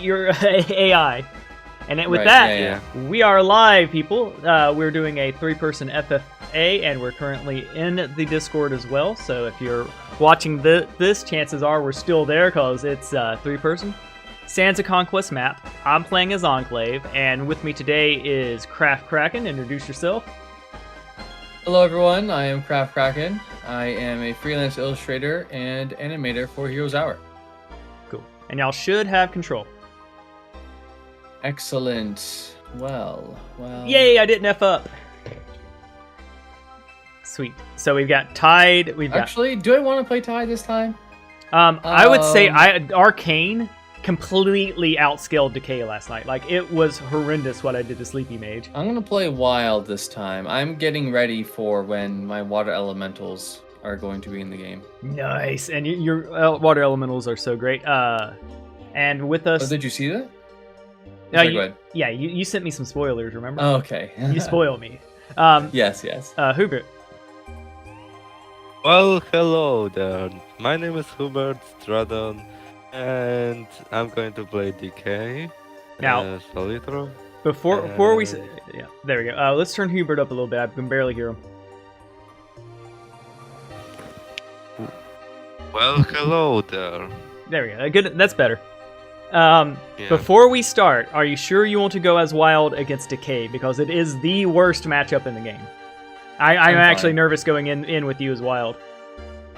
your AI. And with Right, that, yeah. we are live, people. We're doing a 3-person FFA, and we're currently in the Discord as well. So if you're watching this, chances are we're still there because it's 3-person. Sans a Conquest map. I'm playing as Enclave, and with me today is Craft Kraken. Introduce yourself. Hello everyone, I am Craft Kraken. I am a freelance illustrator and animator for Heroes Hour. Cool. And y'all should have control. Excellent. Well. Yay, I didn't F up. Sweet. So we've got Tide. Actually, do I want to play Tide this time? I would say Arcane completely outscaled Decay last night. Like, it was horrendous what I did to Sleepy Mage. I'm going to play Wild this time. I'm getting ready for when my water elementals are going to be in the game. Nice. And your water elementals are so great. And with us... Oh, did you see that? Sorry, go ahead. Yeah, you sent me some spoilers, remember? Oh, okay. You spoil me. Yes. Hubert. Well, hello there. My name is Hubert Stradon, and I'm going to play DK. Now, Solitro. Before we... Yeah, there we go. Let's turn Hubert up a little bit. I can barely hear him. Well, hello there. There we go. Good. That's better. Yeah. Before we start, are you sure you want to go as Wild against Decay? Because it is the worst matchup in the game. I'm actually nervous going in with you as Wild.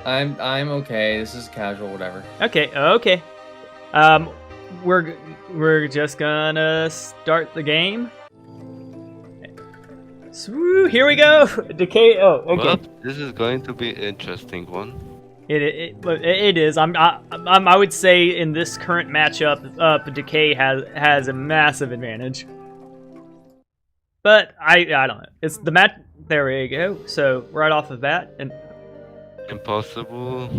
I'm okay. This is casual, whatever. Okay. We're just gonna start the game. So, here we go. Decay. Oh, okay. Well, this is going to be an interesting one. It is. I would say in this current matchup, Decay has a massive advantage. But I don't know. It's the match. There we go. So right off of that, and Impossible.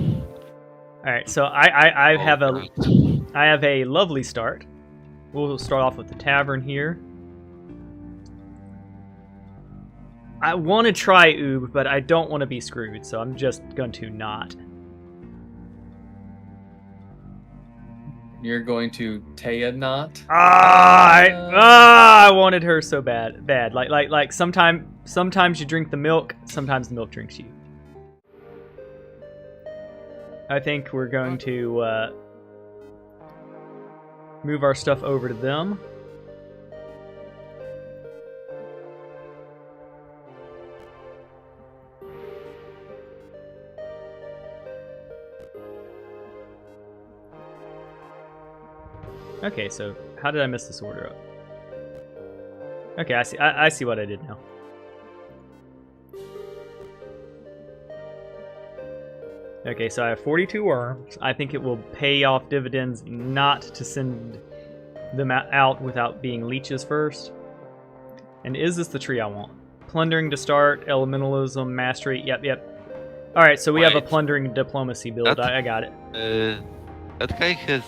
all right. So I have a lovely start. We'll start off with the tavern here. I want to try Oob, but I don't want to be screwed, so I'm just going to not. You're going to Taya not? I wanted her so bad. Like sometimes you drink the milk, sometimes the milk drinks you. I think we're going to move our stuff over to them. Okay, so how did I mess this order up? Okay, I see what I did now. Okay, so I have 42 worms. I think it will pay off dividends not to send them out without being leeches first. And is this the tree I want? Plundering to start, elementalism, mastery. Yep. All right, so we have a plundering diplomacy build. I got it. That guy has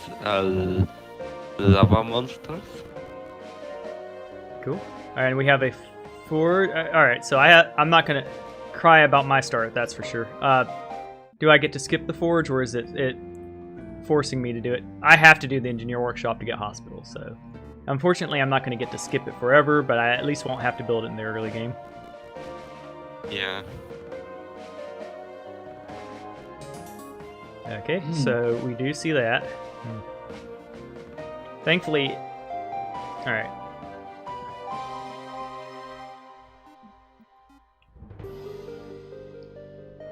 lava monsters. Cool. All right, and we have a forward. All right, so I'm not gonna cry about my start. That's for sure. Do I get to skip the forge, or is it forcing me to do it? I have to do the engineer workshop to get hospital. So, unfortunately, I'm not gonna get to skip it forever. But I at least won't have to build it in the early game. Yeah. Okay, so we do see that. Thankfully, all right.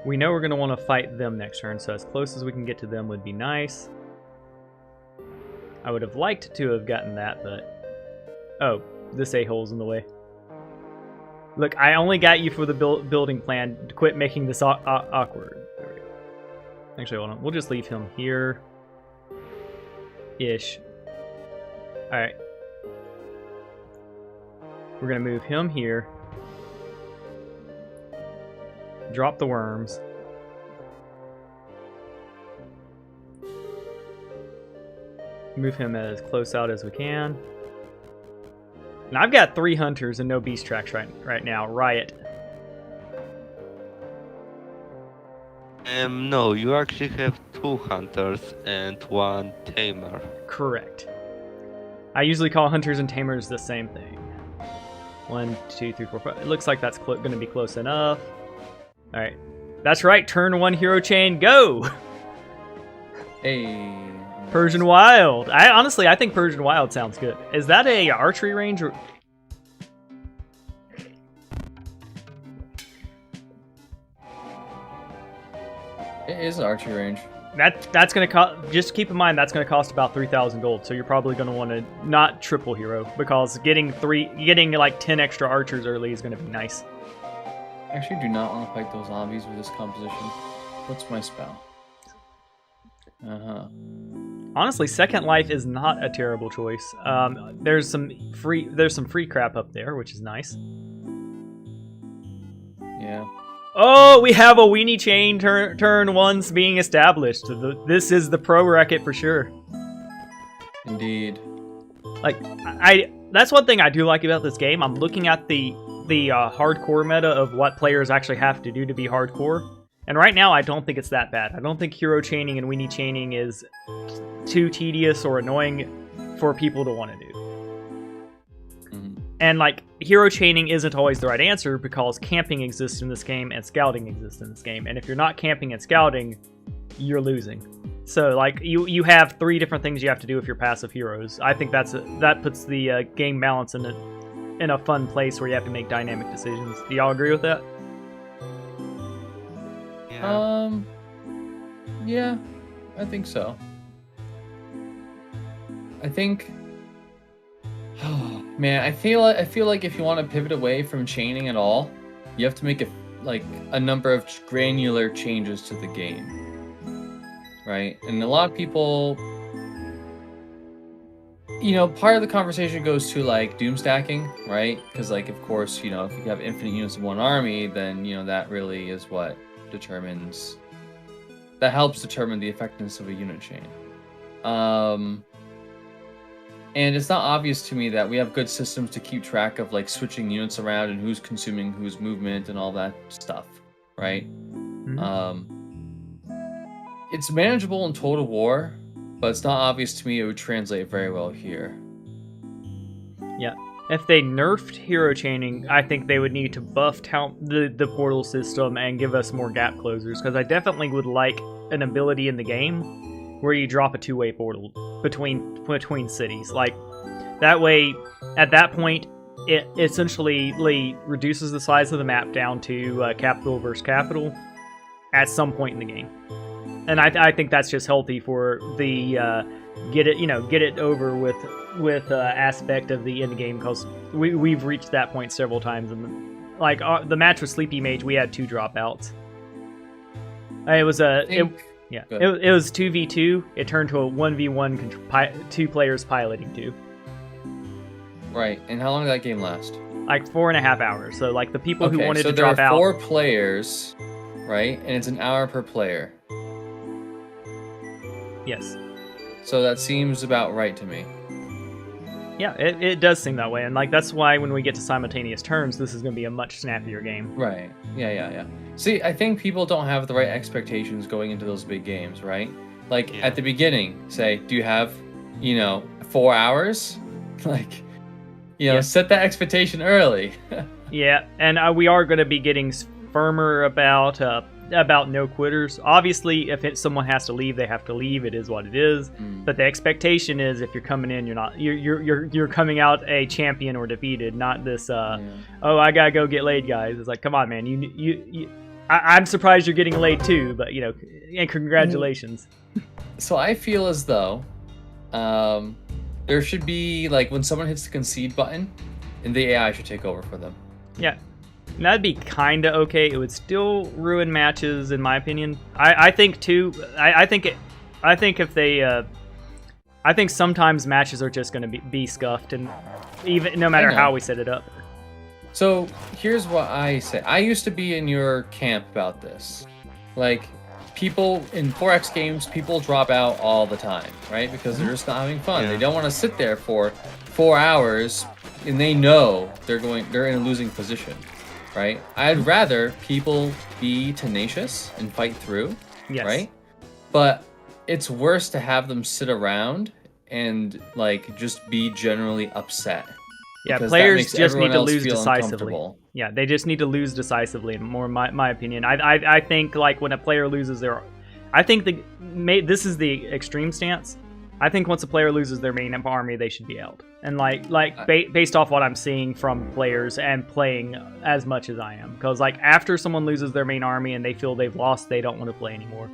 We know we're going to want to fight them next turn, so as close as we can get to them would be nice. I would have liked to have gotten that, but... Oh, this a-hole's in the way. Look, I only got you for the building plan. Quit making this awkward. Actually, hold on. We'll just leave him here. Ish. Alright. We're going to move him here. Drop the worms. Move him as close out as we can. And I've got 3 hunters and no beast tracks right now. Riot. No, you actually have 2 hunters and 1 tamer. Correct. I usually call hunters and tamers the same thing. 1, 2, 3, 4, 5. It looks like that's going to be close enough. All right. That's right. Turn 1 hero chain. Go! Hey. Persian Wild. Honestly, I think Persian Wild sounds good. Is that a archery range? Or... It is an archery range. That's gonna cost. Just keep in mind that's gonna cost about 3,000 gold. So you're probably gonna want to not triple hero because getting like 10 extra archers early is gonna be nice. I actually do not want to fight those zombies with this composition. What's my spell? Honestly, Second Life is not a terrible choice. There's some free crap up there, which is nice. Yeah. Oh, we have a weenie chain turn one's being established. This is the pro bracket for sure. Indeed. Like, that's one thing I do like about this game. I'm looking at the hardcore meta of what players actually have to do to be hardcore. And right now, I don't think it's that bad. I don't think hero chaining and weenie chaining is too tedious or annoying for people to want to do. And, like, hero chaining isn't always the right answer because camping exists in this game and scouting exists in this game. And if you're not camping and scouting, you're losing. So, like, you have 3 different things you have to do if you're passive heroes. I think that puts the game balance in a fun place where you have to make dynamic decisions. Do y'all agree with that? Yeah, I think so. I think... Oh, man, I feel like if you want to pivot away from chaining at all, you have to make a number of granular changes to the game, right? And a lot of people, part of the conversation goes to like doom stacking, right? Because like, of course, if you have infinite units in one army, then that really is what helps determine the effectiveness of a unit chain. And it's not obvious to me that we have good systems to keep track of like switching units around and who's consuming whose movement and all that stuff, right? It's manageable in Total War, but it's not obvious to me it would translate very well here. Yeah. If they nerfed hero chaining, I think they would need to buff the portal system and give us more gap closers, because I definitely would like an ability in the game where you drop a 2-way portal between cities. Like, that way, at that point, it essentially reduces the size of the map down to capital versus capital at some point in the game. And I think that's just healthy for the get it over with aspect of the end game, because we've reached that point several times. And like the match with Sleepy Mage, we had 2 dropouts. It was it was 2v2. It turned to a 1v1, 2 players piloting 2. Right. And how long did that game last? Like 4.5 hours. So like the people who wanted to drop out. So there were 4 players, right? And it's an hour per player. Yes. So that seems about right to me. Yeah, it does seem that way, and like that's why when we get to simultaneous turns, this is going to be a much snappier game. Right. Yeah. See, I think people don't have the right expectations going into those big games, right? Like at the beginning, say, do you have, 4 hours? Like, set that expectation early. Yeah, and we are going to be getting firmer about no quitters. Obviously, if someone has to leave, they have to leave. It is what it is. But the expectation is, if you're coming in, you're coming out a champion or defeated, not this. Oh, I gotta go get laid, guys. It's like, come on, man. I'm surprised you're getting laid too, but and congratulations. So I feel as though there should be like when someone hits the concede button, and the AI should take over for them. Yeah. And that'd be kind of okay. It would still ruin matches, in my opinion. I think too. I think if they, I think sometimes matches are just going to be scuffed, and even no matter how we set it up. So here's what I say. I used to be in your camp about this. Like, people in 4X games, people drop out all the time, right? Because they're just not having fun. They don't want to sit there for 4 hours, and they know they're in a losing position. Right? I'd rather people be tenacious and fight through, right? But it's worse to have them sit around and like just be generally upset. Yeah, Because that players makes just need everyone to else lose feel decisively. uncomfortable. Yeah, they just need to lose decisively. In more my opinion, I think like when a player loses their, I think this is the extreme stance. I think once a player loses their main army, they should be out. And based off what I'm seeing from players and playing as much as I am, because like after someone loses their main army and they feel they've lost, they don't want to play anymore.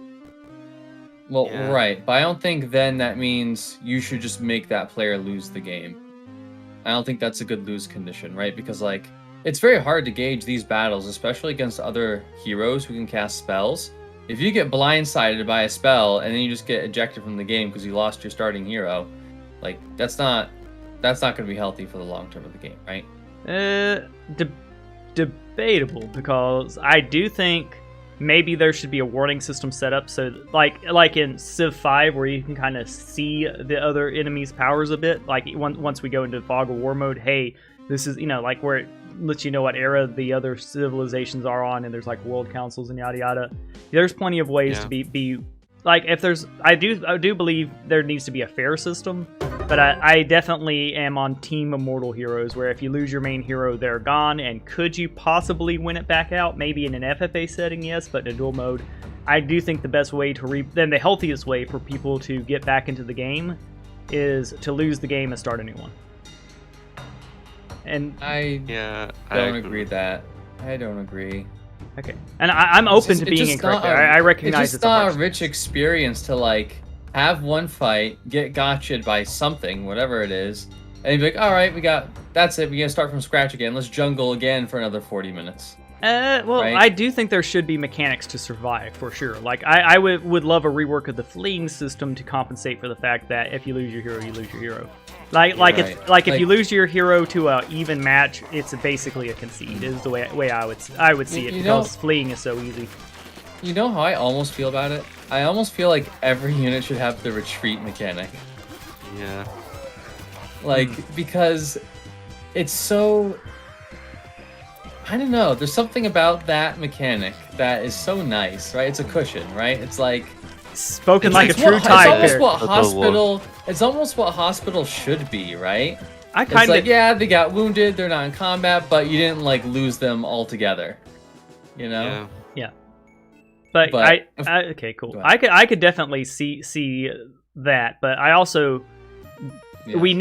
Well, Yeah. right, but I don't think then that means you should just make that player lose the game. I don't think that's a good lose condition, right? Because like it's very hard to gauge these battles, especially against other heroes who can cast spells. If you get blindsided by a spell and then you just get ejected from the game because you lost your starting hero, like that's not going to be healthy for the long term of the game, right? Debatable, because I do think maybe there should be a warning system set up so like in Civ 5 where you can kind of see the other enemy's powers a bit. Like once we go into Fog of War mode, hey, this is like where it lets you know what era the other civilizations are on, and there's like world councils and yada yada. There's plenty of ways to be like, if there's, I do believe there needs to be a fair system, but I definitely am on Team Immortal Heroes, where if you lose your main hero, they're gone. And could you possibly win it back out? Maybe in an FFA setting, yes, but in a dual mode, I do think the best way to then the healthiest way for people to get back into the game is to lose the game and start a new one. And I don't agree with that. I don't agree. Okay, and I'm open to being incorrect there. I recognize it's not a rich experience to like have one fight, get gotcha'd by something, whatever it is, and you'd be like, all right, that's it. We're gonna start from scratch again. Let's jungle again for another 40 minutes. Well, right? I do think there should be mechanics to survive, for sure. Like, I would love a rework of the fleeing system to compensate for the fact that if you lose your hero, you lose your hero. If you lose your hero to a even match, it's basically a concede. Is the way I would see it, because fleeing is so easy. You know how I almost feel about it? I almost feel like every unit should have the retreat mechanic. Yeah. Like, because it's so... I don't know. There's something about that mechanic that is so nice, right? It's a cushion, right? It's like... Spoken like a true tie It's almost what hospital should be, right? It's like, yeah, they got wounded, they're not in combat, but you didn't like lose them altogether. You know? Yeah. But okay, cool. I could definitely see that, but I also we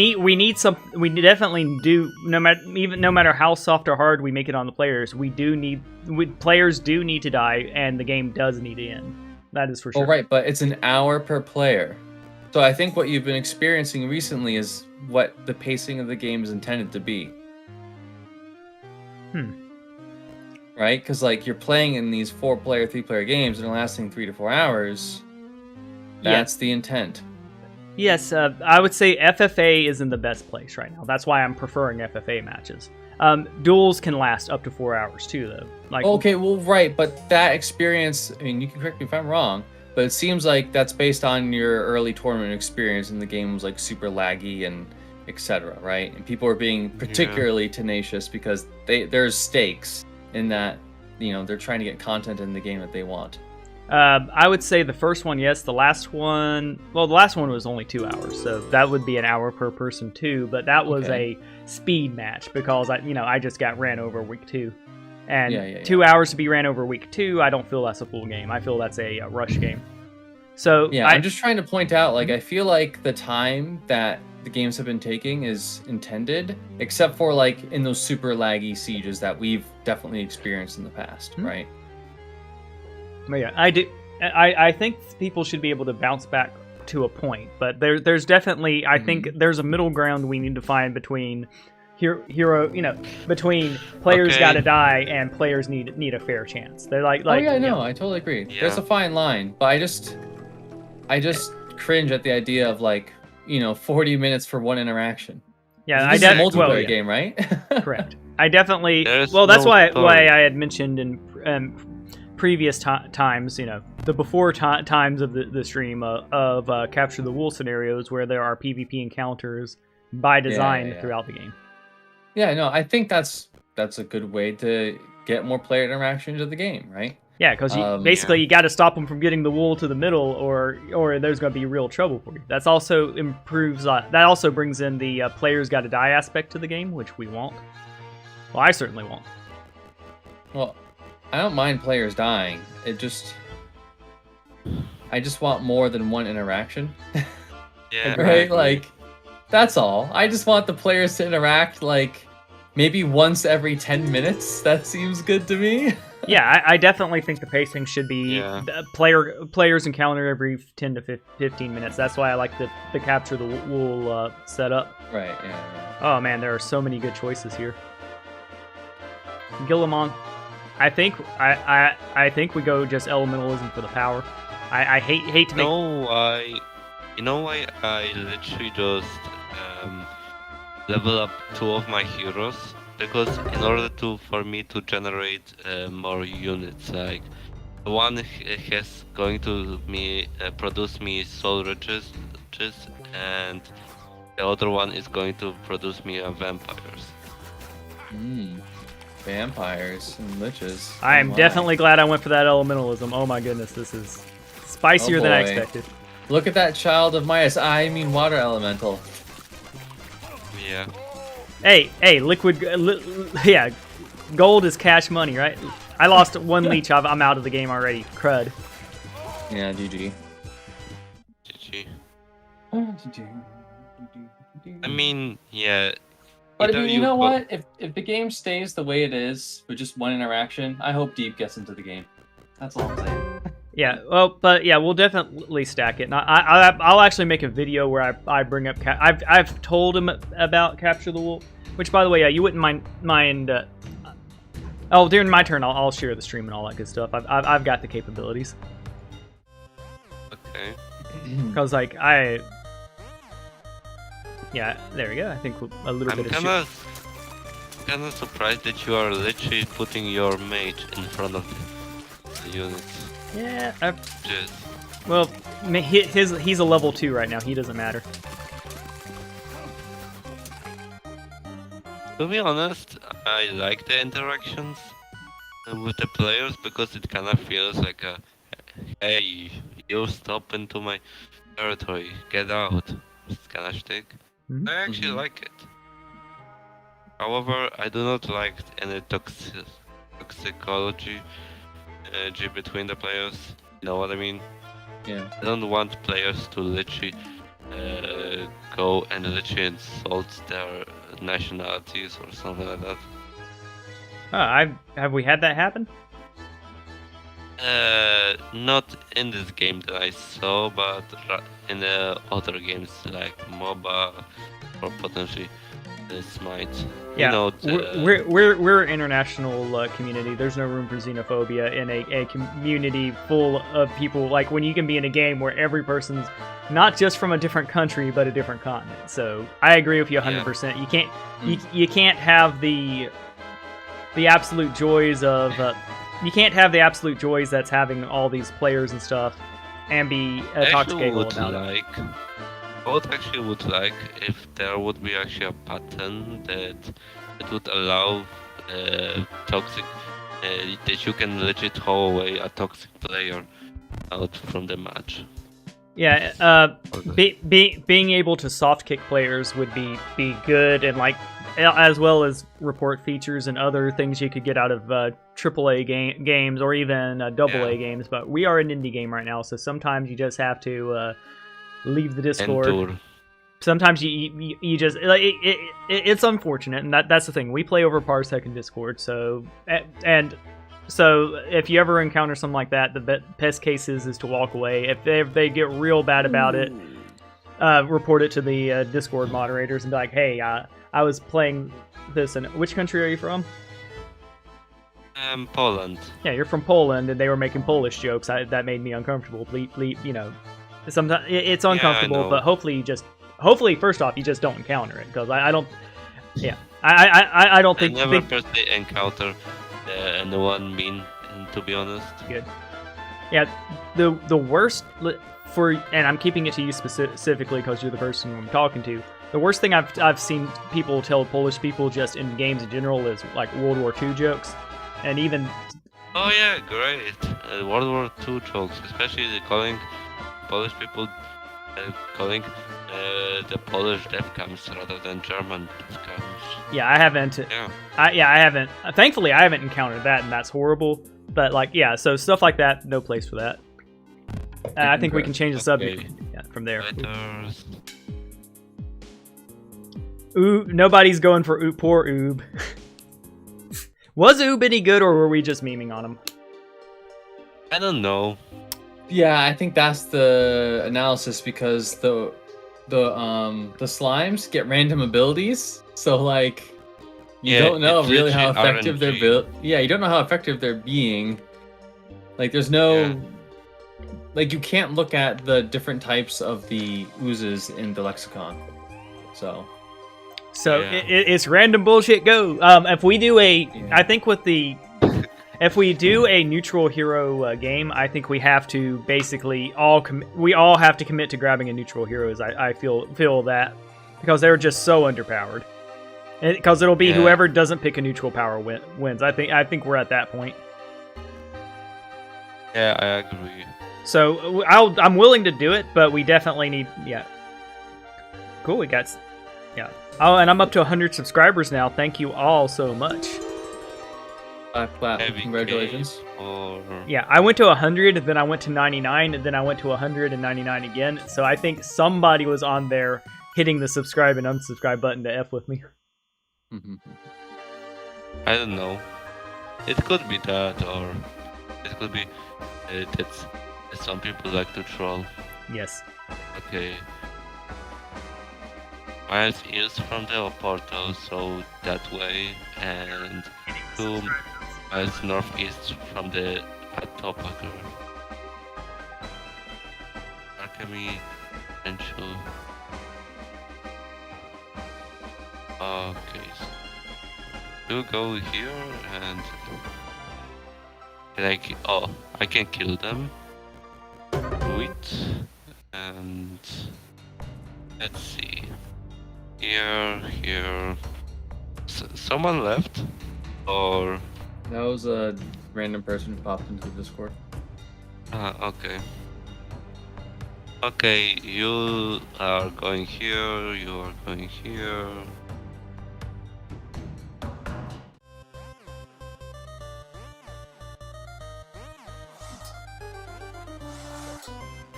definitely do, no matter how soft or hard we make it on the players, players do need to die, and the game does need to end. That is for sure. Well, right, but it's an hour per player. So I think what you've been experiencing recently is what the pacing of the game is intended to be. Right? Because like you're playing in these 4-player, 3-player games and they're lasting 3 to 4 hours. That's the intent. Yes, I would say FFA is in the best place right now. That's why I'm preferring FFA matches. Duels can last up to 4 hours too, though. Like, okay, well, right, but that experience, I mean, you can correct me if I'm wrong, but it seems like that's based on your early tournament experience, and the game was like super laggy and etc., right? And people are being particularly tenacious because there's stakes in that, they're trying to get content in the game that they want. I would say the first one, yes. The last one was only 2 hours, so that would be an hour per person too. But that was a speed match because I just got ran over week 2, and 2 hours to be ran over week 2. I don't feel that's a full game. I feel that's a rush game. So I'm just trying to point out, like, I feel like the time that the games have been taking is intended, except for like in those super laggy sieges that we've definitely experienced in the past, right? But yeah, I think people should be able to bounce back to a point, but there's definitely, I think there's a middle ground we need to find between between players gotta die and players need a fair chance. They're like I totally agree. Yeah. There's a fine line, but I just cringe at the idea of 40 minutes for one interaction. Yeah, this is a multiplayer game, right? Correct. I definitely. That's why I had mentioned in previous times, the before times of the stream of Capture the Wool scenarios where there are PvP encounters by design throughout the game. Yeah, no, I think that's a good way to get more player interaction into the game, right? Yeah, because Yeah. you got to stop them from getting the wool to the middle, or there's going to be real trouble for you. That's also improves. That also brings in the players got to die aspect to the game, which we want. Well, I certainly won't. Well, I don't mind players dying. I just want more than one interaction. Yeah, I Right? agree. Like, that's all. I just want the players to interact, like, maybe once every 10 minutes. That seems good to me. Yeah, I definitely think the pacing should be Yeah. players encounter every 10 to 15 minutes. That's why I like the capture the wool setup. Right, yeah. Oh man, there are so many good choices here. Guillemon, I think I think we go just elementalism for the power. I hate to make You know why I literally just level up 2 of my heroes? Because in order for me to generate more units, like one has going to produce me soul riches, and the other one is going to produce me vampires. Vampires and liches. I am Oh my. definitely glad I went for that elementalism. Oh my goodness, this is spicier than I boy. expected. Look at that child of Midas. I mean water elemental. Yeah. Hey, liquid. Yeah, gold is cash money, right? I lost one leech. I'm out of the game already. Crud. Yeah, GG. GG. I mean, yeah. But either you know go- what? If the game stays the way it is with just one interaction, I hope Deep gets into the game. That's all I'm saying. Yeah, well, but yeah, we'll definitely stack it. And I'll actually make a video where I bring up. I've told him about capture the wool, which by the way, yeah, you wouldn't mind. Oh, during my turn, I'll share the stream and all that good stuff. I've got the capabilities Okay. because like yeah, there we go. I think a little I'm bit of kinda surprised that you are literally putting your mage in front of the units. yeah. Just Well, he's a level 2 right now. He doesn't matter. to be honest, I like the interactions with the players because it kind of feels like a, hey, you stop into my territory, get out, this kind of shtick. Mhm. I actually like it. However, I do not like any toxicology between the players. You know what I mean? Yeah. I don't want players to literally go and literally insult their nationalities or something like that. Have we had that happen? Not in this game that I saw, but in the other games like MOBA or potentially Smite. Yeah, You know, we're an international community. There's no room for xenophobia in a community full of people. Like when you can be in a game where every person's not just from a different country but a different continent. So I agree with you 100%. You can't you can't have the absolute joys of you can't have the absolute joys that's having all these players and stuff and be toxicated about it. I would actually would like if there would be actually a pattern that would allow toxic that you can legit throw away a toxic player out from the match. Yeah, being able to soft kick players would be good, and like as well as report features and other things you could get out of AAA games or even AA games. But we are an indie game right now, so sometimes you just have to leave the Discord. Endure. Sometimes you just like it's unfortunate, and that's the thing. We play over Parsec in Discord, so so if you ever encounter something like that, the best case is to walk away. If they get real bad about it, report it to the Discord moderators and be like, hey, I was playing this, and which country are you from? Poland. Yeah, you're from Poland, and they were making Polish jokes. That made me uncomfortable. You know, sometimes it's uncomfortable, know. but hopefully, first off, you just don't encounter it, because I don't. Yeah, I don't think. I never personally encounter anyone mean, to be honest. Good. Yeah, the worst and I'm keeping it to you specifically because you're the person I'm talking to. The worst thing I've seen people tell Polish people just in games in general is like World War II jokes, and even Oh yeah, great. World War II jokes, especially the calling Polish people calling the Polish death camps rather than German death camps. Yeah, I haven't. Yeah. I haven't. Thankfully, I haven't encountered that, and that's horrible. But like, yeah, so stuff like that, no place for that. I think we can change the subject from there. Letters. Ooh, nobody's going for poor Oob. Was Oob any good, or were we just memeing on him? I don't know. Yeah, I think that's the analysis because the slimes get random abilities, so like you don't know it's really how literally effective they're RNG. built. Yeah, you don't know how effective they're being. Like there's no Yeah. like you can't look at the different types of the oozes in the lexicon. So So it's random bullshit. Go. If we do I think with the, if we do a neutral hero game, I think we have to basically we all have to commit to grabbing a neutral hero. I feel that because they're just so underpowered. Because it'll be whoever doesn't pick a neutral power wins. I think we're at that point. Yeah, I agree. So I'm willing to do it, but we definitely need Cool, we got Oh, and I'm up to 100 subscribers now. Thank you all so much. Heavy Congratulations. cave or Yeah, I went to 100, then I went to 99, and then I went to 199 again. So I think somebody was on there hitting the subscribe and unsubscribe button to F with me. I don't know. It could be that, or it could be that some people like to troll. Yes. Okay. Miles is from the Oporto, so that way, and 2 miles northeast from the Atopaker. Alchemy, potential. Okay. We'll go here and like I can kill them. Wait, and let's see. Here. Someone left, or that was a random person who popped into the Discord. okay. Okay, you are going here. You are going here.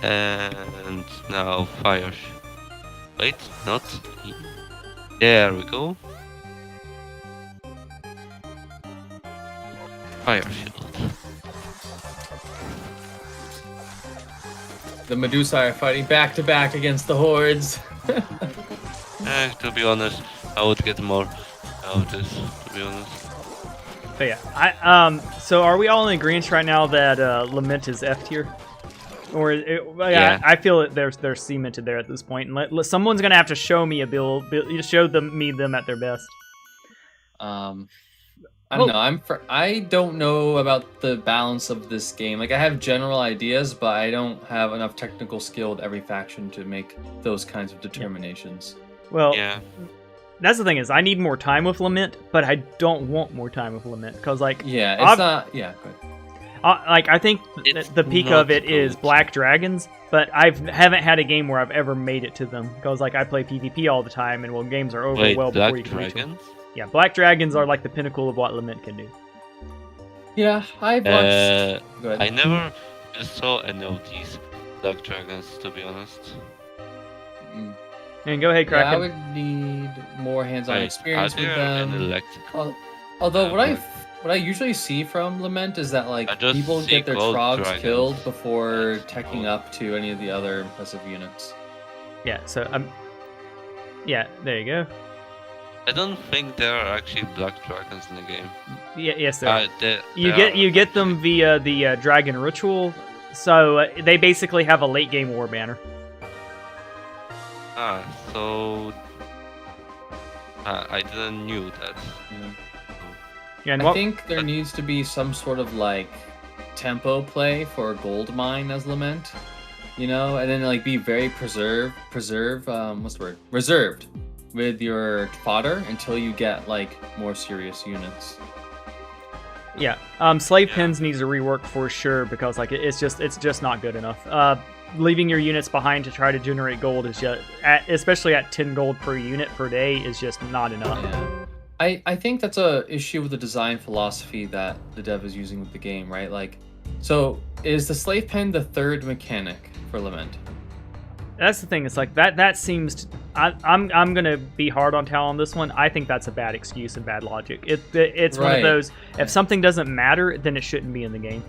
And now fire. Wait, not. There we go. Fire shield. The Medusa are fighting back to back against the hordes. To be honest, I would get more out of this. To be honest. But yeah, so are we all in agreement right now that Lament is F tier? Or Yeah. I feel that they're cemented there at this point, and someone's gonna have to show me a build show them at their best. I don't know. I don't know about the balance of this game. Like I have general ideas, but I don't have enough technical skill with every faction to make those kinds of determinations. Well, Yeah. that's the thing is I need more time with Lament, but I don't want more time with Lament because like Yeah, it's not. Yeah, good. like I think It's the peak not of it is good. Black Dragons, but I haven't had a game where I've ever made it to them because like I play PvP all the time, and when games are over, Wait, well before Black you can reach them. Dragons? Yeah, Black Dragons are like the pinnacle of what Lament can do. Yeah, I've watched. Go ahead. I never saw any of these Black Dragons, to be honest. Mm. And go ahead, Yeah, I Kraken. would need more hands-on Wait, experience are with there any them. lexicon? Although what Okay. I usually see from Lament is that I like just people see get their gold trogs dragons. killed before That's teching all. up to any of the other impressive units. Yeah, so yeah, there you go. I don't think there are actually Black Dragons in the game. Yeah, yes, there. are. There You are get them actually. via the Dragon Ritual, so they basically have a late game war banner. So I didn't knew that. Yeah. Yeah, and I what, think there needs to be some sort of like tempo play for gold mine as Lament, you know, and then like be very what's the word? Reserved with your fodder until you get like more serious units. Yeah, slave pins needs to rework for sure because like it's just not good enough. Leaving your units behind to try to generate gold is just, especially at 10 gold per unit per day, is just not enough. Yeah. I think that's a issue with the design philosophy that the dev is using with the game, right? Like, so is the slave pen the third mechanic for Lament? That's the thing. It's like that seems. I'm gonna be hard on Tal on this one. I think that's a bad excuse and bad logic. It's one of those. If something doesn't matter, then it shouldn't be in the game.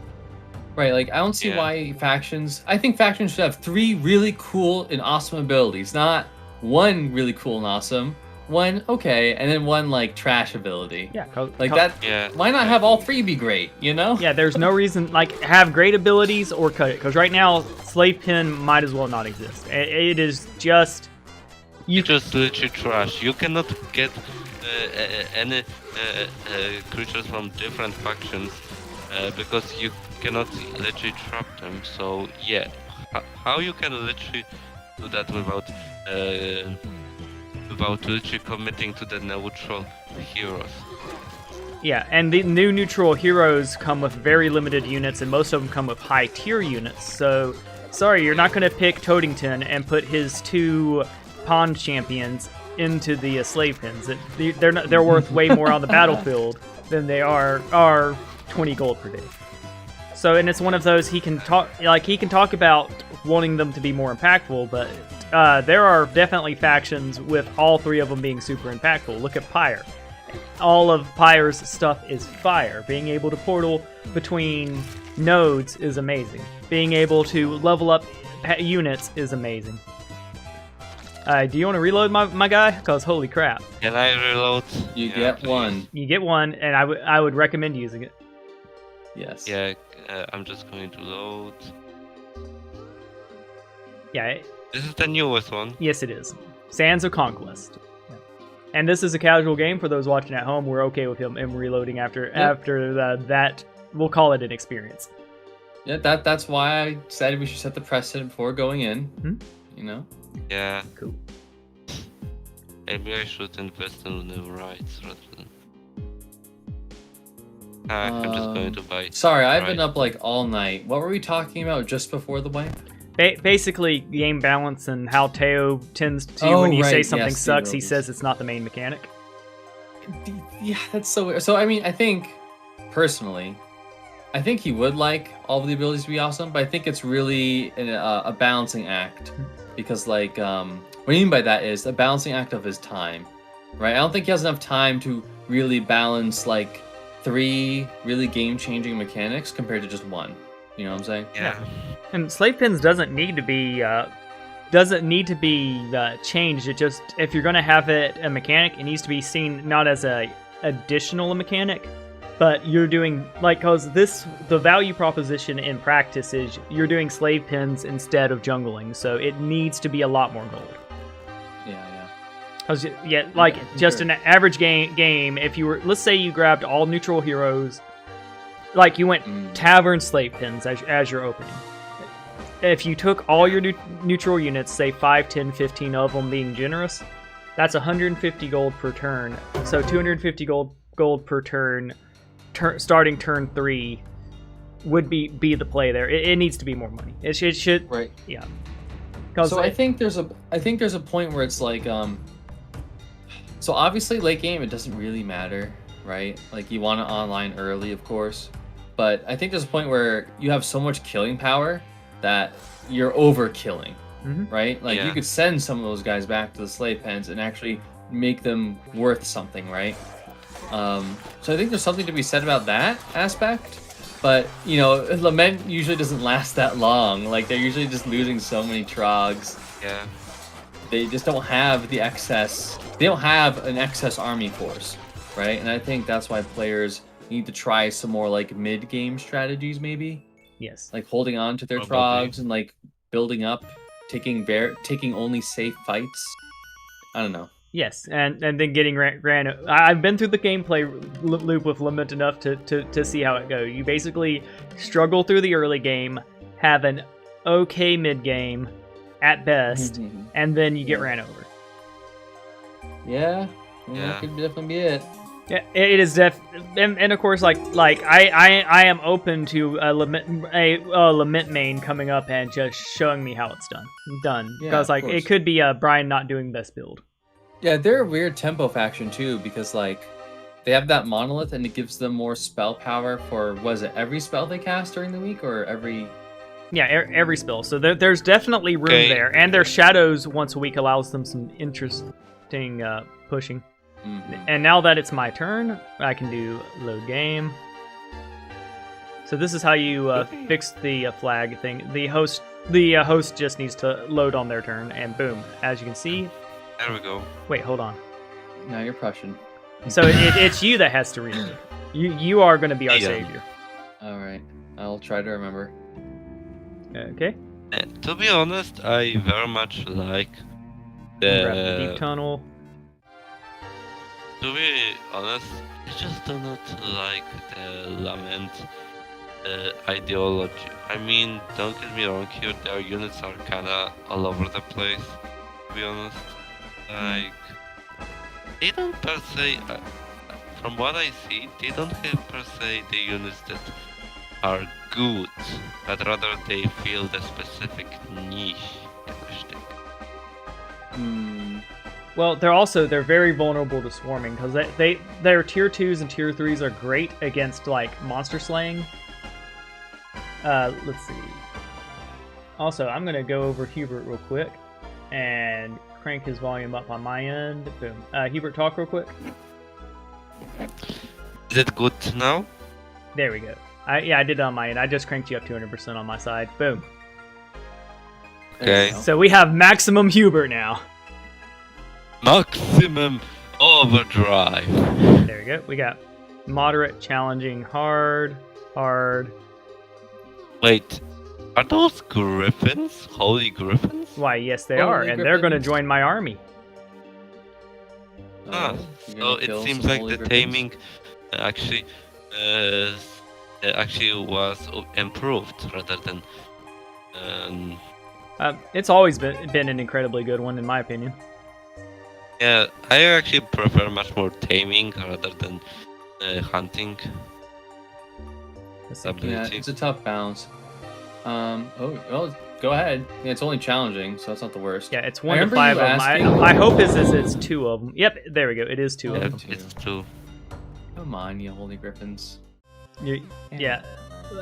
Right. Like I don't see why factions. I think factions should have 3 really cool and awesome abilities, not 1 really cool and awesome, 1 okay, and then 1 like trash ability. Yeah. Like that. Yeah. Why not have all 3 be great? You know? Yeah. There's no reason like have great abilities or cut it because right now slave pin might as well not exist. It is just. You just literally trash. You cannot get any creatures from different factions because you cannot literally trap them. So yeah, how you can literally do that without literally committing to the neutral heroes? Yeah, and the new neutral heroes come with very limited units, and most of them come with high tier units. So sorry, you're not going to pick Toadington and put his 2 pawn champions into the slave pins. They're worth way more on the battlefield than they are 20 gold per day. So, and it's one of those he can talk about wanting them to be more impactful, but there are definitely factions with all 3 of them being super impactful. Look at Pyre. All of Pyre's stuff is fire. Being able to portal between nodes is amazing. Being able to level up units is amazing. Do you want to reload my guy? Because holy crap. Can I reload? You get 1. You get 1, and I would recommend using it. Yes. Yeah, I'm just going to load. Yeah. This is the newest one. Yes, it is. Sands of Conquest. Yeah. And this is a casual game for those watching at home. We're okay with him reloading after that. We'll call it an experience. Yeah, that's why I said we should set the precedent before going in. Hmm? You know. Yeah. Cool. Maybe I should invest in the rights rather than. I'm just going to buy. Sorry, I've been up like all night. What were we talking about just before the wipe? Basically, game balance and how Teo tends to, when you say something sucks, he says it's not the main mechanic. Yeah, that's so weird. So, I mean, I think, personally, I think he would like all of the abilities to be awesome, but I think it's really a balancing act. Because, like, what I mean by that is a balancing act of his time, right? I don't think he has enough time to really balance, like, 3 really game-changing mechanics compared to just 1. You know what I'm saying? Yeah. And slave pins doesn't need to be changed. It just, if you're going to have it a mechanic, it needs to be seen not as a additional mechanic, but you're doing like because the value proposition in practice is you're doing slave pins instead of jungling, so it needs to be a lot more gold. Yeah. Because just an average game, if you were, let's say you grabbed all neutral heroes. Like, you went Tavern slave pins as your opening. If you took all your neutral units, say 5, 10, 15 of them being generous, that's 150 gold per turn. So 250 gold per turn, starting turn 3, would be the play there. It needs to be more money. It should. Right. Yeah. So I think there's a point where it's like, so obviously late game, it doesn't really matter, right? Like, you want it online early, of course. But I think there's a point where you have so much killing power that you're overkilling, right? Like, you could send some of those guys back to the slave pens and actually make them worth something, right? So I think there's something to be said about that aspect. But, you know, Lament usually doesn't last that long. Like, they're usually just losing so many trogs. Yeah. They just don't have the excess. They don't have an excess army force, right? And I think that's why players need to try some more like mid-game strategies, maybe. Yes. Like holding on to their trogs and like building up, taking only safe fights. I don't know. Yes, and then getting ran. I've been through the gameplay loop with Lament enough to see how it goes. You basically struggle through the early game, have an okay mid game at best, and then you get ran over. Yeah, that could definitely be it. Yeah, it is and of course, like I am open to a lament main coming up and just showing me how it's done. Yeah, Because of like course. it could be Brian not doing best build. Yeah, they're a weird tempo faction too, because like they have that monolith and it gives them more spell power for was it every spell they cast during the week or every Yeah, every spell. So there's definitely room Okay. there, and their shadows once a week allows them some interesting pushing. Mhm. And now that it's my turn, I can do load game. So this is how you fix the flag thing. The host just needs to load on their turn, and boom, as you can see. There we go. Wait, hold on. Now you're Prussian. So it's you that has to reload. You are going to be our Yeah. savior. All right, I'll try to remember. Okay. To be honest, I very much like Grab the deep the. tunnel. To be honest, I just do not like the lament ideology. I mean, don't get me wrong here, their units are kinda all over the place, to be honest. Like, they don't per se, from what I see, they don't have per se the units that are good, but rather they feel the specific niche kind of shtick. Hmm. Well, they're very vulnerable to swarming because their tier 2s and tier 3s are great against like monster slaying. Let's see. Also, I'm gonna go over Hubert real quick and crank his volume up on my end. Boom. Hubert, talk real quick. Is it good now? There we go. I did it on my end. I just cranked you up 200% on my side. Boom. There you Okay. go. So we have maximum Hubert now. Maximum overdrive. There we go. We got moderate, challenging, hard. Wait, are those griffins? Holy griffins? Why, yes, they Holy are, and they're going to griffins. join my army. Ah, You're so gonna it kill seems some like holy the griffins? taming actually actually was improved rather than It's always been an incredibly good one, in my opinion. yeah, I actually prefer much more taming rather than hunting Let's see. Yeah, ability. it's a tough balance. Oh, well, go ahead. Yeah, it's only challenging, so it's not the worst. Yeah, it's I 1 to remember 5 you of them. asking- My hope is it's 2 of them. Yep, there we go. It is 2 Yeah, of them. Two. it's true. Come on, you holy griffins. Yeah,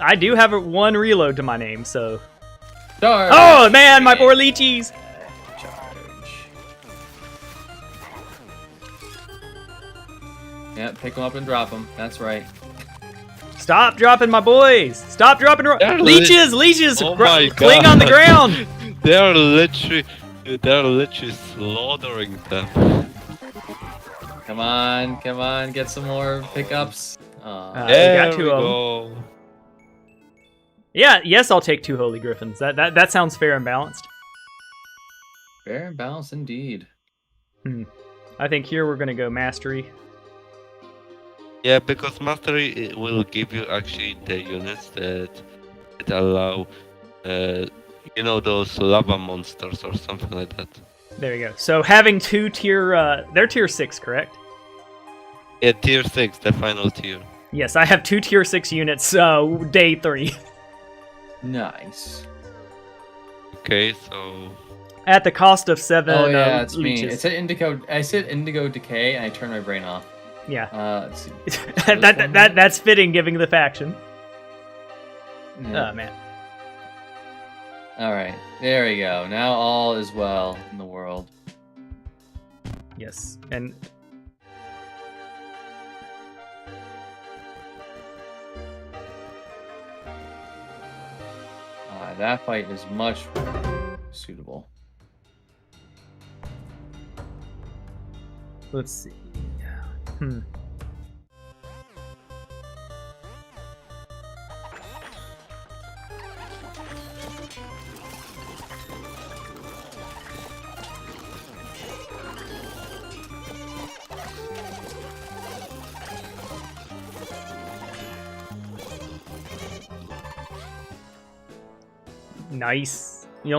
I do have one reload to my name, so. Charge! Oh man, my poor leechies! Charge. Yeah, pick them up and drop them. That's right. Stop dropping my boys! Stop dropping They're leeches! Oh my Cling on the God. ground! They're literally slaughtering them. Come on, get some more pickups. We got 2 we of them. go. Yeah, yes, I'll take 2 holy griffins. That sounds fair and balanced. Fair and balanced indeed. I think here we're gonna go mastery. Yeah, because mastery it will give you actually the units that allow, you know, those lava monsters or something like that. There you go. So having 2 tier, they're tier 6, correct? Yeah, tier 6, the final tier. Yes, I have 2 tier 6 units. Day 3 Nice. Okay, so at the cost of 7. Oh yeah, it's me. leeches. It said indigo. I said indigo decay, and I turned my brain off. Yeah, Let's see. that's fitting, given the faction. Yeah. Oh man. All right, there we go. Now all is well in the world. Yes, and That fight is much suitable. let's see. Nice. You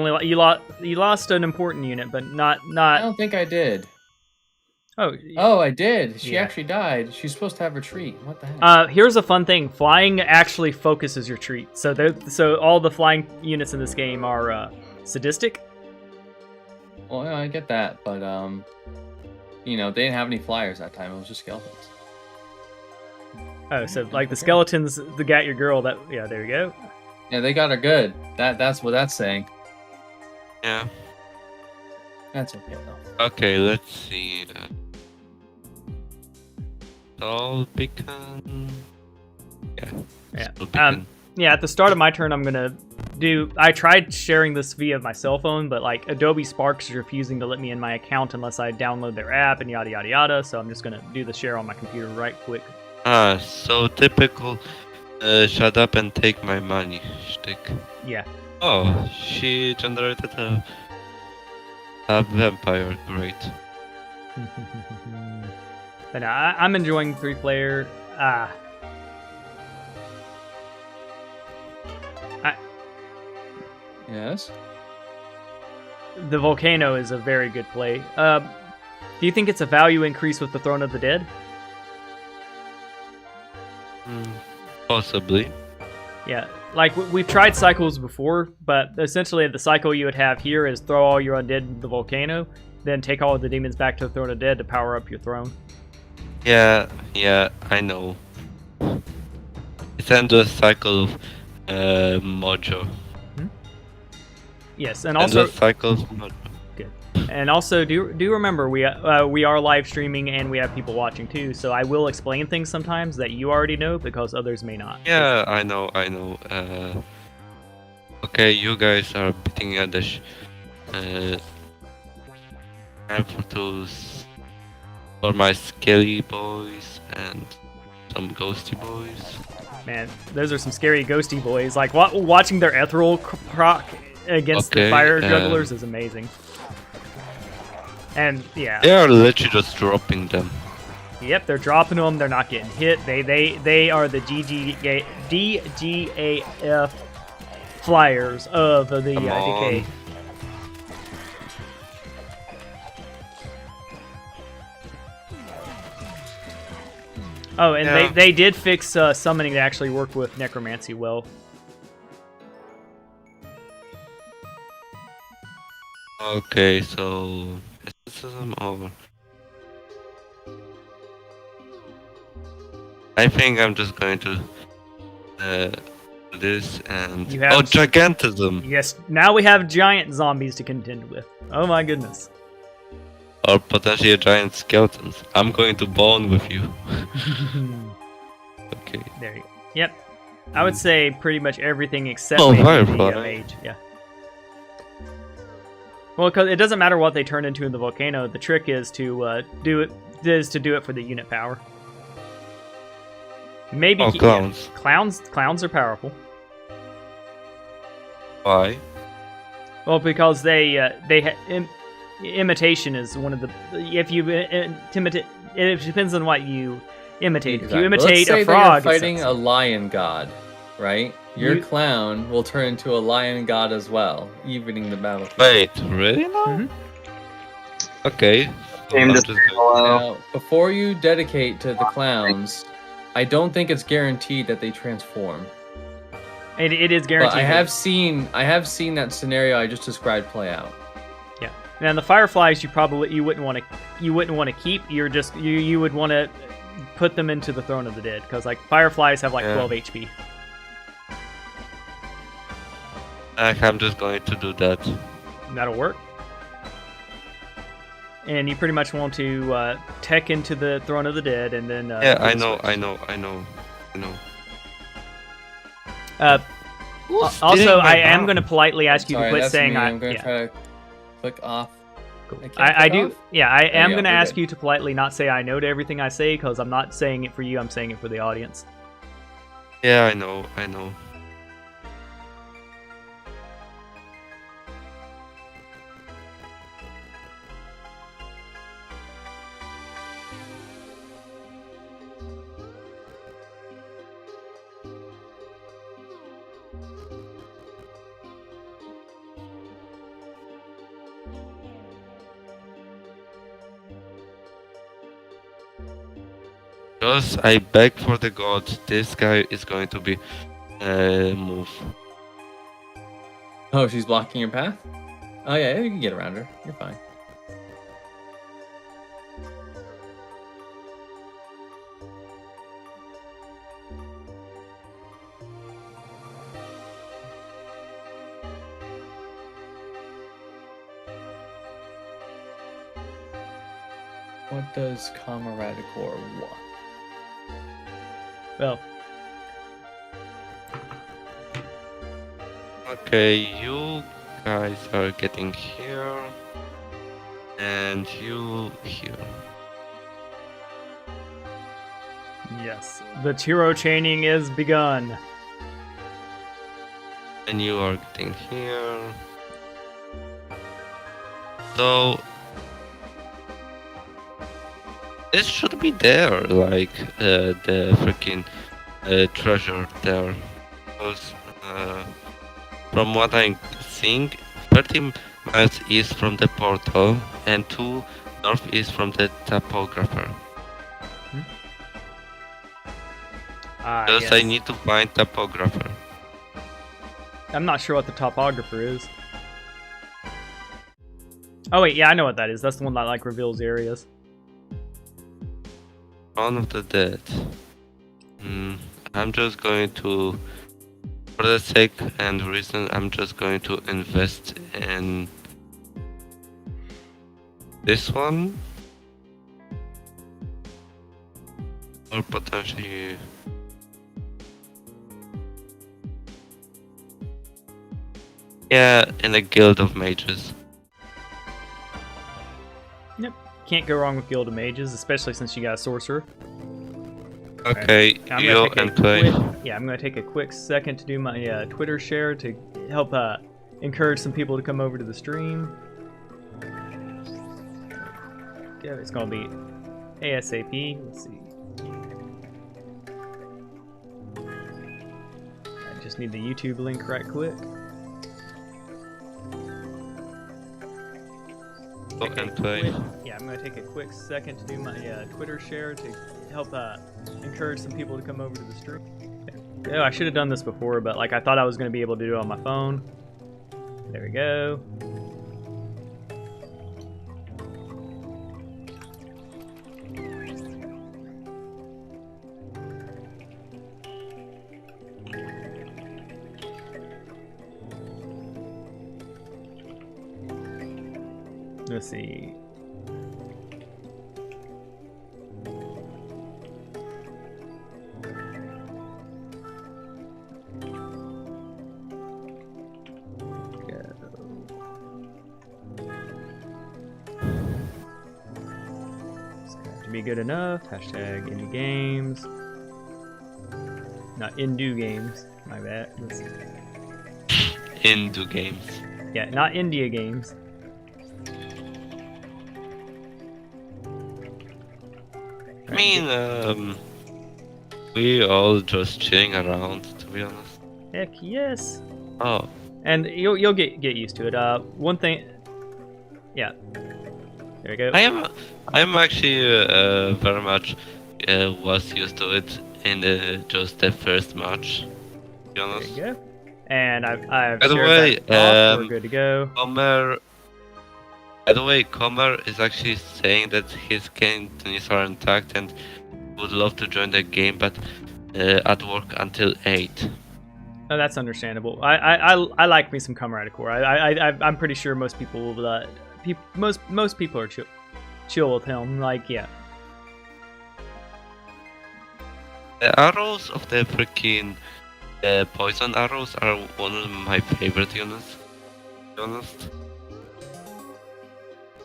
lost an important unit, but not. I don't think I did. Oh, Oh, I did. She Yeah. actually died. She's supposed to have retreat. What the heck? here's a fun thing. Flying actually focuses your treat. So all the flying units in this game are sadistic. Well, yeah, I get that, but you know, they didn't have any flyers that time. It was just skeletons. Oh, so like the skeletons that got your girl. Yeah, there you go. Yeah, they got her good. That's what that's saying. Yeah. That's okay though. Okay, let's see. All beacon. Yeah. Yeah. Soul beacon. Yeah, at the start of my turn, I'm gonna do. I tried sharing this via my cell phone, but like Adobe Sparks is refusing to let me in my account unless I download their app and yada yada yada. So I'm just gonna do the share on my computer right quick. So typical. Shut up and take my money. Shtick. Yeah. Oh, she generated a vampire. Great. But I'm enjoying 3-player. Yes. The volcano is a very good play. Do you think it's a value increase with the Throne of the Dead? Possibly. Yeah, like we've tried cycles before, but essentially the cycle you would have here is throw all your undead into the volcano, then take all of the demons back to the Throne of the Dead to power up your throne. Yeah, I know. It's into a cycle of mojo. Yes, and also cycle of mojo. good. And also, do remember we are live streaming and we have people watching too. So I will explain things sometimes that you already know because others may not. Yeah, I know. Okay, you guys are beating at the for my skelly boys and some ghosty boys. Man, those are some scary ghosty boys. Like watching their ethereal proc against the fire jugglers is amazing. And yeah, they are literally just dropping them. Yep, they're dropping them. They're not getting hit. They are the DGAF flyers of the IDK. Oh, and they did fix summoning to actually work with necromancy well. Okay, so mysticism over. I think I'm just going to do this and gigantism. Yes, now we have giant zombies to contend with. Oh my goodness. Or potentially giant skeletons. I'm going to bone with you. Okay. There you go. Yep. I would say pretty much everything except Oh, maybe Firefly. the mage. Yeah. Well, because it doesn't matter what they turn into in the volcano. The trick is to do it for the unit power. Maybe clowns. Yeah, clowns are powerful. Why? Well, because imitation is one of the. If you intimidate, it depends on what you imitate. Exactly. If you imitate Let's say a frog, they're fighting a lion god, right? Your clown will turn into a lion god as well, evening the battle. Wait, really now? Mm-hmm. Okay. Now, before you dedicate to the clowns, I don't think it's guaranteed that they transform. It is guaranteed. But I have seen that scenario I just described play out. Yeah. Now the fireflies, you wouldn't want to keep. You would want to put them into the Throne of the Dead because like fireflies have like 12 HP. I'm just going to do that. That'll work. And you pretty much want to tech into the Throne of the Dead, and then I know. Also, I am going to politely ask you to quit saying I'm going to try to click off. Cool. I do. Off? Yeah, I am going to ask good. you to politely not say I know to everything I say because I'm not saying it for you. I'm saying it for the audience. Yeah, I know. Because I beg for the gods, this guy is going to be move. Oh, she's blocking your path? Oh yeah, you can get around her. You're fine. What does Camaradicore want? Well, Okay, you guys are getting here. And you here. yes. The Tiro chaining is begun. And you are getting here. So this should be there, like the freaking treasure there. Because from what I'm seeing, 30 miles east from the portal and 2 northeast from the topographer. Because I Yes. need to find topographer. I'm not sure what the topographer is. Oh wait, yeah, I know what that is. That's the one that like reveals areas. Dawn of the Dead. I'm just going to, for the sake and reason, I'm just going to invest in this one. Or potentially... yeah, in a guild of mages. Yep. Can't go wrong with Guild of Mages, especially since you got a sorcerer. Okay, I'm you gonna take and a play. yeah, I'm gonna take a quick second to do my Twitter share to help encourage some people to come over to the stream. Yeah, it's gonna be ASAP. Let's see. I just need the YouTube link right quick. Go and play. Yeah, I'm gonna take a quick second to do my Twitter share to help encourage some people to come over to the stream. Oh, I should have done this before, but like I thought I was gonna be able to do it on my phone. There we go. Let's see. To be good enough. Hashtag indie games. Not Indu games. My bad. Let's see. Into games. Yeah, not India games. I mean, we all just chilling around, to be honest. Heck yes. Oh, And you'll get used to it. One thing. Yeah. There we go. I'm actually very much was used to it in just the first match, to be There honest. you go. And I've By the shared way, that off. We're good to go. By the way, Comer is actually saying that his kidneys are intact and would love to join the game, but at work until 8. Oh, that's understandable. I like me some Comrade Core. I'm pretty sure most people will. Most people are chill with him. Like, yeah. The arrows of the freaking poison arrows are one of my favorite units, to be honest.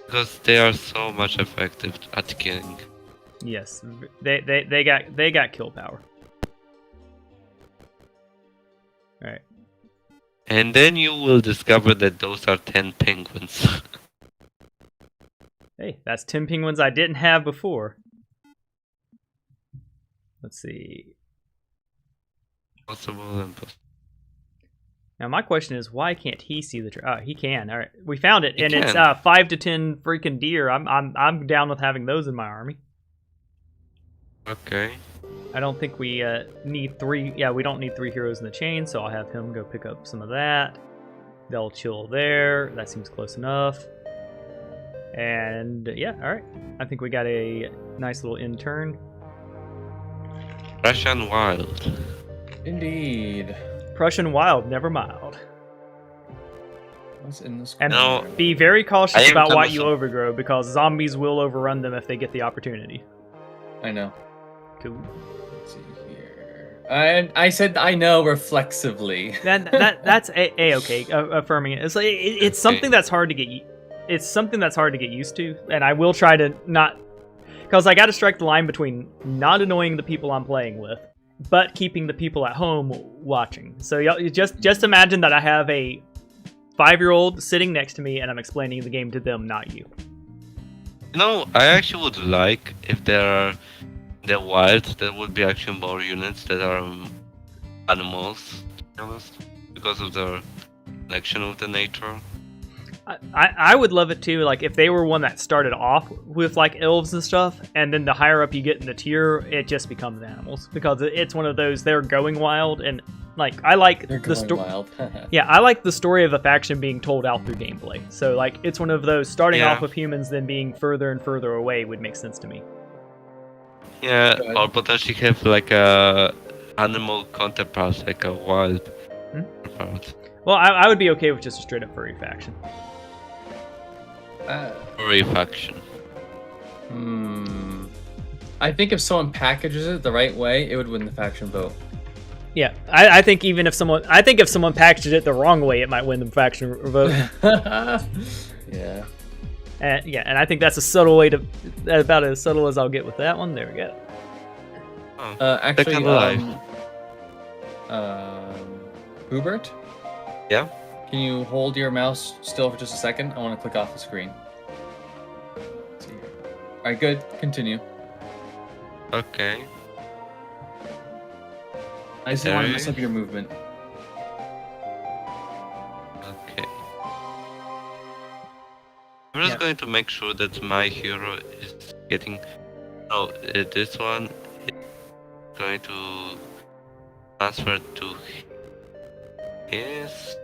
Because they are so much effective at killing. Yes, they got kill power. All right. And then you will discover that those are 10 penguins. Hey, that's 10 penguins I didn't have before. Let's see. Possible and possible. Now my question is, why can't he see the? Oh, he can. All right, we found it, He and it's can. 5 to 10 freaking deer. I'm down with having those in my army. Okay. I don't think we need 3. Yeah, we don't need 3 heroes in the chain, so I'll have him go pick up some of that. They'll chill there. That seems close enough. And yeah, all right. I think we got a nice little intern. Russian Wild. Indeed. Prussian Wild, never mild. What's in this? And No, be very I cautious am about what cumbersome. you overgrow, because zombies will overrun them if they get the opportunity. I know. Cool. Let's see here. And I said I know reflexively. That's okay. Affirming it. It's like it's something that's hard to get. It's something that's hard to get used to, and I will try to not, because I got to strike the line between not annoying the people I'm playing with, but keeping the people at home watching. So you just imagine that I have a 5-year-old sitting next to me, and I'm explaining the game to them, not you. You know, I actually would like if there are the wild, there would be actually more units that are animals, to be honest, because of their connection with the nature. I would love it too, like if they were one that started off with like elves and stuff, and then the higher up you get in the tier, it just becomes animals, because it's one of those, they're going wild, and like I like They're the going story. wild. Yeah, I like the story of a faction being told out through gameplay. So like it's one of those starting Yeah. off with humans, then being further and further away would make sense to me. Yeah, Good. or potentially have like a animal counterpart, like a wild counterpart. Well, I would be okay with just a straight up furry faction. Furry faction. I think if someone packages it the right way, it would win the faction vote. Yeah, I think even if someone, I think if someone packaged it the wrong way, it might win the faction vote. Yeah. And yeah, and I think that's a subtle way to, about as subtle as I'll get with that one. There we go. Oh, Actually, Second Life. Hubert, Yeah? can you hold your mouse still for just a second? I want to click off the screen. Let's see here. All right, good. Continue. Okay. I just don't want to mess Alright. up your movement. Okay. I'm just Yeah. going to make sure that my hero is getting. Oh, this one is going to transfer to his.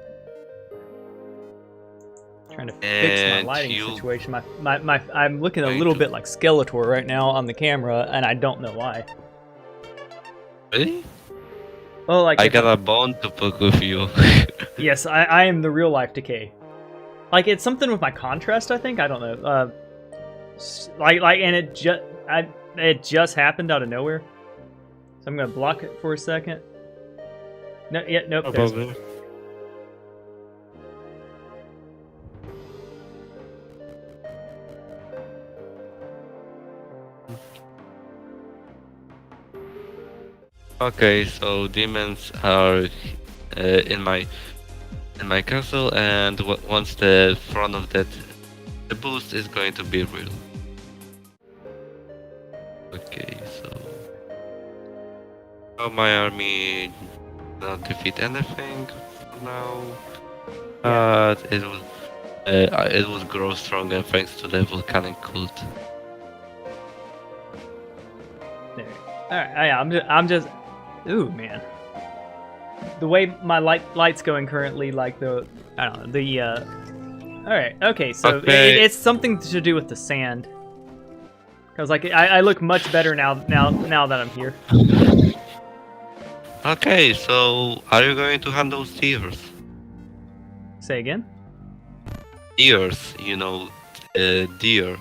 Trying to fix my And lighting you- situation. I'm looking a Going little to- bit like Skeletor right now on the camera, and I don't know why. Really? Well, like I if got a bone to pick with you. yes, I am the real life Decay. Like it's something with my contrast, I think. I don't know. And it just happened out of nowhere. So I'm gonna block it for a second. No, yeah, nope. No there's- problem. Okay, so demons are in my castle, and once the front of that, the boost is going to be real. Okay, so my army not defeat anything for now, but it will grow stronger thanks to the volcanic cult. There. All right, yeah, I'm just. Ooh, man. The way my light's going currently, like I don't know, all right, okay, so Okay. it's something to do with the sand. Cause like I look much better now that I'm here. Okay, so are you going to handle steers? Say again. Deers, you know, deer.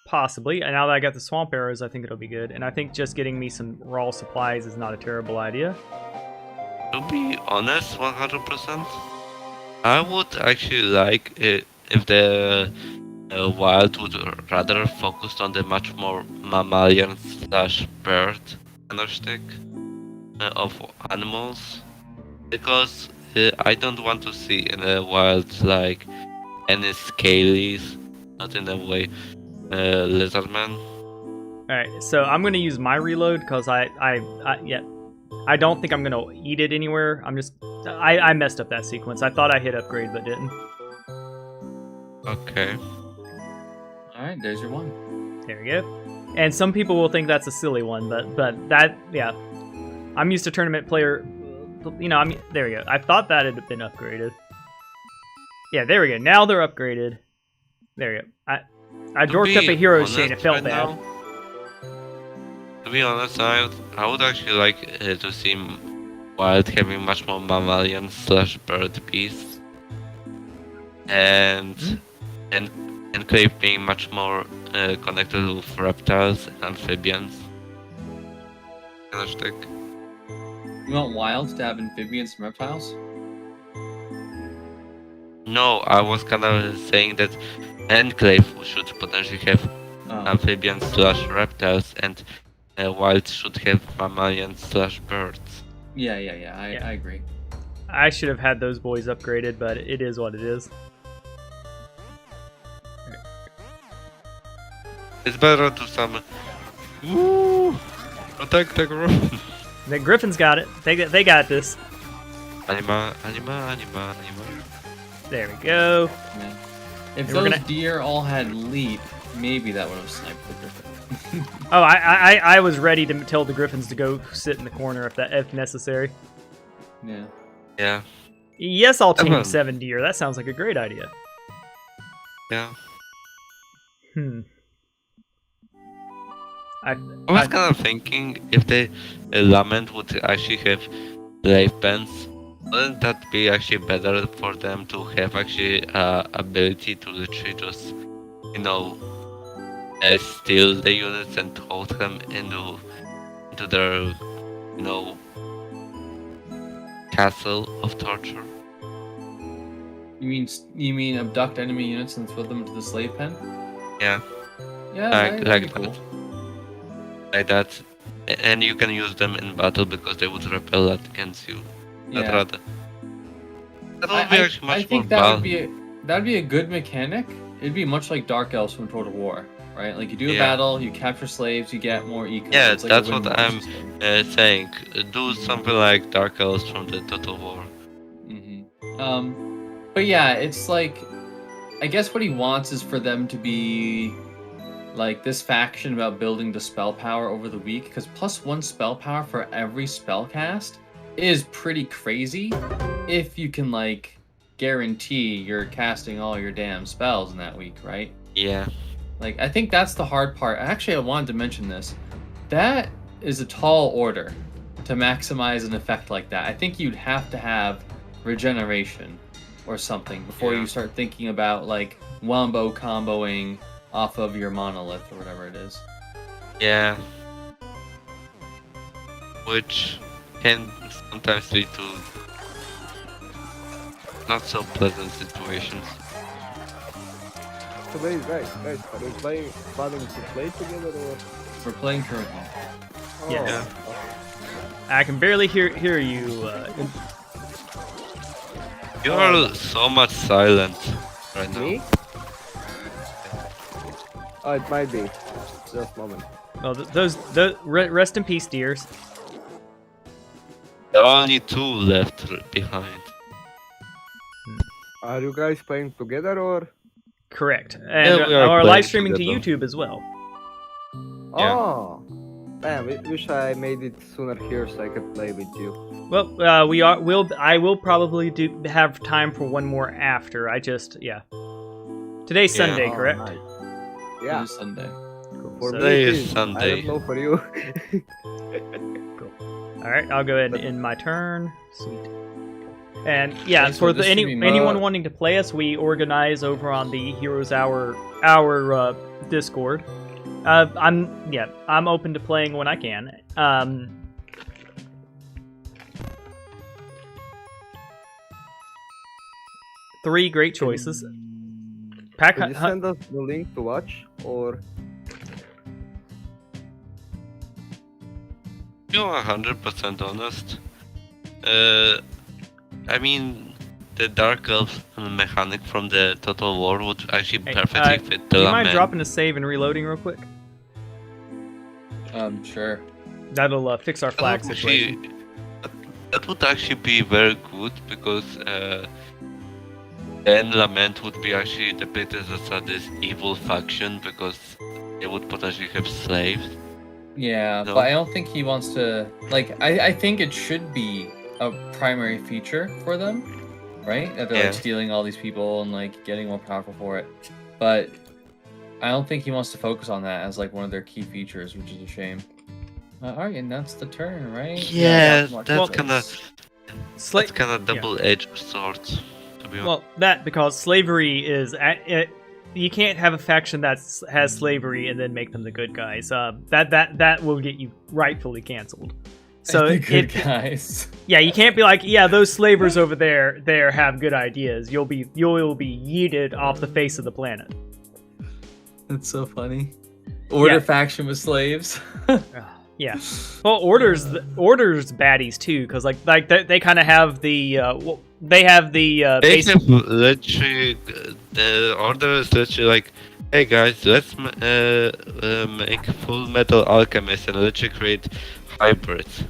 Possibly. And now that I got the swamp arrows, I think it'll be good. And I think just getting me some raw supplies is not a terrible idea. To be honest, 100%, I would actually like it if the wild would rather focus on the much more mammalian slash bird characteristic of animals, because I don't want to see in the wild like any scalies, not in a way lizardman. All right, so I'm gonna use my reload because I don't think I'm gonna eat it anywhere. I messed up that sequence. I thought I hit upgrade but didn't. Okay. All right, there's your one. There we go. And some people will think that's a silly one, but that, yeah. I'm used to tournament player, you know, there we go. I thought that had been upgraded. Yeah, there we go. Now they're upgraded. There we go. I dorked up a hero chain. It felt bad. Now, to be honest, I would actually like to see Wild having much more mammalian / bird beasts, and Enclave being much more connected with reptiles and amphibians. Kind of You want Wilds to have amphibians and reptiles? No, I was kind of saying that Enclave should potentially have amphibians / reptiles, and Wild should have mammalian / birds. Yeah. I agree. I should have had those boys upgraded, but it is what it is. It's better to summon. Woo! Protect the Griffin. The Griffin's got it. They got this. Anima. There we go. Yeah. If And we're those gonna- deer all had leap, maybe that would have sniped the Griffin. Oh, I was ready to tell the Griffins to go sit in the corner if necessary. Yeah. Yeah, Yes, I'll tame Come on. 7 deer. That sounds like a great idea. yeah. I I was kind of thinking if the Lament would actually have life pens, wouldn't that be actually better for them to have actually ability to literally just, you know, steal the units and hold them into their, you know, castle of torture? You mean abduct enemy units and throw them into the slave pen? Yeah, Yeah, like that'd be that. cool. Like that. And you can use them in battle because they would repel against you. Yeah. Rather. That would be actually much I think more that'd be a good mechanic. It'd be much like Dark Elves from Total War, right? Like you do a Yeah. battle, you capture slaves, you get more eco. Yeah, It's like a that's what win-win I'm system. saying. Do something like Dark Elves from the Total War. But yeah, it's like, I guess what he wants is for them to be like this faction about building the spell power over the week, because +1 spell power for every spell cast is pretty crazy if you can like guarantee you're casting all your damn spells in that week, right? Yeah. Like, I think that's the hard part. Actually, I wanted to mention this. That is a tall order to maximize an effect like that. I think you'd have to have regeneration or something before Yeah. you start thinking about like wombo comboing off of your monolith or whatever it is. Yeah. Which can sometimes lead to not so pleasant situations. So guys, are you planning to play together or? We're playing currently. Oh, Yes. okay. I can barely hear you. You are so much silent right now. Me? Oh, it might be. Just a moment. Well, rest in peace, deers. There are only 2 left behind. Are you guys playing together or? Correct. And we are our playing live streaming to together. YouTube as well. Yeah. Oh, damn! Wish I made it sooner here so I could play with you. Well, I will probably have time for one more after. Yeah. Today's Yeah. Sunday, Oh, correct? nice. It Yeah. is Sunday. For So- me, Today it is I Sunday. don't know for you. All right, I'll go ahead and end my turn. Sweet. And yeah, Okay, so for this should be anyone wanting to play us, we organize over on the Heroes Hour Discord. I'm open to playing when I can. Three great choices. Pack Could you send us the link to watch or? You're 100% honest. I mean, the Dark Elf mechanic from the Total War would actually Hey, perfectly fit the do you mind Lament. dropping a save and reloading real quick? Sure. That'll fix our flag That would situation. actually- that would actually be very good because then Lament would be actually depicted as this evil faction because they would potentially have slaves. Yeah, No. but I don't think he wants to. Like, I think it should be a primary feature for them, right? That they're Yeah. like stealing all these people and like getting more powerful for it. But I don't think he wants to focus on that as like one of their key features, which is a shame. All right, and that's the turn, right? Yeah, marketplace. that's kind of Sla- that's kind of double-edged sword. To be honest. Well, that because slavery is you can't have a faction that has slavery and then make them the good guys. That will get you rightfully canceled. So The good guys. yeah, you can't be like, yeah, those slavers over there have good ideas. You'll be yeeted off the face of the planet. That's so funny. Order Yeah. faction with slaves. Yeah. Well, orders baddies too, because like they kind of have the they have the They basic. have literally the order is literally like, hey guys, let's make full metal alchemists and literally create hybrids.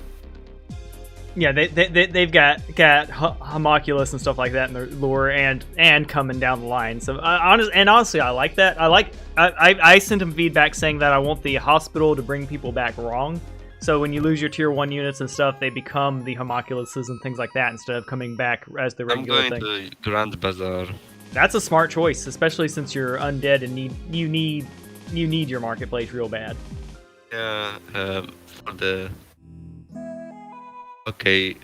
Yeah, they've got homunculus and stuff like that in their lore and coming down the line. So honestly, I like that. I sent him feedback saying that I want the hospital to bring people back wrong. So when you lose your tier 1 units and stuff, they become the homunculuses and things like that instead of coming back as the I'm regular going thing. to Grand Bazaar. That's a smart choice, especially since you're undead and you need your marketplace real bad. Yeah, for the okay,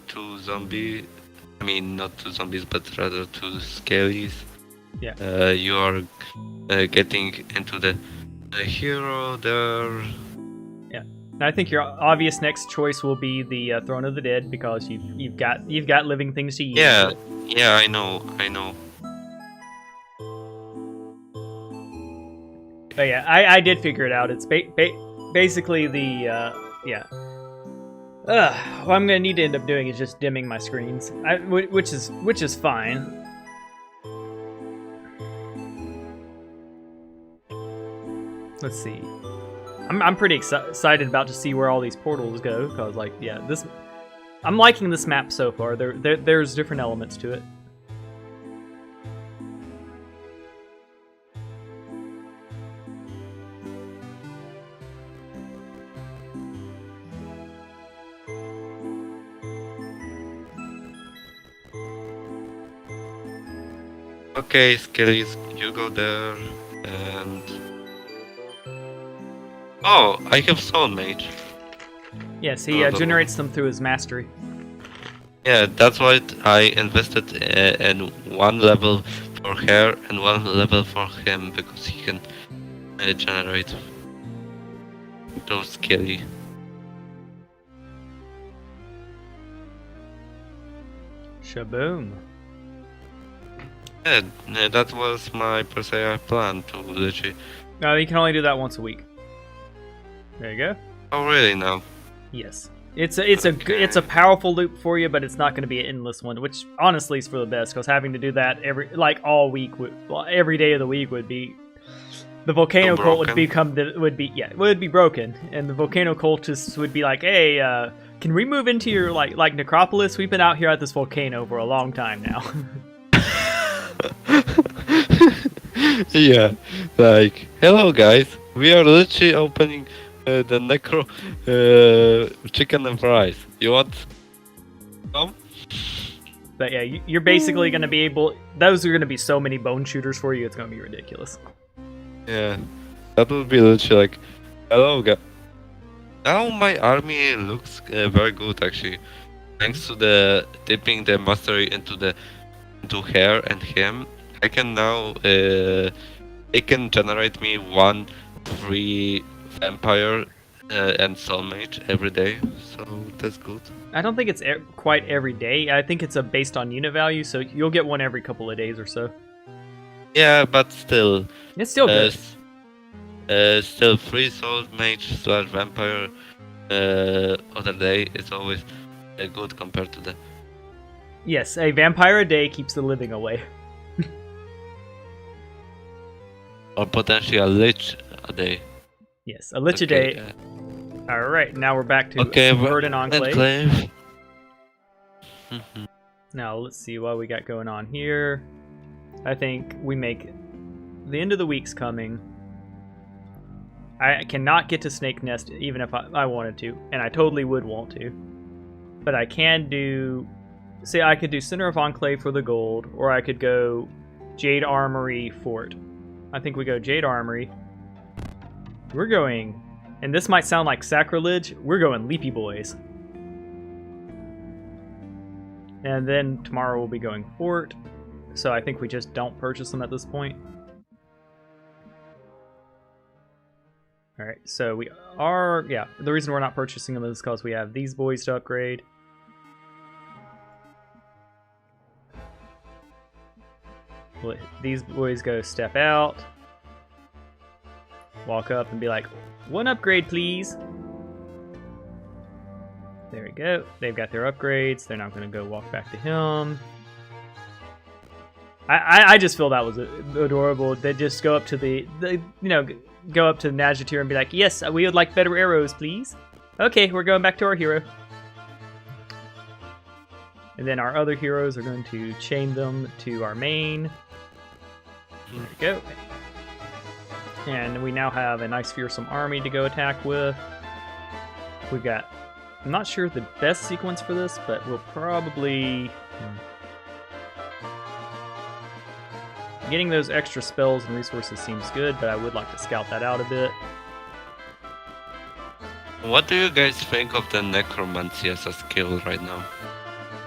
2 zombie. I mean, not 2 zombies, but rather 2 scalies. Yeah. You are getting into the hero there. And I think your obvious next choice will be the Throne of the Dead because you've got living things to use. Yeah, I know. But yeah, I did figure it out. It's basically the yeah. What I'm gonna need to end up doing is just dimming my screens, which is fine. Let's see. I'm pretty excited about to see where all these portals go because like yeah, I'm liking this map so far. There's different elements to it. Okay, Skellies, you go there, and oh, I have Soul Mage. Yes, he generates them through his mastery. Yeah, that's why I invested in 1 level for her and 1 level for him because he can generate those Skelly. Shaboom. Yeah, that was my per se plan to literally. No, you can only do that once a week. There you go. Oh, really? Now? Yes. It's a powerful loop for you, but it's not going to be an endless one, which honestly is for the best because having to do that all week every day of the week would be the volcano cult would be broken, and the volcano cultists would be like, hey, can we move into your like necropolis? We've been out here at this volcano for a long time now. Yeah, like, hello guys, we are literally opening the necro chicken and fries. You want some? But yeah, you're basically going to be able. Those are going to be so many bone shooters for you. It's going to be ridiculous. Yeah, that would be literally like, hello guys. Now my army looks very good actually, thanks to the dipping the mastery into her and him. I can now it can generate me 1 free vampire and soulmate every day, so that's good. I don't think it's quite every day. I think it's based on unit value, so you'll get one every couple of days or so. Yeah, but still, It's still good. Still free soulmate / vampire other day is always good compared to the. Yes, a vampire a day keeps the living away. Or potentially a lich a day. Yes, a lich a Okay, day. Alright, now we're back to Okay, Verdant Enclave. Enclave. Now, let's see what we got going on here. I think we make... The end of the week's coming. I cannot get to Snake Nest even if I wanted to, and I totally would want to. But I can do... See, I could do Center of Enclave for the gold, or I could go Jade Armory Fort. I think we go Jade Armory. We're going... And this might sound like sacrilege, we're going Leapy Boys. And then tomorrow we'll be going Fort, so I think we just don't purchase them at this point. Alright, so we are... Yeah, the reason we're not purchasing them is because we have these boys to upgrade. These boys go step out, walk up and be like, one upgrade please. There we go. They've got their upgrades. They're not going to go walk back to him. I just feel that was adorable. They just go up to go up to Najatir and be like, yes, we would like better arrows, please. Okay, we're going back to our hero. And then our other heroes are going to chain them to our main. There we go. And we now have a nice fearsome army to go attack with. We've got... I'm not sure the best sequence for this, but we'll probably... Getting those extra spells and resources seems good, but I would like to scout that out a bit. What do you guys think of the Necromancy as a skill right now?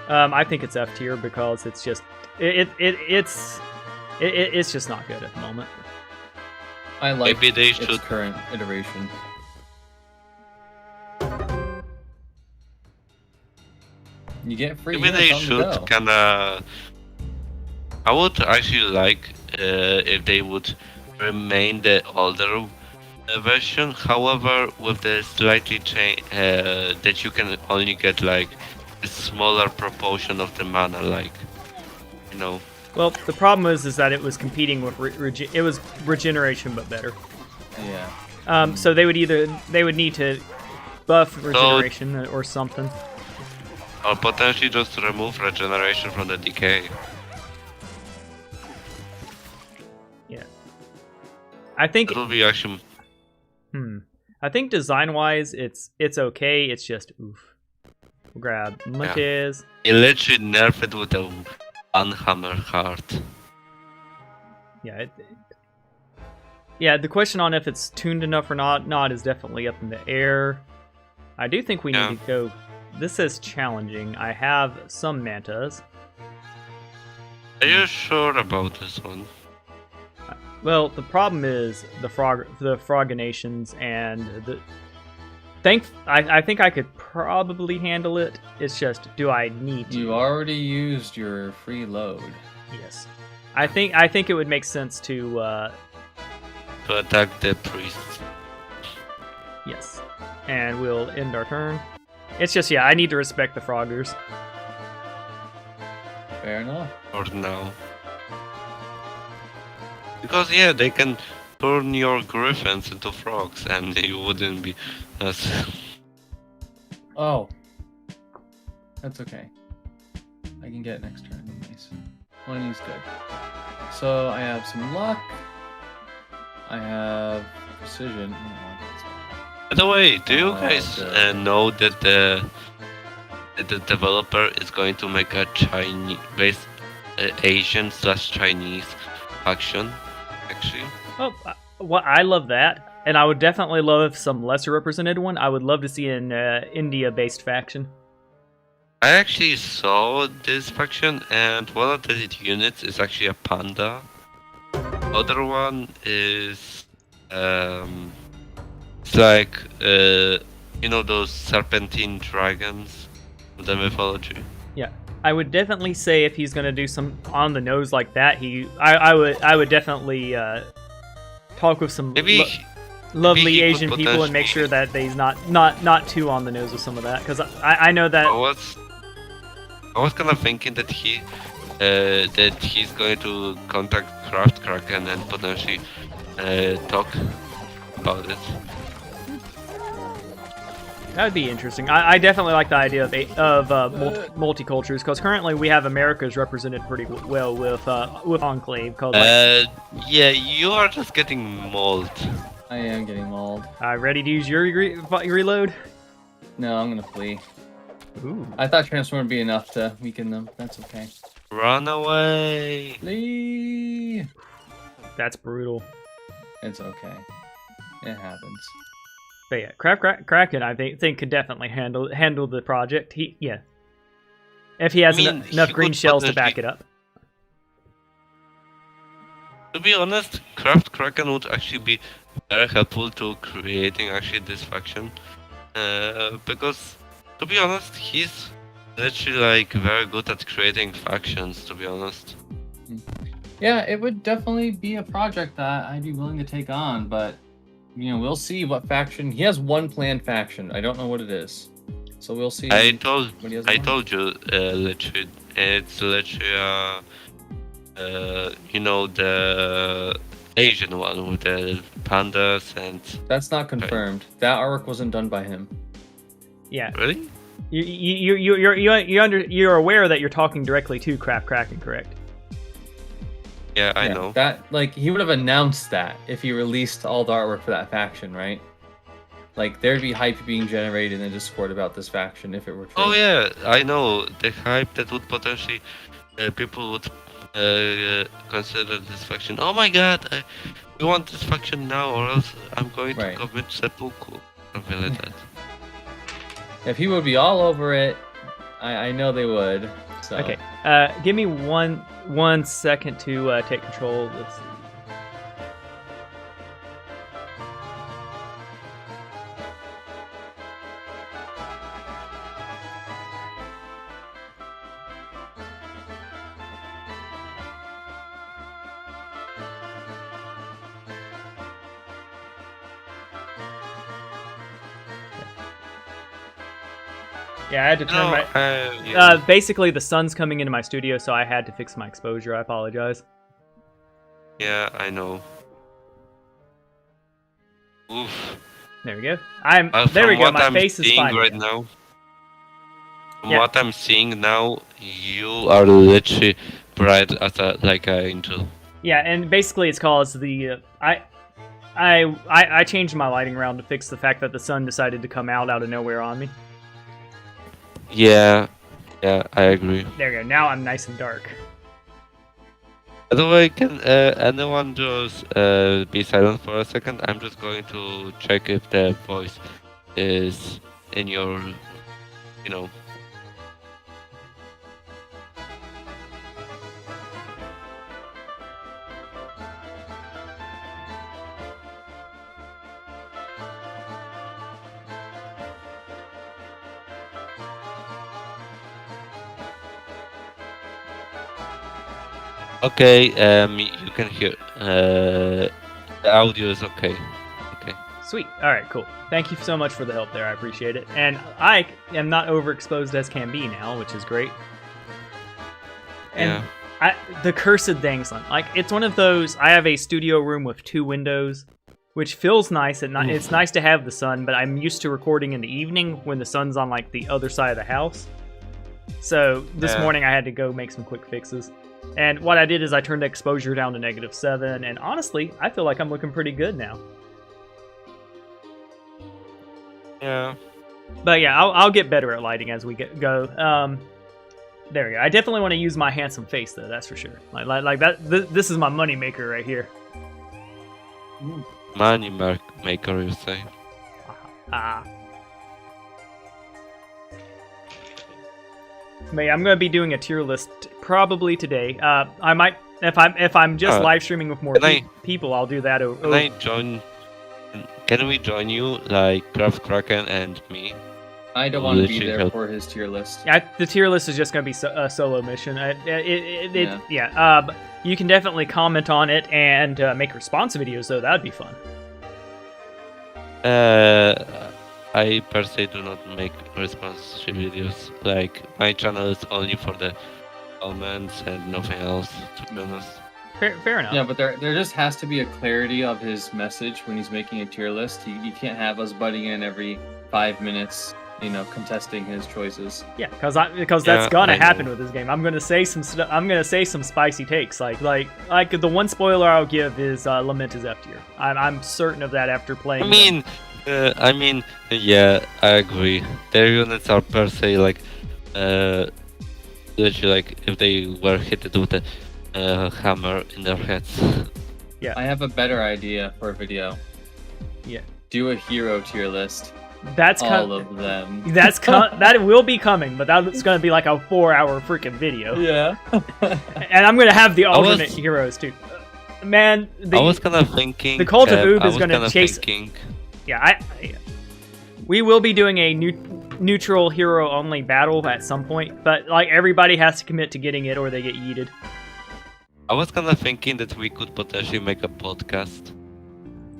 I think it's F tier because it's just... It's just not good at the moment. I like Maybe they its should... current iteration. You get free Maybe units they on the should go. kinda... I would actually like if they would remain the older version, however, with the slightly change that you can only get like a smaller proportion of the mana, like, you know. Well, the problem is that it was competing with it was regeneration but better. Yeah. So they would need to buff regeneration or something. Or potentially just remove regeneration from the decay. Yeah. I think It will be actually... I think design-wise, it's okay. It's just oof. We'll grab Montes. It literally nerfed it with a unhammer heart. Yeah. Yeah. The question on if it's tuned enough or not is definitely up in the air. I do think we need to go. This is challenging. I have some mantas. Are you sure about this one? Well, the problem is the Froginations and the... I think I could probably handle it. It's just, do I need to? You already used your free load. Yes. I think it would make sense to... To attack the priests. Yes. And we'll end our turn. It's just, yeah, I need to respect the Froggers. Fair enough. For now. Because, yeah, they can turn your griffins into frogs and you wouldn't be as... Oh. That's okay. I can get next turn. Nice. One is good. So I have some luck. I have precision. By the way, do you Oh, guys okay. know that the developer is going to make a Chinese based Asian/Chinese faction? Actually, Oh, well, I love that. And I would definitely love some lesser represented one. I would love to see an India-based faction. I actually saw this faction, and one of the units is actually a panda. Other one is it's like you know those serpentine dragons of the mythology. Yeah, I would definitely say if he's gonna do some on the nose like that, I would definitely talk with some Maybe lovely maybe he Asian could people and make sure that he's not too on the nose with some of that, because I know that. I was kind of thinking that he's going to contact Craft Kraken and potentially talk about it. That would be interesting. I definitely like the idea of multicultures, because currently we have Americas represented pretty well with Enclave. Cause Yeah, you are just getting mauled. I am getting mauled. Ready to use your reload? No, I'm gonna flee. Ooh. I thought transform would be enough to weaken them. That's okay. Run away! Flee! That's brutal. It's okay. It happens. But yeah, Kraken, I think could definitely handle the project. If he has enough he green could shells to back it potentially- up. To be honest, Craft Kraken would actually be very helpful to creating actually this faction. Because, to be honest, he's literally like very good at creating factions, to be honest. Yeah, it would definitely be a project that I'd be willing to take on, but we'll see what faction. He has one planned faction. I don't know what it is, so we'll see. I told what he has in mind. you, literally, it's literally the Asian one with the pandas and That's not confirmed. That artwork wasn't done by him. Yeah, really. you're aware that you're talking directly to Kraken, correct? Yeah, I know. That he would have announced that if he released all the artwork for that faction, right? Like there'd be hype being generated in the Discord about this faction if it were true. Oh yeah, I know the hype that would potentially people would consider this faction. Oh my god, we want this faction now, or else I'm going to Right. commit seppuku. Something like that. If he would be all over it, I know they would. So. Okay. Give me one second to take control. Let's see. Yeah, I had to turn my. Basically, the sun's coming into my studio, so I had to fix my exposure. I apologize. Yeah, I know. Oof. There we go. There From we go. what My I'm face is seeing fine. right now. From Yeah. what I'm seeing now, you are literally bright as an angel. Yeah, and basically it's cause the I changed my lighting around to fix the fact that the sun decided to come out of nowhere on me. Yeah, I agree. There we go. Now I'm nice and dark. By the way, can anyone just be silent for a second? I'm just going to check if the voice is in your, Okay, you can hear. The audio is okay. Okay. Sweet. All right, cool. Thank you so much for the help there. I appreciate it. And I am not overexposed as can be now, which is great. And the cursed things, like it's one of those. I have a studio room with 2 windows, which feels nice. And it's nice to have the sun, but I'm used to recording in the evening when the sun's on like the other side of the house. So this morning I had to go make some quick fixes. And what I did is I turned the exposure down to -7, and honestly, I feel like I'm looking pretty good now. Yeah. But yeah, I'll get better at lighting as we go. There we go. I definitely want to use my handsome face, though. That's for sure. Like that. This is my money maker right here. Money maker, you say? But yeah, I'm gonna be doing a tier list probably today. I might if I'm just live streaming with more people, I'll do that. Can we join you, like Craft Kraken and me? I don't want to be there for his tier list. Yeah, the tier list is just gonna be a solo mission. But you can definitely comment on it and make response videos, though. That'd be fun. I per se do not make response videos. Like my channel is only for the comments and nothing else, to be honest. Fair enough. Yeah, but there just has to be a clarity of his message when he's making a tier list. You can't have us butting in every 5 minutes contesting his choices. Yeah, because that's gonna happen with this game. I'm gonna say some spicy takes. Like the one spoiler I'll give is Lament is F tier. I'm certain of that after playing. Yeah, I agree. Their units are per se like, literally like if they were hit with a hammer in their heads. Yeah. I have a better idea for a video. Yeah. Do a hero tier list. That's all of them. That will be coming, but that's gonna be like a 4-hour freaking video. Yeah. And I'm gonna have the alternate heroes too. Man, I was kind of thinking the Cult of Oob is gonna chase. Yeah, we will be doing a neutral hero only battle at some point, but like everybody has to commit to getting it or they get yeeted. I was kind of thinking that we could potentially make a podcast.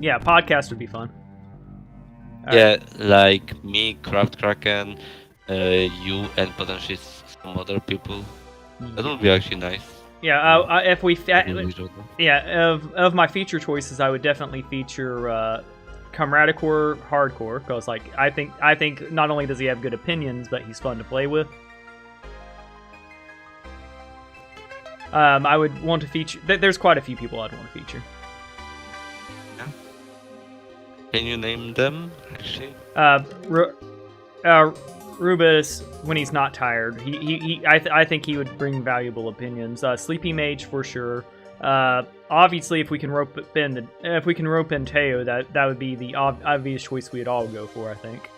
Yeah, podcast would be fun. Yeah, like me, Craft Kraken, you, and potentially some other people. That would be actually nice. Yeah, if we of my feature choices, I would definitely feature Comrade Core Hardcore, because like I think not only does he have good opinions, but he's fun to play with. I would want to feature. There's quite a few people I'd want to feature. Can you name them, actually? Rubus, when he's not tired, I think he would bring valuable opinions. Sleepy Mage for sure. Obviously, if we can rope in Teo, that would be the obvious choice we'd all go for, I think.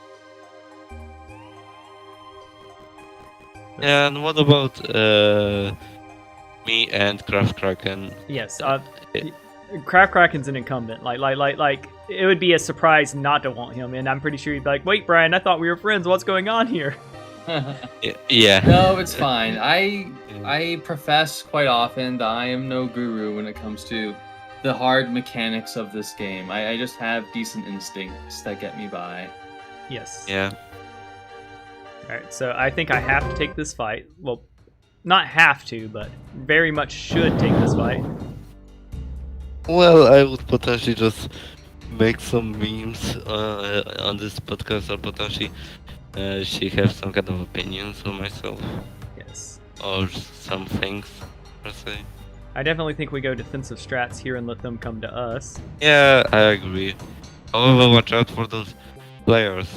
Yeah, and what about me and Craft Kraken? Yes, Craft Kraken's an incumbent. Like, it would be a surprise not to want him, and I'm pretty sure he'd be like, "Wait, Brian, I thought we were friends. What's going on here?" Yeah. No, it's fine. I profess quite often that I am no guru when it comes to the hard mechanics of this game. I just have decent instincts that get me by. Yes. Yeah. Alright, so I think I have to take this fight. Well, not have to, but very much should take this fight. Well, I would potentially just make some memes on this podcast, or potentially she has some kind of opinions on myself. Yes. Or some things, per se. I definitely think we go defensive strats here and let them come to us. Yeah, I agree. However, watch out for those players.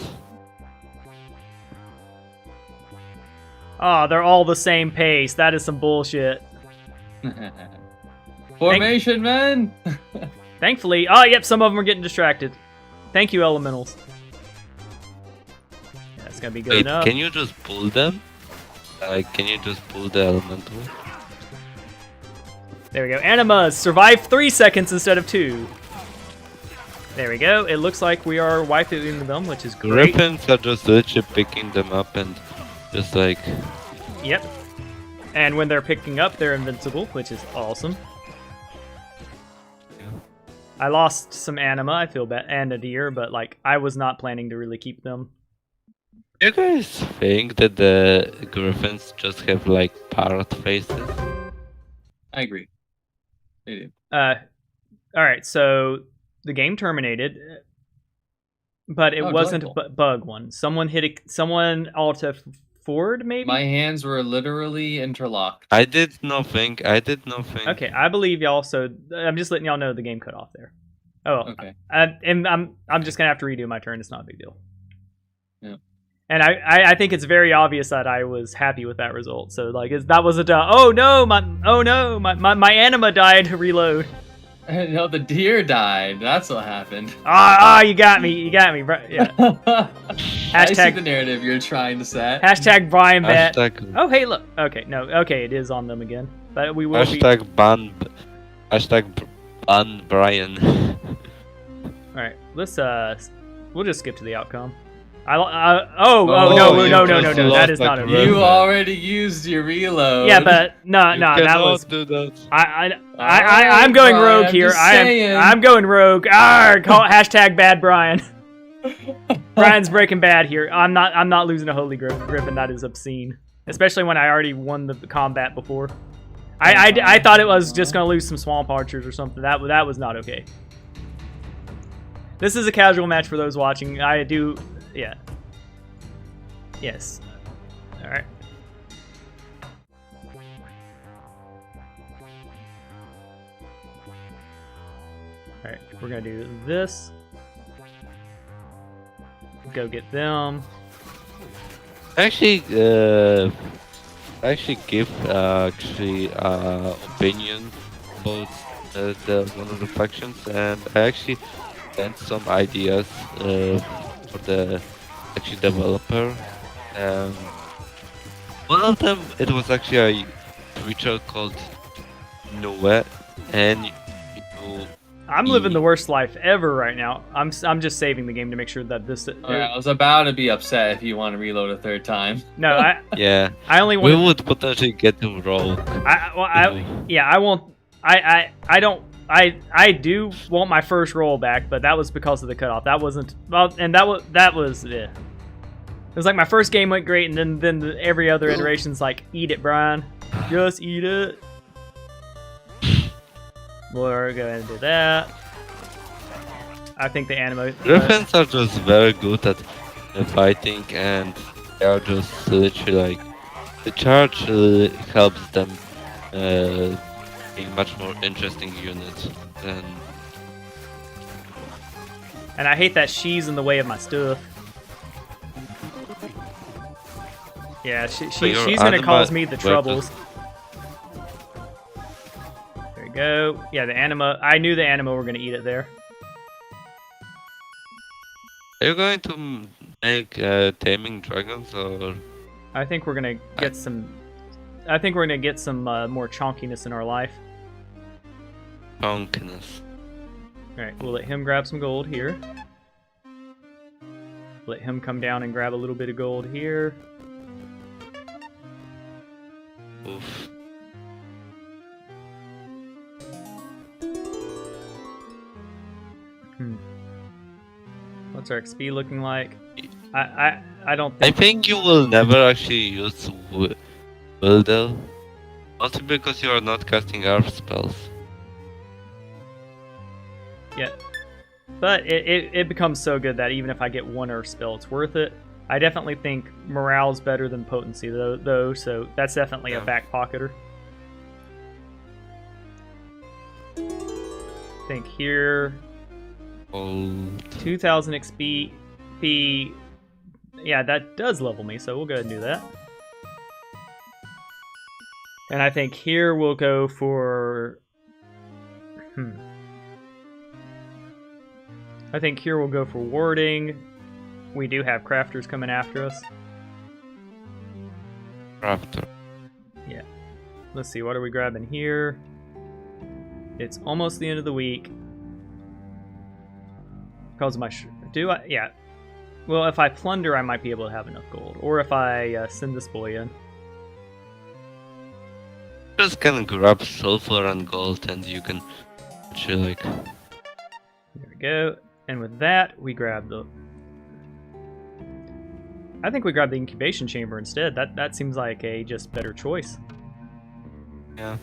Oh, they're all the same pace. That is some bullshit. Formation, man! Thankfully, yep, some of them are getting distracted. Thank you, Elementals. That's gonna be good enough. Can you just pull them? Like, can you just pull the Elemental? There we go. Animas survive 3 seconds instead of 2. There we go. It looks like we are wiping them, which is great. Griffins are just literally picking them up and just like... Yep. And when they're picking up, they're invincible, which is awesome. I lost some anima, I feel bad, and a deer, but like I was not planning to really keep them. Do you guys think that the griffins just have like parrot faces? I agree. They do. Alright, so the game terminated, but it wasn't a bug one. Someone Alta forward, maybe? My hands were literally interlocked. I did nothing. Okay, I believe y'all, so I'm just letting y'all know the game cut off there. Oh, okay. And I'm just gonna have to redo my turn. It's not a big deal. Yeah. And I think it's very obvious that I was happy with that result. So like that was oh no, my anima died. Reload. No, the deer died. That's what happened. You got me, bro. Yeah. I see the narrative you're trying to set. Hashtag Brian Bet. Oh hey, look. Okay, no. Okay, it is on them again. But we will ban Brian. All right, let's we'll just skip to the outcome. No, that is not okay. You already used your reload. Yeah, but no, that was. Do that. I'm going rogue here. I'm going rogue. Call hashtag bad Brian. Brian's breaking bad here. I'm not losing a holy griffin. That is obscene, especially when I already won the combat before. I thought it was just gonna lose some swamp archers or something. That was not okay. This is a casual match for those watching. Yeah. Yes. All right. All right, we're gonna do this. Go get them. Actually, give opinion about one of the factions, and I actually sent some ideas for the developer. Um, One of them, it was actually a creature called Noe, and you I'm living the worst life ever right now. I'm just saving the game to make sure that this. I was about to be upset if you want to reload a third time. No, I yeah, I only we want. would potentially get to roll. I won't. I don't. I do want my first roll back, but that was because of the cutoff. That wasn't well, and that was. It was like my first game went great, and then every other iteration's like, eat it, Brian, just eat it. We're going to do that. I think the animo. Griffins are just very good at fighting, and they are just literally like the charge helps them being much more interesting unit than. And I hate that she's in the way of my stuff. Yeah, she's gonna cause me the troubles. There we go. Yeah, the anima. I knew the anima were gonna eat it there. Are you going to make taming dragons, or? I think we're gonna get some. I think we're gonna get some more chonkiness in our life. Chonkiness. All right, we'll let him grab some gold here. Let him come down and grab a little bit of gold here. Oof. What's our XP looking like? I don't think. I think you will never actually use Wildel. Also because you are not casting ARF spells. Yeah. But it becomes so good that even if I get one Earth spell, it's worth it. I definitely think morale's better than potency, though, so that's definitely a back pocketer. I think here... 2000 XP... Yeah, that does level me, so we'll go ahead and do that. And I think here we'll go for... I think here we'll go for warding. We do have crafters coming after us. Crafter. Yeah. Let's see, what are we grabbing here? It's almost the end of the week. Because of my... do I? Yeah. Well, if I plunder, I might be able to have enough gold. Or if I send this boy in. Just can grab sulfur and gold and you can actually like... There we go. And with that, we grab the... I think we grab the incubation chamber instead. That seems like a just better choice. Yeah.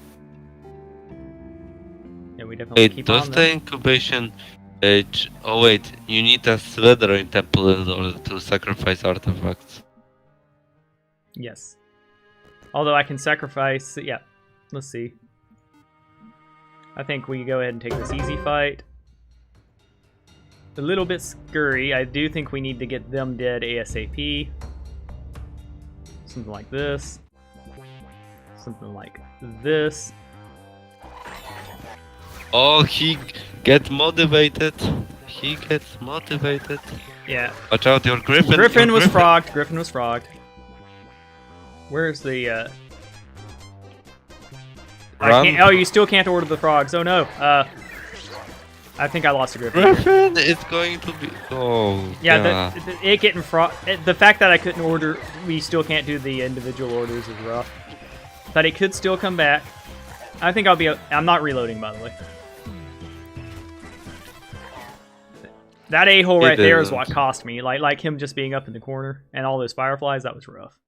Yeah, we definitely keep does on the incubation... oh wait, you need a Slithering temple in order to sacrifice artifacts. Yes. Although I can sacrifice... Yeah. Let's see. I think we go ahead and take this easy fight. A little bit scurry. I do think we need to get them dead ASAP. Something like this. Something like this. Oh, he gets motivated. He gets motivated. Yeah. Watch out, your griffin. Griffin was frogged. Griffin was frogged. Where's the... I can't... Oh, you still can't order the frogs. Oh no. I think I lost a griffin. Griffin is going to be... Oh, yeah. It getting the fact that I couldn't order... We still can't do the individual orders is rough. But it could still come back. I think I'll be... I'm not reloading, by the way. That a-hole right there is what cost me. Like him just being up in the corner and all those fireflies, that was rough.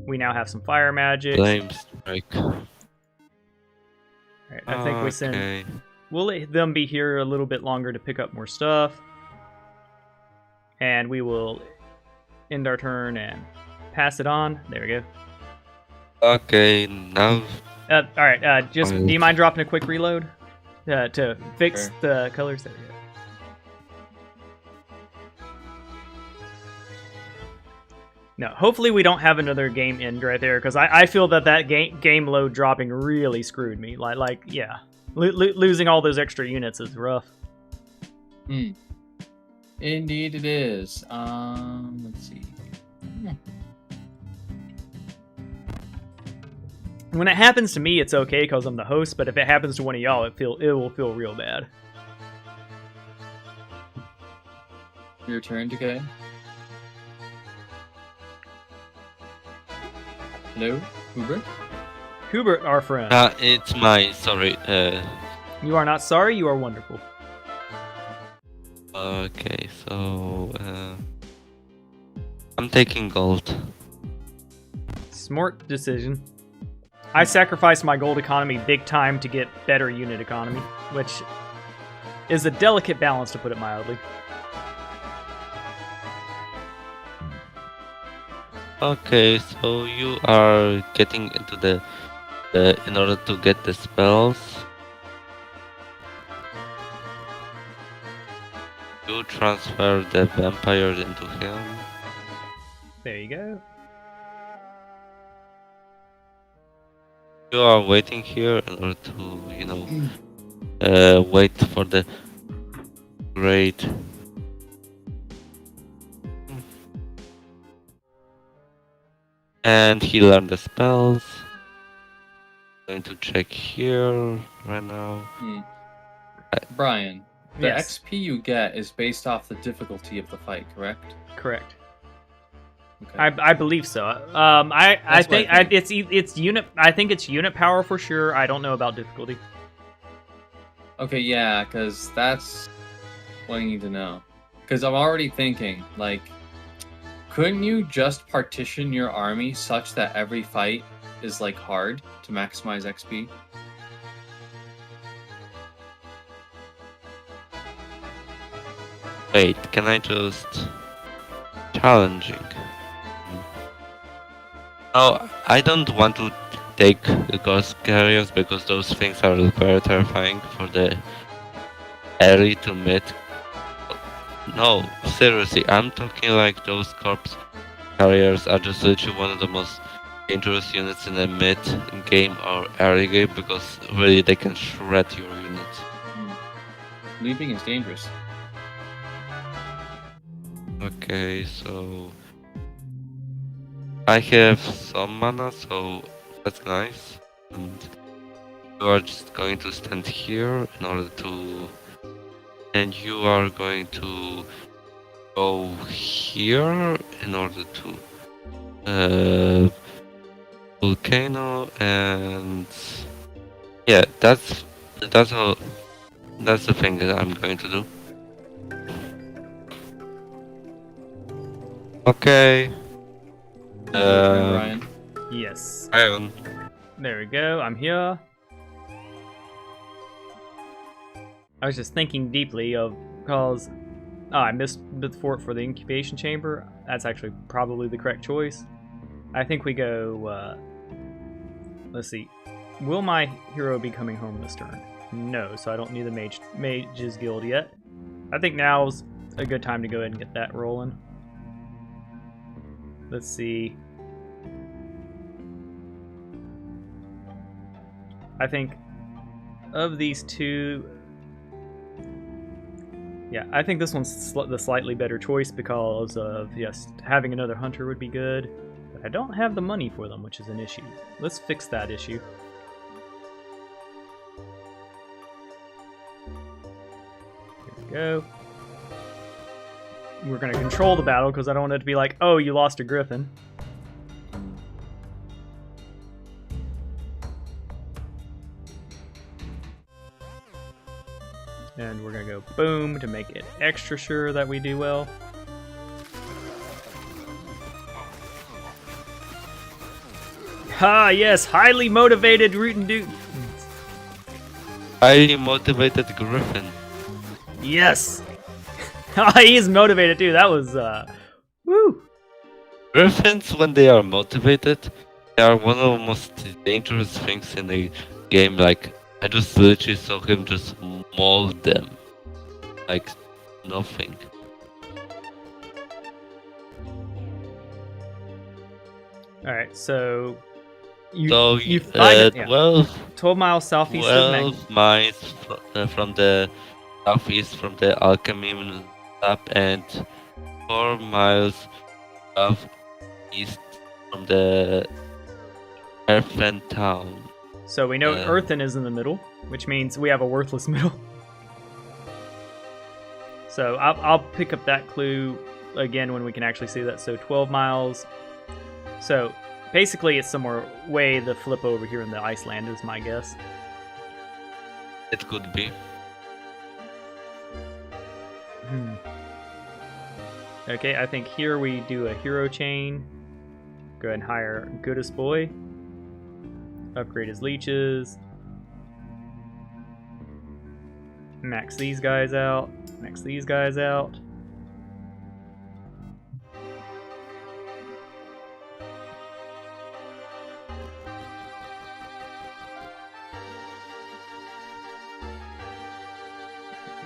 We now have some fire magic. Flame strike. Alright, I think we send... We'll let them be here a little bit longer to pick up more stuff. And we will end our turn and pass it on. There we go. Okay, now Alright, just Alright. do you mind dropping a quick reload? To fix Sure. the colors? There we go. No, hopefully we don't have another game end right there, because I feel that game load dropping really screwed me. Like yeah. Losing all those extra units is rough. Indeed it is. Let's see. When it happens to me, it's okay because I'm the host, but if it happens to one of y'all, it will feel real bad. Your turn, Decay. Hello, Hubert? Hubert, our friend. it's my sorry. You are not sorry, you are wonderful. Okay, so I'm taking gold. Smart decision. I sacrificed my gold economy big time to get better unit economy, which is a delicate balance, to put it mildly. Okay, so you are getting into the in order to get the spells. You transfer the vampire into him. There you go. You are waiting here in order to, wait for the great. And he learned the spells. Going to check here right now. Brian, the Yes. XP you get is based off the difficulty of the fight, correct? Correct. Okay. I believe so. I That's what think I think. it's unit. I think it's unit power for sure. I don't know about difficulty. Okay, yeah, because that's what I need to know. Because I'm already thinking, like, couldn't you just partition your army such that every fight is, like, hard to maximize XP? Wait, can I just challenging? Oh, I don't want to take the ghost carriers because those things are very terrifying for the early to mid. No, seriously, I'm talking like those corpse carriers are just literally one of the most dangerous units in the mid game or early game because really they can shred your units. Leaping is dangerous. Okay, so I have some mana, so that's nice. And you are just going to stand here in order to, and you are going to go here in order to volcano, and yeah, that's all. That's the thing that I'm going to do. Okay. Brian. Yes. Iron. There we go. I'm here. I was just thinking deeply of because I missed the fort for the incubation chamber. That's actually probably the correct choice. I think we go. Let's see. Will my hero be coming home this turn? No, so I don't need the Mage's Guild yet. I think now's a good time to go ahead and get that rolling. Let's see. I think of these two, yeah, I think this one's the slightly better choice because of, yes, having another hunter would be good, but I don't have the money for them, which is an issue. Let's fix that issue. Here we go. We're going to control the battle because I don't want it to be like, oh, you lost a griffin. And we're going to go boom to make it extra sure that we do well. Ah, yes, highly motivated Rootin' Doot. Highly motivated Griffin. Yes. He's motivated too. That was, woo. Griffins, when they are motivated, they are one of the most dangerous things in the game. Like, I just literally saw him just maul them. Like, nothing. All right, so you So, you find yeah, 12 12 miles southeast of Meg. 12 miles from the southeast from the Alchemy lab and 4 miles southeast from the Earthen town. So we know Uh, Earthen is in the middle, which means we have a worthless middle. So I'll pick up that clue again when we can actually see that. So 12 miles. So basically it's somewhere way the flip over here in the Iceland is my guess. It could be. Okay, I think here we do a hero chain. Go ahead and hire Goodest Boy. Upgrade his leeches. Max these guys out. Max these guys out.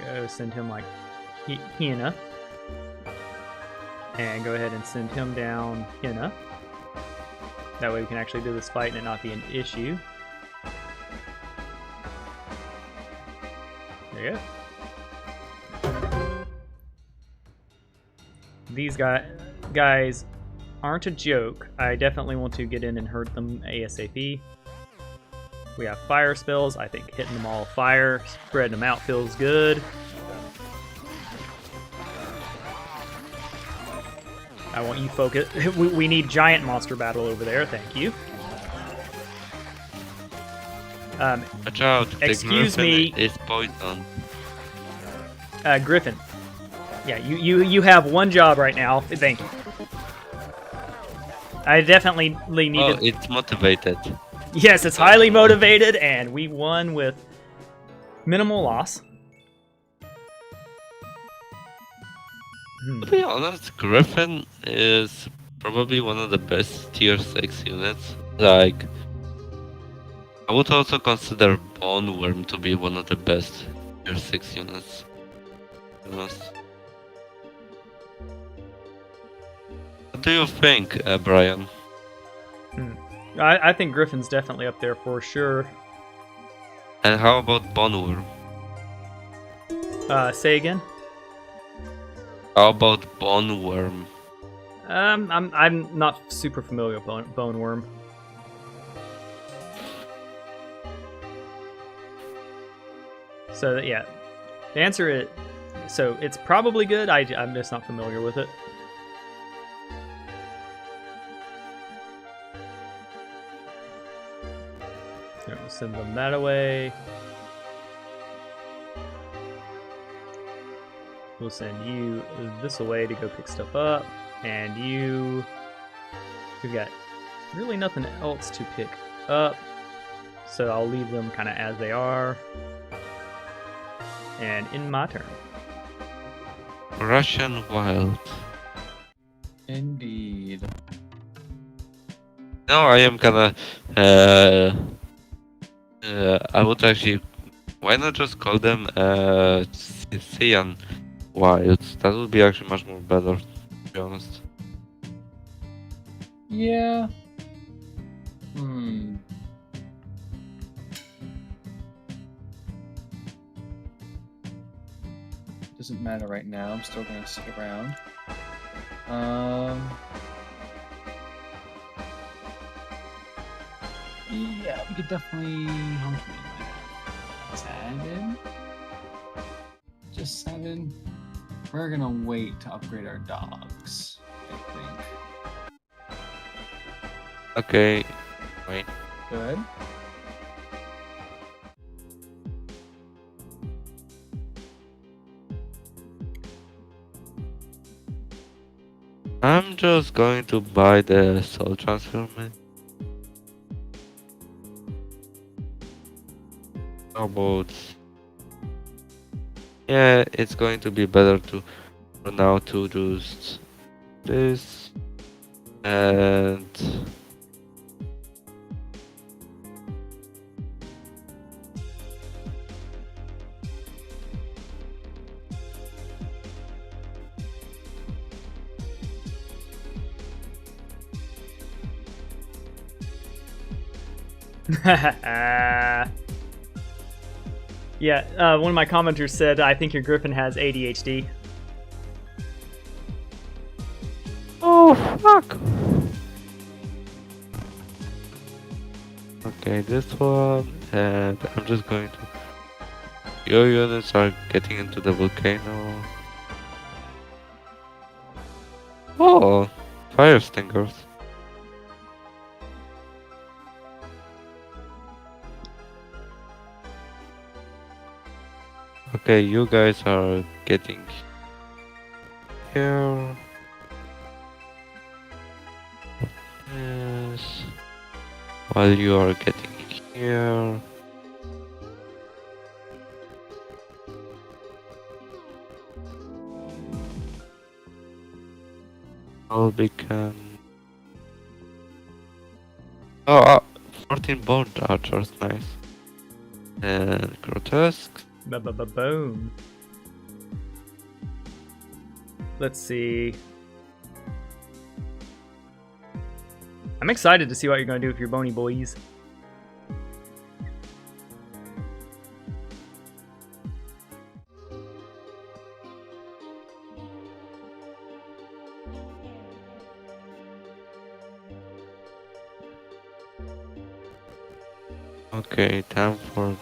Go send him like Hina. And go ahead and send him down Hina. That way we can actually do this fight and it not be an issue. There you go. These guys aren't a joke. I definitely want to get in and hurt them ASAP. We have fire spells. I think hitting them all with fire, spreading them out feels good. I want you focus. We need giant monster battle over there. Thank you. Watch out, the Excuse Griffin me. is poisoned. Griffin. Yeah, you have one job right now. Thank you. I definitely need Oh, to... it's motivated. Yes, it's highly motivated, and we won with minimal loss. To be honest, Griffin is probably one of the best tier 6 units. Like, I would also consider Bone Worm to be one of the best tier 6 units. To be honest. What do you think, Brian? I think Griffin's definitely up there for sure. And how about Bone Worm? Say again? How about Bone Worm? I'm not super familiar with Bone Worm. So yeah, the answer is so it's probably good. I'm just not familiar with it. So we'll send them that away. We'll send you this away to go pick stuff up, and we've got really nothing else to pick up, so I'll leave them kind of as they are. And in my turn. Russian Wild. Indeed. No, I am gonna. I would actually. Why not just call them Cyan Wilds? That would be actually much more better, to be honest. Yeah. Doesn't matter right now. I'm still gonna stick around. Yeah, we could definitely. How much money do I have? 7. Just 7. We're gonna wait to upgrade our dogs, I think. Okay, wait. Good. I'm just going to buy the soul transformer. How about? Yeah, it's going to be better to for now to just this. And Yeah, one of my commenters said, I think your Griffin has ADHD. oh fuck. Okay, this one, and I'm just going to. Your units are getting into the volcano. Oh, fire stingers. Okay, you guys are getting here. Yes. While you are getting here. I'll become. Oh, 14 bone archers, nice. And grotesque. Boom. Let's see. I'm excited to see what you're going to do with your bony boys. Okay, time for.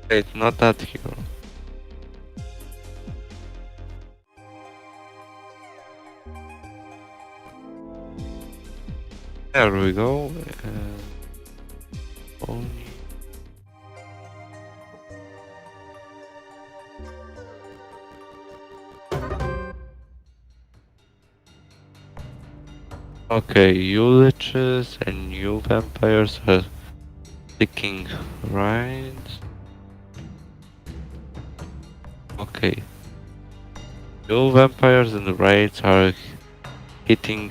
Wait, not that hero. There we go. Only. Okay, you liches and you vampires are sticking, right? Okay. You vampires and the raids are hitting.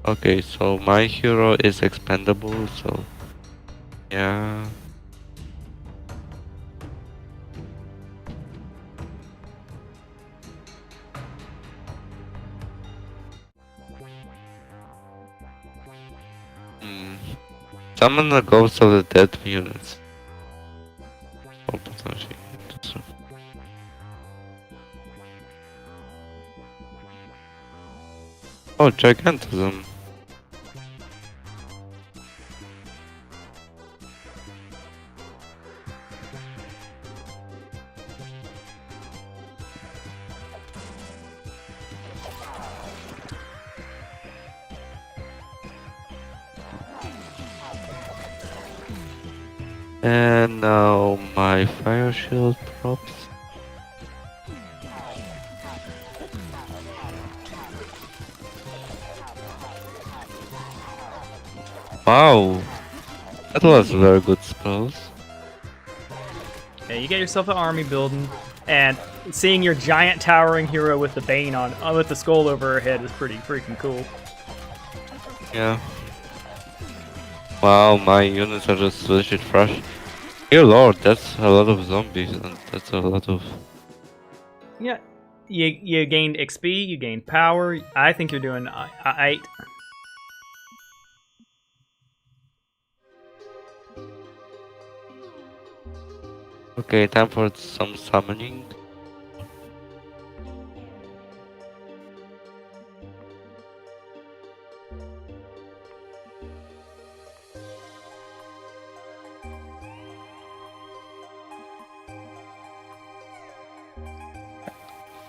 Okay, so my hero is expendable, so yeah. Summon the ghosts of the dead units. Oh, potentially. Oh, gigantism. And now my fire shield props. Wow, that was very good spells. Yeah, you get yourself an army building, and seeing your giant towering hero with the bane on, with the skull over her head is pretty freaking cool. Yeah. Wow, my units are just legit fresh. Dear lord, that's a lot of zombies, and that's a lot of. Yeah, you gained XP, you gained power. I think you're doing 8. Okay, time for some summoning.